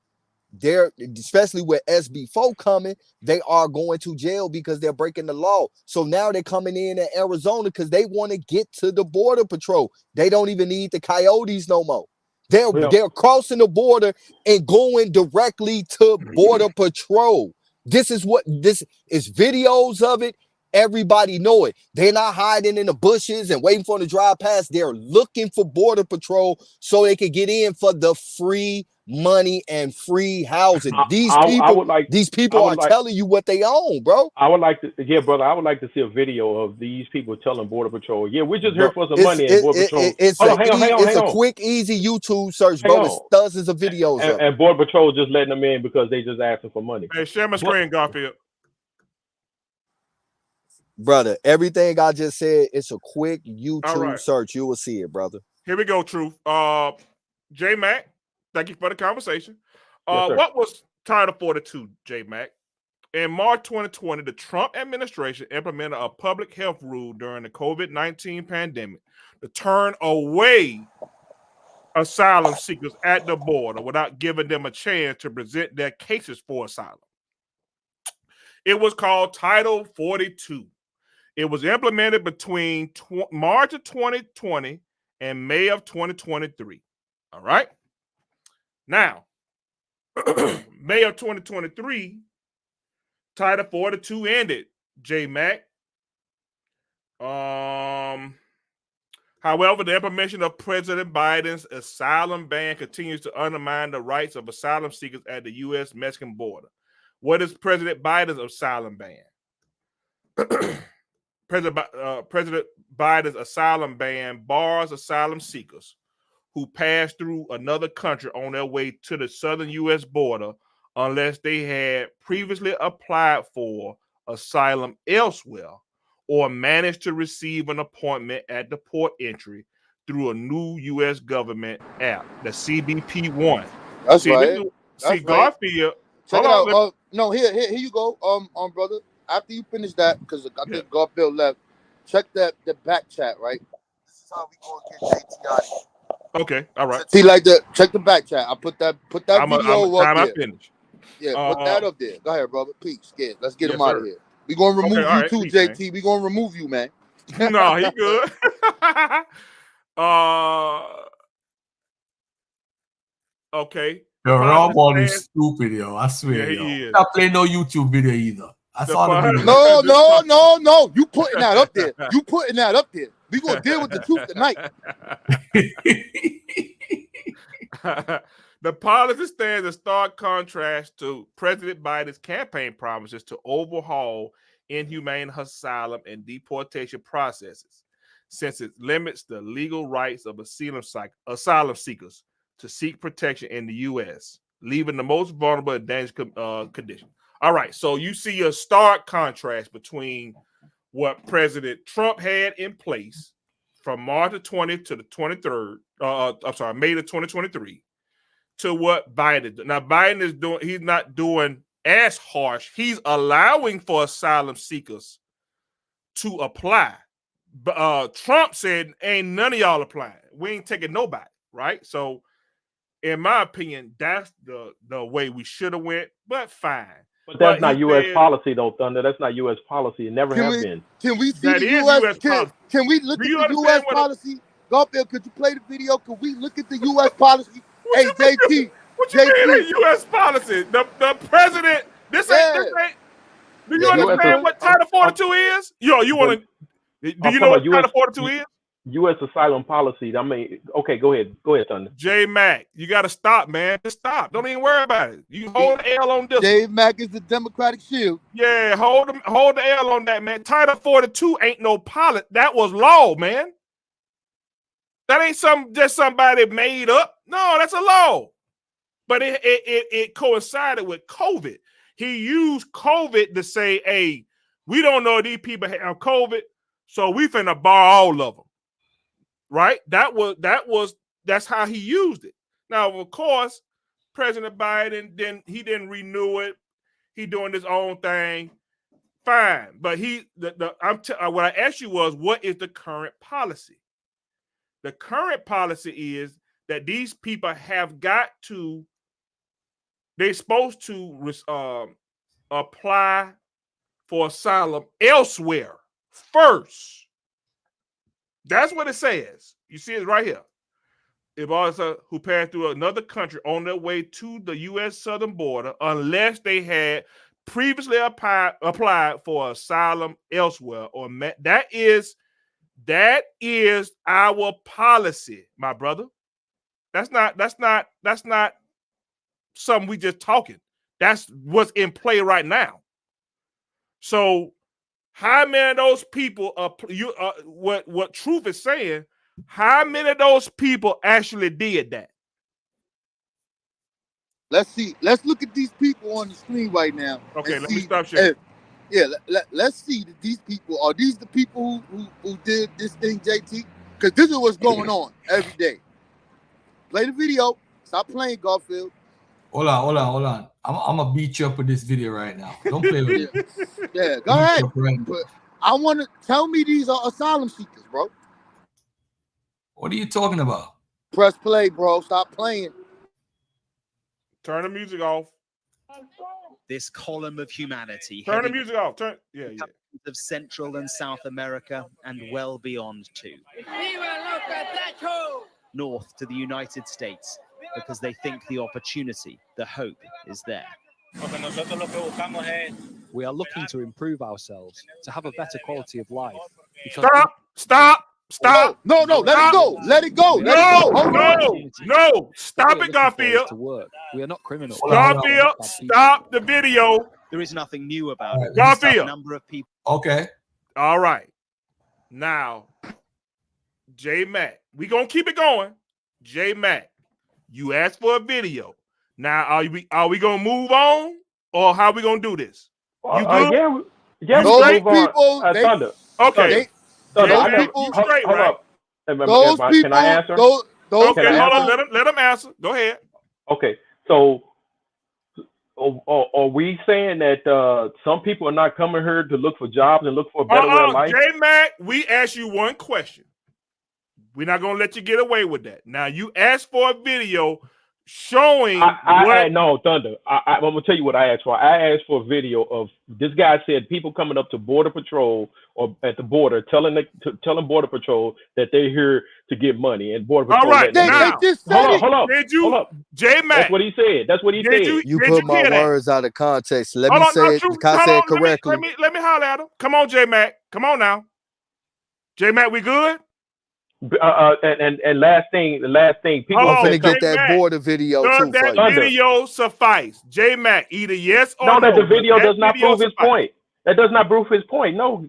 they're, especially with SB4 coming, they are going to jail because they're breaking the law. So now they're coming in at Arizona because they want to get to the border patrol. They don't even need the coyotes no more. They're crossing the border and going directly to border patrol. This is videos of it. Everybody know it. They're not hiding in the bushes and waiting for them to drive past. They're looking for border patrol so they can get in for the free money and free housing. These people are telling you what they own, bro. I would like to, brother. I would like to see a video of these people telling border patrol, we're just here for some money. And border patrol, it's a quick, easy YouTube search, bro. There's dozens of videos and border patrol just letting them in because they just asking for money. Hey, share my screen, Garfield. Brother, everything I just said, it's a quick YouTube search. You will see it, brother. Here we go, Truth. J Mac, thank you for the conversation. Yes, what was Title 42, J Mac? In March 2020, the Trump administration implemented a public health rule during the COVID-19 pandemic to turn away asylum seekers at the border without giving them a chance to present their cases for asylum. It was called Title 42. It was implemented between March of 2020 and May of 2023. All right. Now, May of 2023, Title 42 ended, J Mac. However, the implementation of President Biden's asylum ban continues to undermine the rights of asylum seekers at the U.S.-Mexican border. What is President Biden's asylum ban? President Biden's asylum ban bars asylum seekers who pass through another country on their way to the southern U.S. border unless they had previously applied for asylum elsewhere or managed to receive an appointment at the port entry through a new U.S. government app, the CBP One. That's right. Garfield. Check it out. No, here you go, brother. After you finish that, because I think Garfield left, check the back chat, right? This is how we gonna get JT out of here. Okay, all right. See, check the back chat. I put that video up there. Yeah, put that up there. Go ahead, brother. Peace. Yeah, let's get him out of here. We gonna remove you too, peace, JT. Man. We gonna remove you, man. No, he good. Okay. Yo, Rob Ball is stupid, yo. I swear, yo. Not playing no YouTube video either. I saw the video. No. You putting that up there. We gonna deal with the truth tonight. The policy stands in stark contrast to President Biden's campaign promises to overhaul inhumane asylum and deportation processes, since it limits the legal rights of asylum seekers to seek protection in the U.S., leaving the most vulnerable in dangerous condition. All right, so you see a stark contrast between what President Trump had in place from March the 20th to the 23rd, May the 2023, to what Biden did. Now, Biden is doing, he's not doing as harsh. He's allowing for asylum seekers to apply. But Trump said, ain't none of y'all applying. We ain't taking nobody, right? So, in my opinion, that's the way we should have went, but fine. But that's not U.S. policy, though, Thunder. That's not U.S. policy. It never has been. Can we see the U.S. Can we look at the U.S. policy? Garfield, could you play the video? Could we look at the U.S. policy? Hey, JT. What you mean U.S. policy? The president, this ain't. Do you understand what Title 42 is? Yo, you want to, do you know what Title 42 is? U.S. asylum policy. I mean, okay, go ahead. Go ahead, Thunder. J Mac, you got to stop, man. Just stop. Don't even worry about it. You hold the L on this. J Mac is the Democratic shield. Yeah, hold the L on that, man. Title 42 ain't no policy. That was law, man. That ain't just somebody made up. No, that's a law. But it coincided with COVID. He used COVID to say, hey, we don't know these people have COVID, so we finna bar all of them. Right? That's how he used it. Now, of course, President Biden didn't renew it. He doing his own thing. Fine. But what I asked you was, what is the current policy? The current policy is that these people have got to, they're supposed to apply for asylum elsewhere first. That's what it says. You see it right here. If also who passed through another country on their way to the U.S. southern border, unless they had previously applied for asylum elsewhere, or that is our policy, my brother. That's not something we just talking. That's what's in play right now. So, how many of those people what Truth is saying? How many of those people actually did that? Let's see. Let's look at these people on the screen right now. Okay, let me stop sharing. Let's see that these people are these the people who did this thing, JT? Because this is what's going on every day. Play the video. Stop playing, Garfield. Hold on. I'm gonna beat you up with this video right now. Don't play with it. Yeah, go ahead. But I want to tell me these are asylum seekers, bro. What are you talking about? Press play, bro. Stop playing. Turn the music off. This column of humanity. Turn the music off. Of Central and South America and well beyond too. North to the United States, because they think the opportunity, the hope is there. We are looking to improve ourselves, to have a better quality of life. Stop. No, let it go. No. Stop it, Garfield. To work. We are not criminals. Garfield, stop the video. There is nothing new about it. Garfield. Number of people. Okay. All right. Now, J Mac, we gonna keep it going. J Mac, you asked for a video. Now, are we gonna move on, or how we gonna do this? You good? Yeah. Those people, Thunder. Okay. Thunder, people, hold up. Those people, can I answer? Okay, hold on. Let them answer. Go ahead. Okay. So, are we saying that some people are not coming here to look for jobs and look for a better way of life? J Mac, we asked you one question. We're not gonna let you get away with that. Now you asked for a video showing no, Thunder. I'm gonna tell you what I asked for. I asked for a video of this guy said people coming up to Border Patrol or at the border telling Border Patrol that they're here to get money, and Border Patrol. All right, they just said hold up. J Mac? That's what he said. You put my words out of context. Let me say it. Can I say it correctly? Let me holler at him. Come on, J Mac. Come on now. J Mac, we good? And last thing, people I'm finna get J that Mac, border video does too for that you. video suffice? J Mac, either yes or no, no. that the video does not video prove his suffice? point. That does not prove his point. No,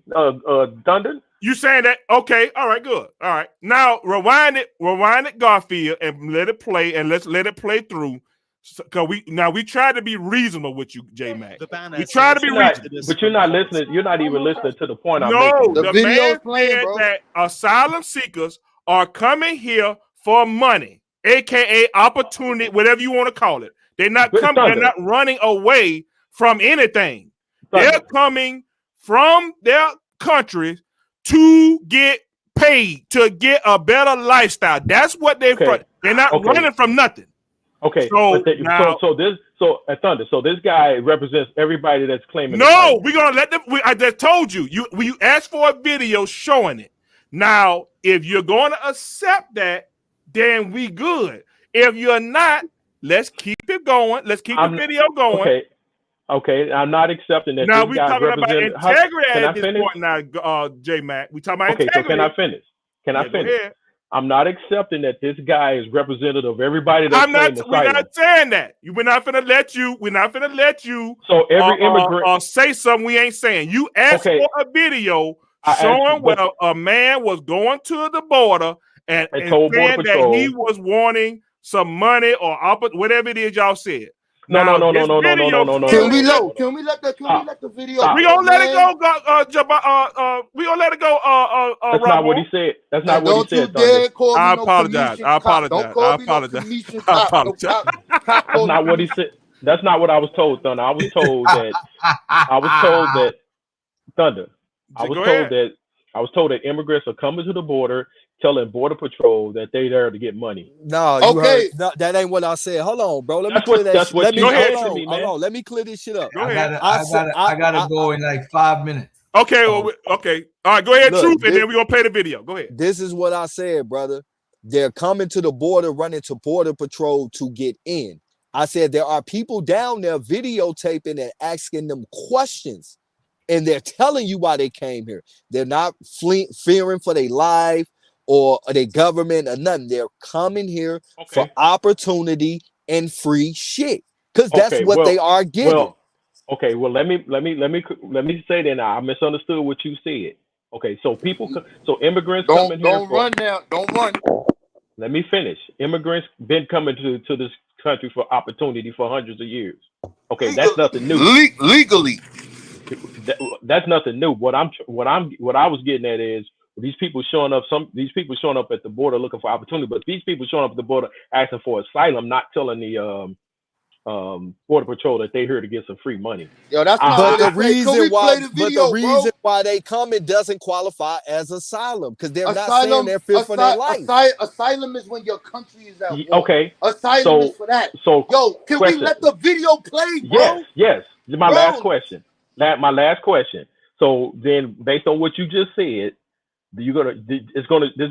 Thunder. You saying that? Okay, all right, good. All right, now rewind it, Garfield, and let it play, and let's let it play through. Cause we try to be reasonable with you, J Mac. We try to be reasonable, but you're not listening. You're not even listening to the point I'm no, making. the man said that asylum seekers are coming here for money, aka opportunity, whatever you want to call it. They're not coming. They're not running away from anything. They're coming from their countries to get paid, to get a better lifestyle. That's what they're they're not running from nothing. Okay, so Thunder. So this guy represents everybody that's claiming. No, we're gonna let them. I just told you. You asked for a video showing it. Now, if you're going to accept that, then we good. If you're not, let's keep it going. Let's keep the video going. Okay, I'm not accepting that. Now this we're guy talking about represents. integrity Can at I this finish? point now, J Mac. We talking about Okay, integrity. so can I finish? Can I finish? I'm not accepting that this guy is representative of everybody that's claiming asylum. We're not saying that. We're not gonna let you. We're not gonna let you. So every immigrant say something we ain't saying. You asked for a video showing where a man was going to the border and told saying Border that Patrol, he was wanting some money or whatever it is y'all said. No. Can we let the video? We gonna let it go. We gonna let it go. That's not what he said. That's not what he said. I apologize. I apologize. I apologize. I apologize. That's not what he said. That's not what I was told, Thunder. I was told that Thunder. I was told that immigrants are coming to the border, telling Border Patrol that they there to get money. No, you heard. No, that ain't what I said. Hold on, bro. Let me clear that. Hold on. Let me clear this shit up. Go ahead. I gotta go in like 5 minutes. Okay. Okay. All right. Go ahead, Truth, and then we're gonna play the video. Go ahead. This is what I said, brother. They're coming to the border, running to Border Patrol to get in. I said there are people down there videotaping and asking them questions, and they're telling you why they came here. They're not fearing for their life or their government or nothing. They're coming here for opportunity and free shit, because that's what they are getting. Well, let me say that now. I misunderstood what you said. Okay, so immigrants coming here. Don't run now. Don't run. Let me finish. Immigrants been coming to this country for opportunity for hundreds of years. Okay, that's nothing new. Legally, that's nothing new. What I was getting at is these people showing up. These people showing up at the border looking for opportunity, but these people showing up at the border asking for asylum, not telling the Border Patrol that they here to get some free money. Yo, that's not but the reason why they come, it doesn't qualify as asylum, because they're not saying they're fear for their life. Asylum is when your country is at war. Okay, asylum is for that. So yo, can we let the video play, bro? Yes. My last question. So then, based on what you just said, this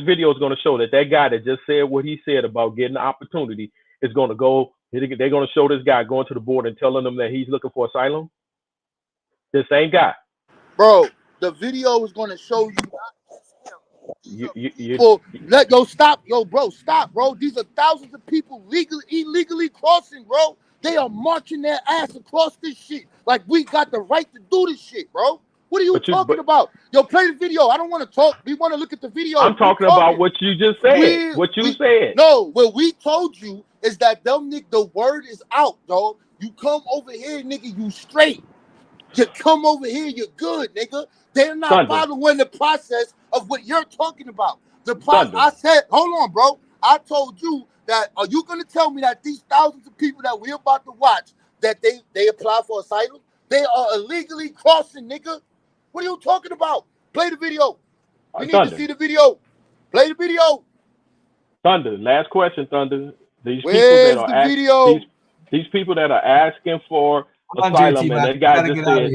video is gonna show that guy that just said what he said about getting the opportunity is gonna go. They're going to show this guy going to the border and telling them that he's looking for asylum. The same guy. Bro, the video is going to show you. Stop, bro. These are thousands of people illegally crossing, bro. They are marching their ass across this shit. Like we got the right to do this shit, bro. What are you talking about? Yo, play the video. I don't want to talk. We want to look at the video. I'm talking about what you just said. What you said. No, what we told you is that the word is out, dog. You come over here, nigga, you straight. You come over here, you're good, nigga. They're not following the process of what you're talking about. I said, hold on, bro. I told you that, are you going to tell me that these thousands of people that we're about to watch, that they apply for asylum? They are illegally crossing, nigga. What are you talking about? Play the video. We need to see the video. Play the video. Thunder, last question, Thunder. These people that are asking for asylum, and that guy just said,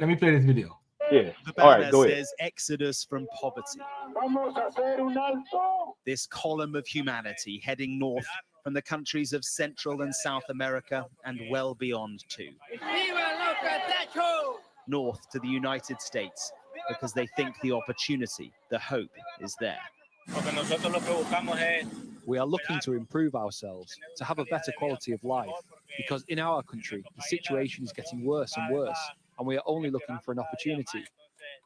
let me play this video. Yeah. The All right, banner go ahead. says Exodus from poverty. This column of humanity heading north from the countries of Central and South America and well beyond too. North to the United States, because they think the opportunity, the hope is there. We are looking to improve ourselves, to have a better quality of life, because in our country, the situation is getting worse and worse, and we are only looking for an opportunity.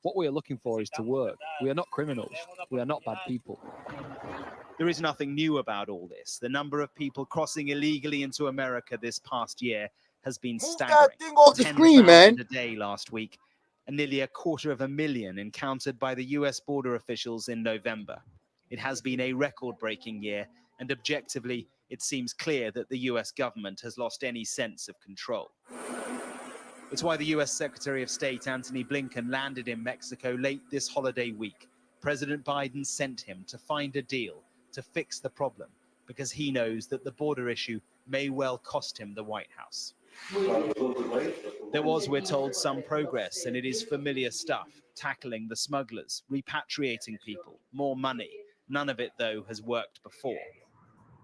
What we are looking for is to work. We are not criminals. We are not bad people. There is nothing new about all this. The number of people crossing illegally into America this past year has been staggering. That thing off the screen, man. 10,000 a day last week, and nearly 250,000 encountered by the US border officials in November. It has been a record-breaking year, and objectively, it seems clear that the US government has lost any sense of control. It's why the US Secretary of State Antony Blinken landed in Mexico late this holiday week. President Biden sent him to find a deal to fix the problem, because he knows that the border issue may well cost him the White House. There was, we're told, some progress, and it is familiar stuff: tackling the smugglers, repatriating people, more money. None of it, though, has worked before.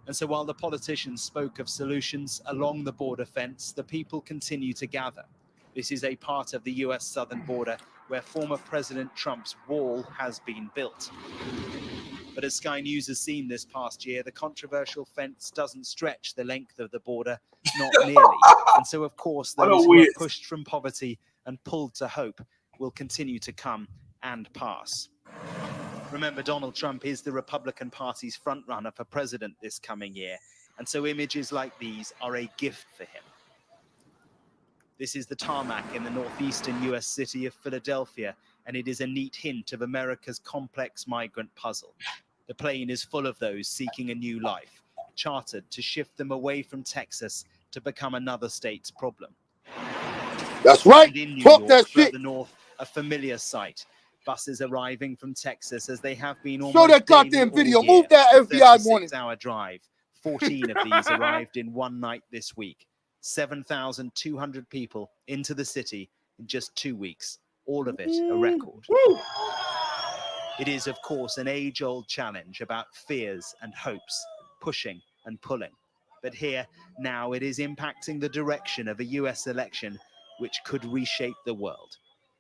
And so while the politicians spoke of solutions along the border fence, the people continue to gather. This is a part of the US southern border where former President Trump's wall has been built. But as Sky News has seen this past year, the controversial fence doesn't stretch the length of the border, not nearly. And so, of course, those who are pushed from poverty and pulled to hope will continue to come and pass. Remember, Donald Trump is the Republican Party's frontrunner for president this coming year, and so images like these are a gift for him. This is the tarmac in the northeastern US city of Philadelphia, and it is a neat hint of America's complex migrant puzzle. The plane is full of those seeking a new life, chartered to shift them away from Texas to become another state's problem. That's right. And in New Talk York, that throughout shit. the north, a familiar sight. Buses arriving from Texas, as they have been almost Show that goddamn daily all video. year. Move that FBI warning. 36-hour drive. 14 of these arrived in one night this week. 7,200 people into the city in just 2 weeks. All of it a record. It is, of course, an age-old challenge about fears and hopes, pushing and pulling. But here, now, it is impacting the direction of a US election which could reshape the world.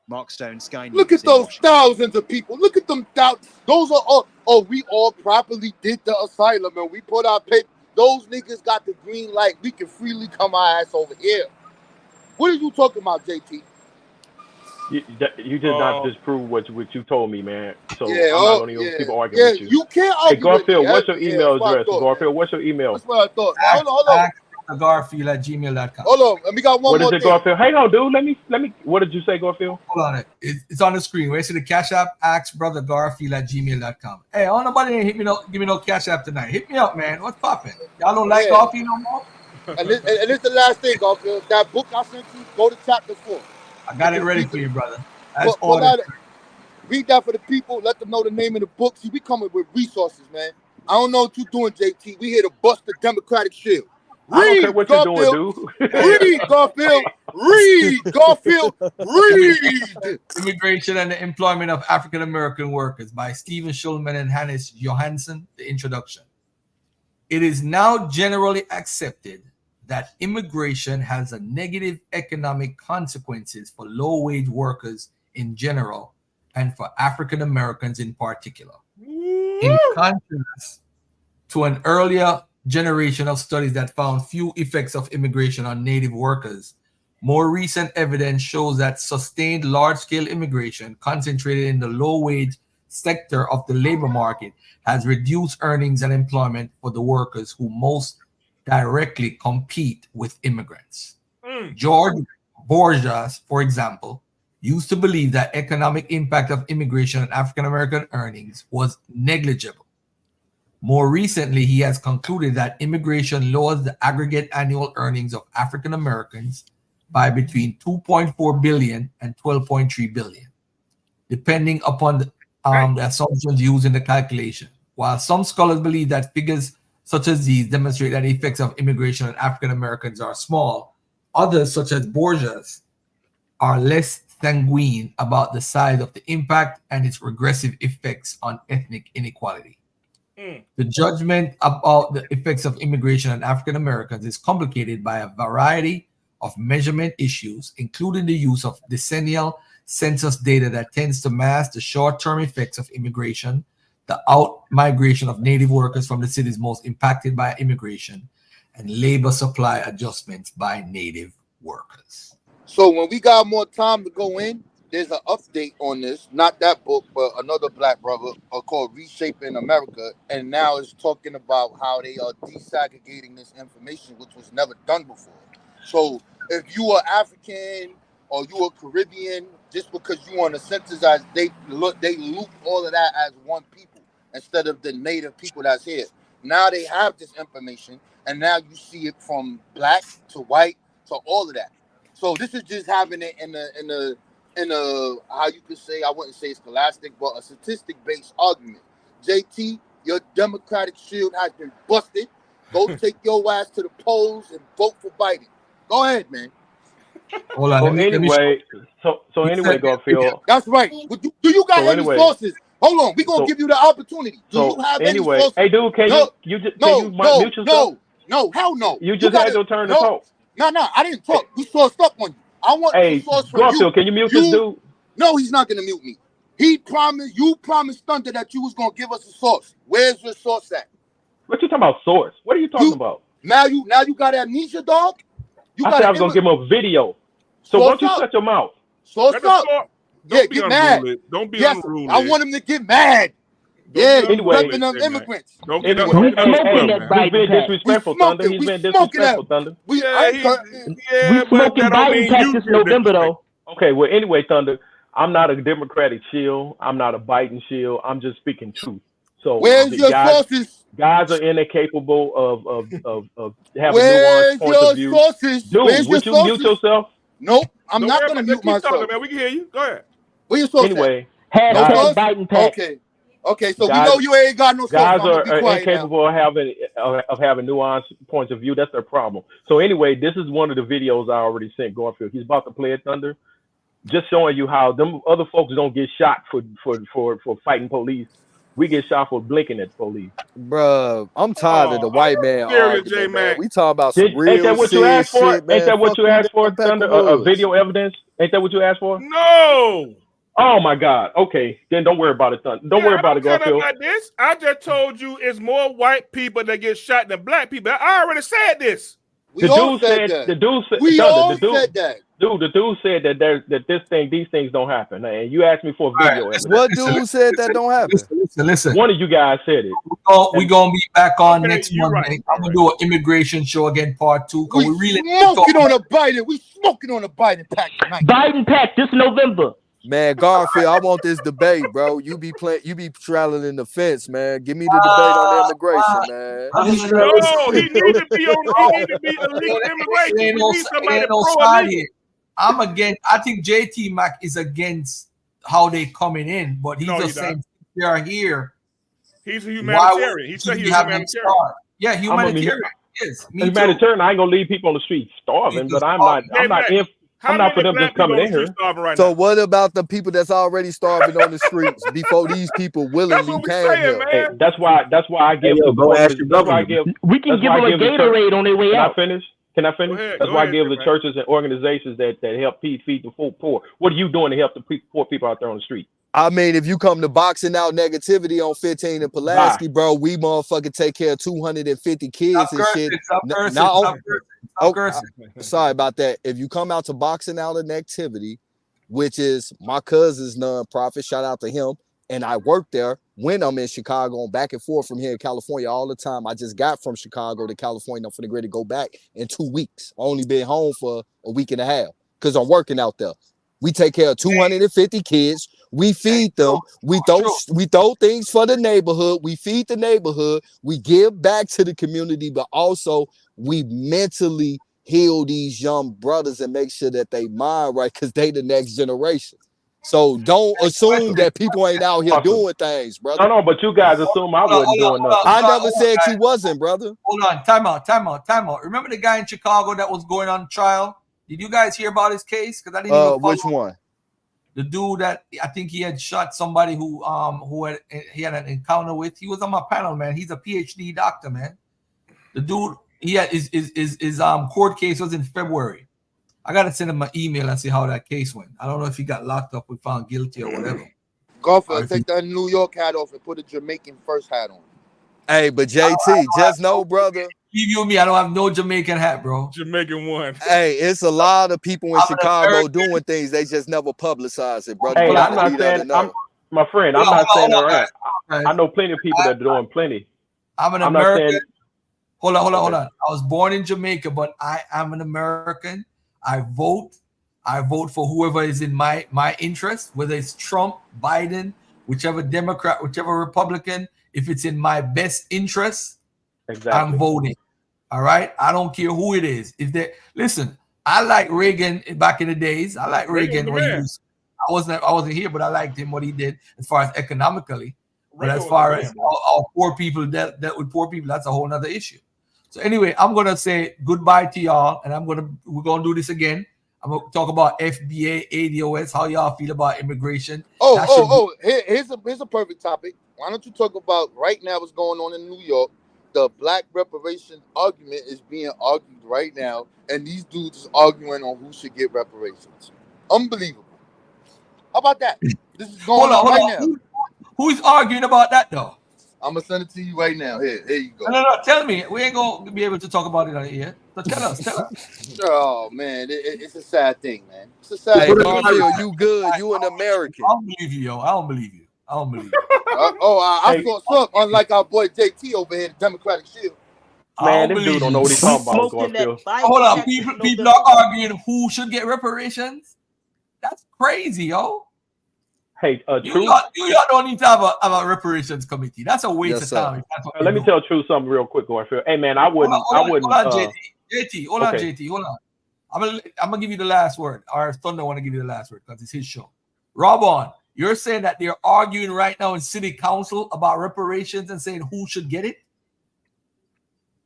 Mark Stone, Sky News. Look at those thousands of people. Look at them thousands. Those are all. Oh, we all properly did the asylum and we put our paper. Those niggas got the green light. We can freely come our ass over here. What are you talking about, JT? You did not disprove what you told me, man. So Yeah, I'm not going to keep arguing with you. You can't argue. Hey, Garfield, with me. what's your email address? Garfield, what's your email? That's what I thought. Now, hold on. Garfield@gmail.com. Hold on. And we got one what more is it, thing. Garfield? Hang on, dude. Let me. What did you say, Garfield? Hold on. It's on the screen. Where you see the Cash App? Ask brother Garfield@gmail.com. Hey, I don't nobody ain't give me no Cash App tonight. Hit me up, man. What's popping? Y'all don't like Garfield no more? And this is the last thing, Garfield. That book I sent you, go to chapter 4. I got it ready for you, brother. That's all. Read that for the people. Let them know the name of the book. See, we coming with resources, man. I don't know what you doing, JT. We here to bust the Democratic shield. I don't care what you're doing, dude. Read, Garfield. Read, Garfield. Read. Immigration and the Employment of African American Workers by Stephen Schulman and Hannes Johansson. The introduction. It is now generally accepted that immigration has a negative economic consequences for low-wage workers in general and for African Americans in particular. In contrast to an earlier generation of studies that found few effects of immigration on native workers, more recent evidence shows that sustained large-scale immigration concentrated in the low-wage sector of the labor market has reduced earnings and employment for the workers who most directly compete with immigrants. George Borges, for example, used to believe that economic impact of immigration on African American earnings was negligible. More recently, he has concluded that immigration lowers the aggregate annual earnings of African Americans by between 2.4 billion and 12.3 billion, depending upon the assumptions used in the calculation. While some scholars believe that figures such as these demonstrate that the effects of immigration on African Americans are small, others, such as Borges, are less sanguine about the size of the impact and its regressive effects on ethnic inequality. The judgment about the effects of immigration on African Americans is complicated by a variety of measurement issues, including the use of decennial census data that tends to mask the short-term effects of immigration, the out-migration of native workers from the cities most impacted by immigration, and labor supply adjustments by native workers. So when we got more time to go in, there's an update on this. Not that book, but another black brother called Reshaping America. And now it's talking about how they are desegregating this information, which was never done before. So if you are African or you are Caribbean, just because you on the census, as they loop all of that as one people instead of the native people that's here. Now they have this information, and now you see it from black to white to all of that. So this is just having it in a how you could say, I wouldn't say scholastic, but a statistic-based argument. JT, your Democratic shield has been busted. Go take your ass to the polls and vote for Biden. Go ahead, man. Hold on, So anyway, Garfield. That's right. Do you got any sources? Hold on, we're gonna give you the opportunity. Do you have any sources? Hey, dude, can you mute yourself? No, hell no. You just had your turn to talk. No, I didn't talk. We sourced up on you. I want the source from Garfield, you. can you mute this dude? No, he's not gonna mute me. You promised Thunder that you was gonna give us a source. Where's your source at? What you talking about, source? What are you talking about? Now you got amnesia, dog? I said I was gonna give him a video. So why don't you shut your mouth? Source up. Don't get mad. Don't be unruly. I want him to get mad. Repping them immigrants. Don't get He's being disrespectful, Thunder. He's being disrespectful, Thunder. We smoking Biden tax this November, though. Okay, well, anyway, Thunder, I'm not a Democratic shield. I'm not a Biden shield. I'm just speaking truth. So where's your sources? Guys are incapable of having where's nuanced points of view. Sources? Dude, would you mute yourself? Nope, I'm not going to mute myself. Talking, man. We can hear you. Go ahead. Where your source anyway, hashtag Biden tax. Okay, so guys, we know you ain't got no source. Guys are incapable of having nuanced points of view. That's their problem. So anyway, this is one of the videos I already sent Garfield. He's about to play it, Thunder. Just showing you how them other folks don't get shot for fighting police. We get shot for blinking at police. Bruh, I'm tired of the white man argument, man. We talking about some real ain't that what you asked for? shit, man. Ain't that what you asked for, Thunder? A video evidence? Ain't that what you asked for? No. Oh my God. Okay, then don't worry about it, Thunder. Don't worry about it, Garfield. Like this. I just told you it's more white people that get shot than black people. I already said this. We all said that. The dude said that. Dude, the dude said that these things don't happen. And you asked me for a video. Right, what dude said that don't happen? Listen. One of you guys said it. We're gonna be back on next Monday. Right. I'm gonna do an immigration show again, part 2. We really smoking on a Biden. We smoking on a Biden pack tonight. Biden pack this November. Man, Garfield, I want this debate, bro. You be straddling the fence, man. Give me the debate on immigration, man. No, he need to be illegal immigration. We need somebody pro-illegal. I'm against. I think JT Mac is against how they coming in, but he's just saying they're here. He's a humanitarian. He said he's humanitarian. Yeah, humanitarian. Yes, humanitarian. I ain't gonna leave people on the street starving, but I'm not for them just coming in here. So what about the people that's already starving on the streets before these people willingly came here? Hey, that's why I give. We can give them a Gatorade on their way out. Can I finish? That's why I give the churches and organizations that help feed the poor. What are you doing to help the poor people out there on the street? I mean, if you come to boxing out negativity on 15 and Pulaski, bro, we motherfucking take care of 250 kids and shit. Sorry about that. If you come out to boxing out of negativity, which is my cousin's nonprofit, shout out to him. And I work there when I'm in Chicago and back and forth from here in California all the time. I just got from Chicago to California. I'm finna ready to go back in 2 weeks. I only been home for a week and a half because I'm working out there. We take care of 250 kids. We feed them. We throw things for the neighborhood. We feed the neighborhood. We give back to the community, but also we mentally heal these young brothers and make sure that they mind right because they the next generation. So don't assume that people ain't out here doing things, brother. No, but you guys assume I wasn't doing nothing. I never said you wasn't, brother. Hold on, time out. Remember the guy in Chicago that was going on trial? Did you guys hear about his case? Because I didn't even follow. Which one? The dude that I think he had shot somebody who had an encounter with. He was on my panel, man. He's a PhD doctor, man. The dude, his court case was in February. I gotta send him an email and see how that case went. I don't know if he got locked up or found guilty or whatever. Garfield, take that New York hat off and put a Jamaican first hat on. Hey, but JT, just know, brother. You and me, I don't have no Jamaican hat, bro. Jamaican one. Hey, it's a lot of people in Chicago doing things. They just never publicize it, brother. Hey, I'm not saying my friend. I'm not saying that. I know plenty of people that are doing plenty. I'm an American. Hold on. I was born in Jamaica, but I am an American. I vote for whoever is in my interest, whether it's Trump, Biden, whichever Democrat, whichever Republican. If it's in my best interest, I'm voting. All right. I don't care who it is. Listen, I like Reagan back in the days. I like Reagan when he was. I wasn't here, but I liked him what he did as far as economically. But as far as all poor people that with poor people, that's a whole nother issue. So anyway, I'm gonna say goodbye to y'all, and we're gonna do this again. I'm gonna talk about FBA, ADOS, how y'all feel about immigration. Here's a perfect topic. Why don't you talk about right now what's going on in New York? The black reparation argument is being argued right now, and these dudes is arguing on who should get reparations. Unbelievable. How about that? This is going on right now. Who's arguing about that though? I'm gonna send it to you right now. Here you go. No. Tell me. We ain't gonna be able to talk about it on here. So tell us. Oh man, it's a sad thing, man. It's a sad thing. Garfield, you good? You an American? I don't believe you, yo. I don't believe you. I thought so. Unlike our boy JT over here, the Democratic Shield. Man, them dude don't know what he's talking about. Hold on, people are arguing who should get reparations. That's crazy, yo. Hey, you don't need to have a reparations committee. That's a waste of time. Let me tell True something real quick, Garfield. Hey, man, I wouldn't. Hold on, JT. Hold on, JT. Hold on. I'm gonna give you the last word. Our Thunder want to give you the last word because it's his show. Rob, you're saying that they're arguing right now in city council about reparations and saying who should get it?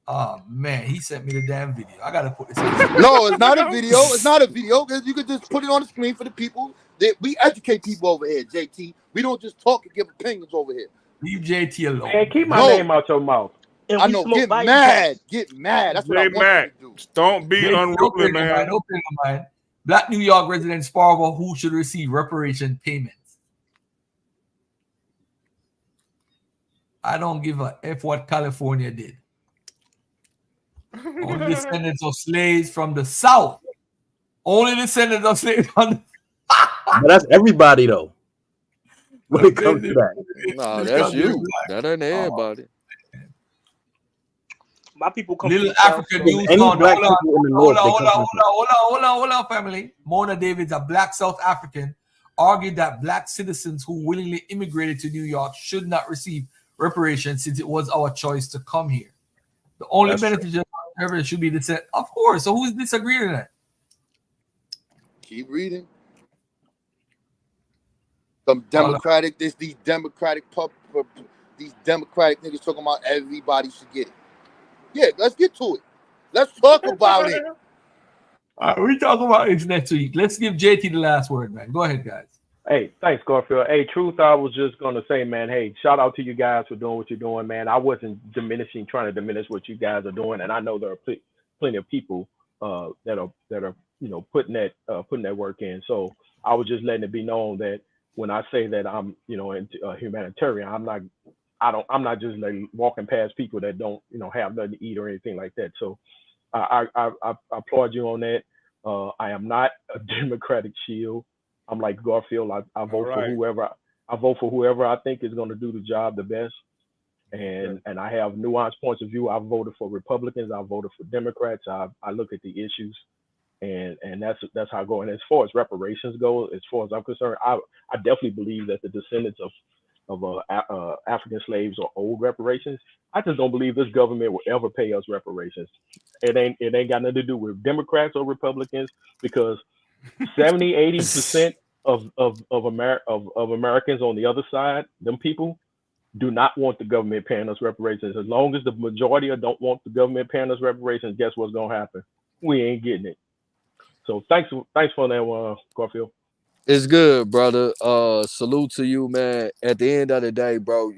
Oh man, he sent me the damn video. I gotta put this in. No, it's not a video. It's not a video because you could just put it on the screen for the people. We educate people over here, JT. We don't just talk and give opinions over here. Leave JT alone. Man, keep my name out your mouth. I know. Get mad. That's what I want you to do. Don't be unruly, man. No, Black New York residents spar about who should receive reparation payments. I don't give a F what California did. Only descendants of slaves from the South. Only descendants of slaves from the But that's everybody though. When it comes to that. No, that's you. That ain't everybody. My people come Little African news. Hold on, family. Mona Davids, a black South African, argued that black citizens who willingly immigrated to New York should not receive reparations since it was our choice to come here. The only benefit should be descent. Of course. So who's disagreeing with that? Keep reading. These democratic niggas talking about everybody should get it. Yeah, let's get to it. Let's talk about it. All right, we talk about it next week. Let's give JT the last word, man. Go ahead, guys. Hey, thanks, Garfield. Hey, Truth, I was just gonna say, man. Hey, shout out to you guys for doing what you're doing, man. I wasn't trying to diminish what you guys are doing, and I know there are plenty of people that are putting that work in. So I was just letting it be known that when I say that I'm a humanitarian, I'm not just like walking past people that don't have nothing to eat or anything like that. So I applaud you on that. I am not a Democratic shield. I'm like Garfield. I vote for whoever. I vote for whoever I think is going to do the job the best. And I have nuanced points of view. I voted for Republicans. I voted for Democrats. I look at the issues, and that's how I go. And as far as reparations go, as far as I'm concerned, I definitely believe that the descendants of African slaves are owed reparations. I just don't believe this government will ever pay us reparations. It ain't got nothing to do with Democrats or Republicans, because 70-80% of Americans on the other side, them people, do not want the government paying us reparations. As long as the majority don't want the government paying us reparations, guess what's gonna happen? We ain't getting it. So thanks for that, Garfield. It's good, brother. Salute to you, man. At the end of the day, bro,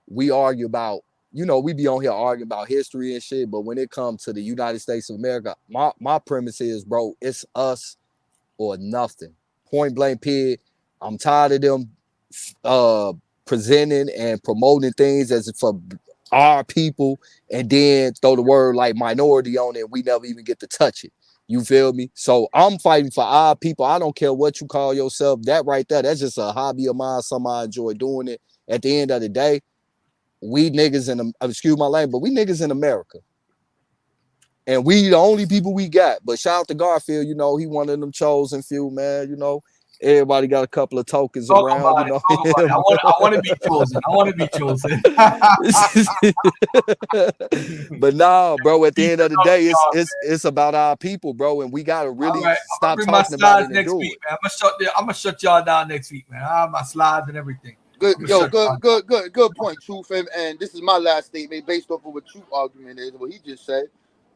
we argue about, we be on here arguing about history and shit, but when it comes to the United States of America, my premise is, bro, it's us or nothing. Point blank period. I'm tired of them presenting and promoting things as for our people, and then throw the word like minority on it, we never even get to touch it. You feel me? So I'm fighting for our people. I don't care what you call yourself. That right there, that's just a hobby of mine. Something I enjoy doing it. At the end of the day, we niggas in excuse my language, but we niggas in America. And we the only people we got. But shout out to Garfield, you know, he one of them chosen few, man. You know, everybody got a couple of tokens Talk around, about you it. know. Talk about it. I want to be chosen. I want to be chosen. But nah, bro, at the end of the day, it's about our people, bro. And we gotta really All right, I'm stop gonna bring my talking about it slides and next do week, it. man. I'm gonna shut y'all down next week, man. I have my slides and everything. Good, I'ma yo, shut y'all good point, Truth. And this is my last statement based off of what Truth argument is, what he just said.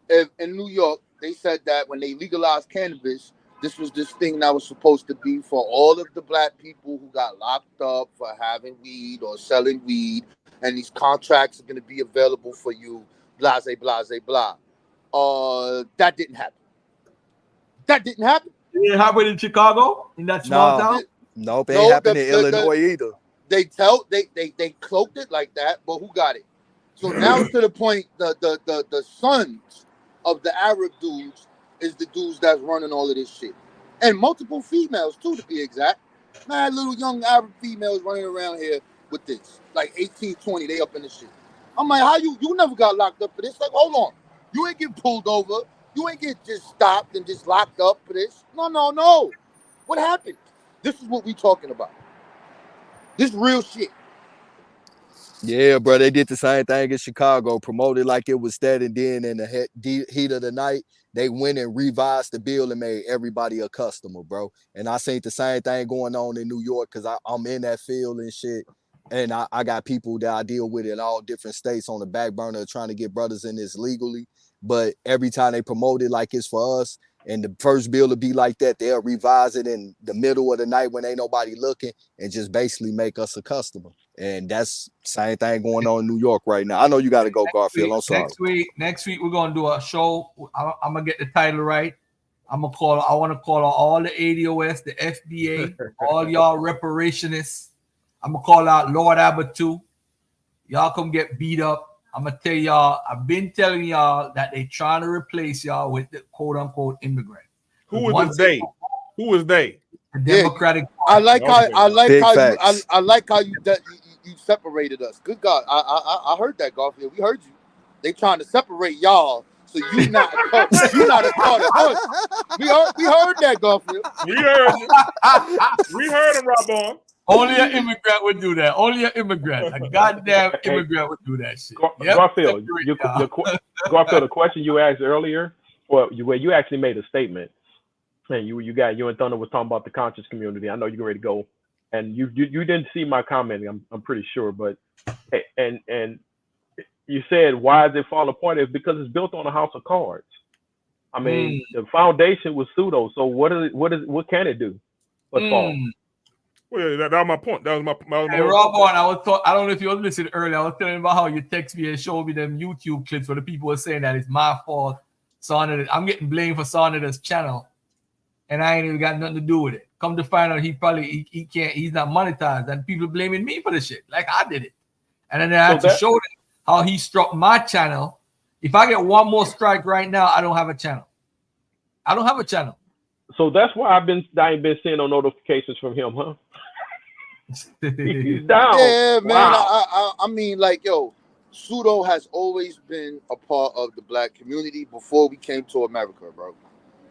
If in New York, they said that when they legalized cannabis, this was this thing that was supposed to be for all of the black people who got locked up for having weed or selling weed, and these contracts are going to be available for you, blase, blase, blah. That didn't happen. That didn't happen. It didn't happen in Chicago, in that small town. Nope, ain't No, happened in Illinois either. They cloaked it like that, but who got it? So now it's to the point the sons of the Arab dudes is the dudes that's running all of this shit. And multiple females too, to be exact. Mad little young Arab females running around here with this. Like 18, 20, they up in this shit. I'm like, how you never got locked up for this? Like, hold on. You ain't get pulled over. You ain't get just stopped and just locked up for this. No. What happened? This is what we talking about. This real shit. Yeah, bro, they did the same thing in Chicago, promoted like it was that, and then in the heat of the night, they went and revised the bill and made everybody a customer, bro. And I seen the same thing going on in New York because I'm in that field and shit. And I got people that I deal with in all different states on the back burner trying to get brothers in this legally. But every time they promote it like it's for us, and the first bill will be like that, they'll revise it in the middle of the night when ain't nobody looking and just basically make us a customer. And that's same thing going on in New York right now. I know you got to go, Garfield. I'm sorry. Next week we're gonna do a show. I'm gonna get the title right. I want to call all the ADOS, the FBA, all y'all reparationists. I'm gonna call out Lord Abbott too. Y'all come get beat up. I'm gonna tell y'all. I've been telling y'all that they trying to replace y'all with the quote unquote immigrant. Who is they? Who is they? The Democratic. I like how you separated us. Good God, I heard that, Garfield. We heard you. They trying to separate y'all, so you not a part of us. We heard that, Garfield. We heard you. We heard him, Rob. Only an immigrant would do that. Only an immigrant, a goddamn immigrant would do that shit. Garfield, Garfield, the question you asked earlier, where you actually made a statement, and you and Thunder was talking about the conscious community. I know you're ready to go, and you didn't see my comment. I'm pretty sure, but and you said why is it falling apart? It's because it's built on a house of cards. I mean, the foundation was pseudo. So what can it do but fall? Well, that was my point. That was my hey, Rob, I don't know if you was listening earlier. I was telling about how you text me and showed me them YouTube clips where the people were saying that it's my fault. I'm getting blamed for Sonata's channel, and I ain't even got nothing to do with it. Come to find out, he can't. He's not monetized, and people blaming me for the shit, like I did it. And then I had to show them how he struck my channel. If I get one more strike right now, I don't have a channel. I don't have a channel. So that's why I ain't been seeing no notifications from him, huh? He's down. Yeah, man. Wow. I mean, like, yo, pseudo has always been a part of the black community before we came to America, bro.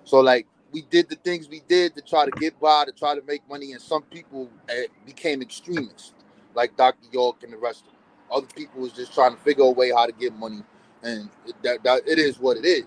So, like, we did the things we did to try to get by, to try to make money, and some people became extremists, like Dr. York and the rest of them. Other people was just trying to figure a way how to get money, and it is what it is.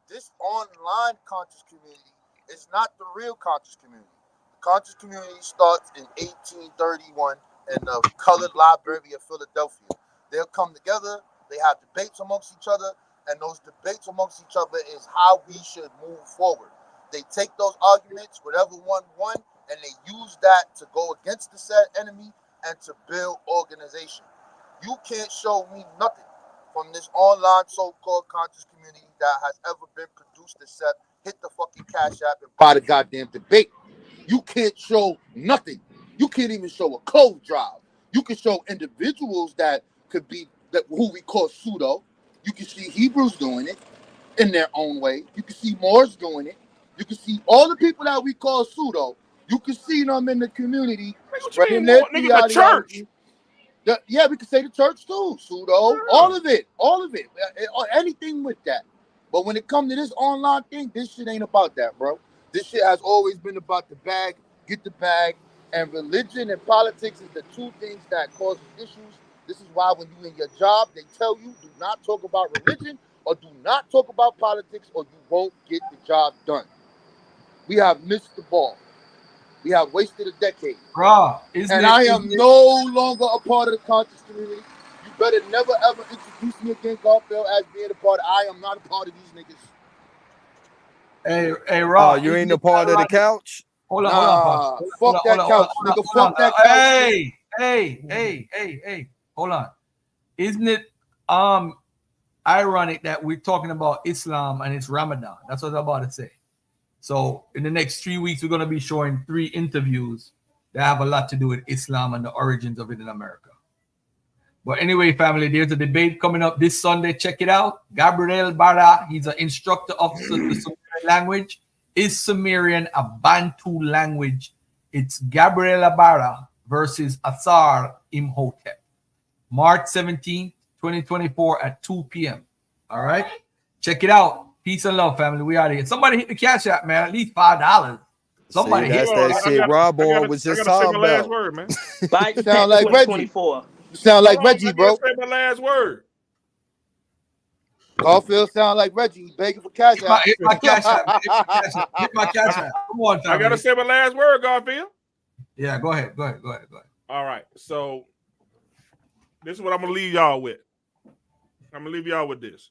This online conscious community is not the real conscious community. The conscious community starts in 1831 in the Colored Library of Philadelphia. They'll come together, they have debates amongst each other, and those debates amongst each other is how we should move forward. They take those arguments, whatever one won, and they use that to go against the said enemy and to build organization. You can't show me nothing from this online so-called conscious community that has ever been produced except hit the fucking Cash App and buy the goddamn debate. You can't show nothing. You can't even show a code drive. You can show individuals that could be that who we call pseudo. You can see Hebrews doing it in their own way. You can see Moors doing it. You can see all the people that we call pseudo. You can see them in the community spreading their ideology. Yeah, we can say the church too, pseudo, all of it, anything with that. But when it comes to this online thing, this shit ain't about that, bro. This shit has always been about the bag, get the bag, and religion and politics is the two things that causes issues. This is why when you in your job, they tell you do not talk about religion or do not talk about politics or you won't get the job done. We have missed the ball. We have wasted a decade. Bro, I am no longer a part of the conscious community. You better never ever introduce me again, Garfield, as being a part of. I am not a part of these niggas. Hey, Rob. You ain't a part of the couch? Hold on. Fuck that couch, nigga. Fuck that couch. Hey. Hold on. Isn't it ironic that we're talking about Islam and it's Ramadan? That's what I'm about to say. So in the next 3 weeks, we're going to be showing 3 interviews that have a lot to do with Islam and the origins of it in America. But anyway, family, there's a debate coming up this Sunday. Check it out. Gabriel Barra, he's an instructor of the Sumerian language. Is Sumerian a Bantu language? It's Gabriela Barra versus Asar Imhotep. March 17th, 2024 at 2 p.m. All right? Check it out. Peace and love, family. We out of here. Somebody hit the cash app, man. At least $5. Somebody hit that shit. Rob was just talking about. Last word, man. Sound like Reggie. You sound like Reggie, bro. Say my last word. Garfield sound like Reggie. He's begging for cash app. Hit my cash app. Hit my cash app. Come on, I gotta say my last word, Garfield. Yeah, go ahead. All right. So this is what I'm gonna leave y'all with. I'm gonna leave y'all with this.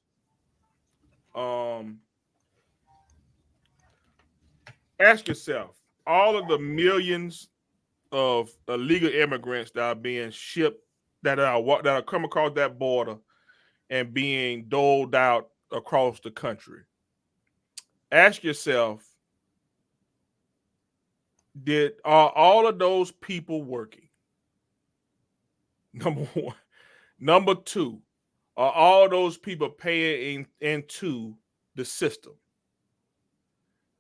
Ask yourself, all of the millions of illegal immigrants that are being shipped, that are coming across that border and being doled out across the country. Ask yourself, are all of those people working? Number one. Number two, are all those people paying into the system?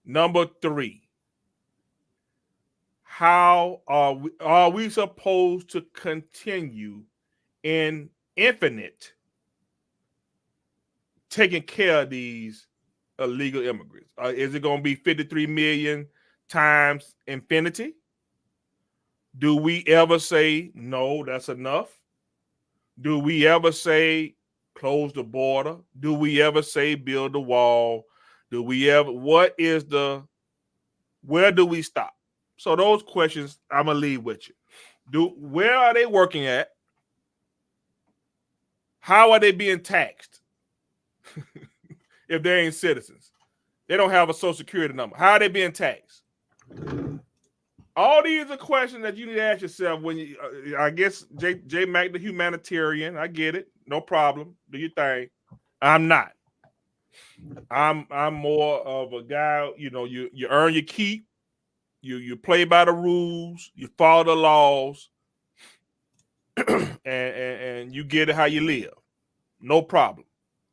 Number three, how are we supposed to continue in infinite taking care of these illegal immigrants? Is it going to be 53 million times infinity? Do we ever say, no, that's enough? Do we ever say, close the border? Do we ever say, build a wall? Do we ever, where do we stop? So those questions I'm going to leave with you. Where are they working at? How are they being taxed? If they ain't citizens, they don't have a social security number. How are they being taxed? All these are questions that you need to ask yourself when you, I guess J Mac the humanitarian, I get it. No problem. Do your thing. I'm not. I'm more of a guy, you earn your keep. You play by the rules, you follow the laws, and you get it how you live. No problem.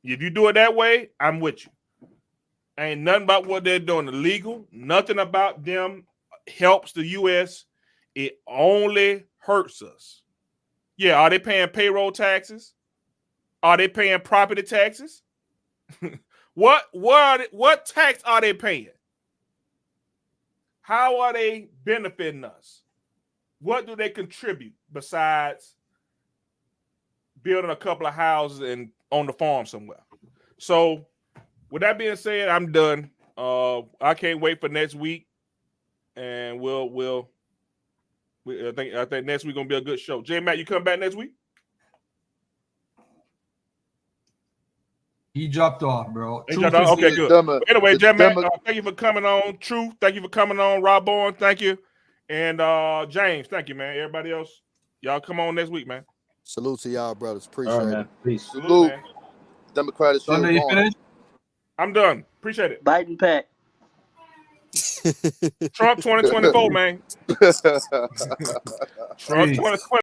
If you do it that way, I'm with you. Ain't nothing about what they're doing illegal. Nothing about them helps the U.S. It only hurts us. Yeah, are they paying payroll taxes? Are they paying property taxes? What tax are they paying? How are they benefiting us? What do they contribute besides building a couple of houses and on the farm somewhere? So, with that being said, I'm done. I can't wait for next week, and I think next week gonna be a good show. J Matt, you come back next week? He dropped off, bro. Okay, good. Anyway, J Matt, thank you for coming on. Truth, thank you for coming on. Rob Bourne, thank you, and James, thank you, man. Everybody else, y'all come on next week, man. Salute to y'all, brothers. Appreciate it. Peace. Salute. Democratic. Sunday, you finished? I'm done. Appreciate it. Biden pack. Trump 2024, man. Trump 2024.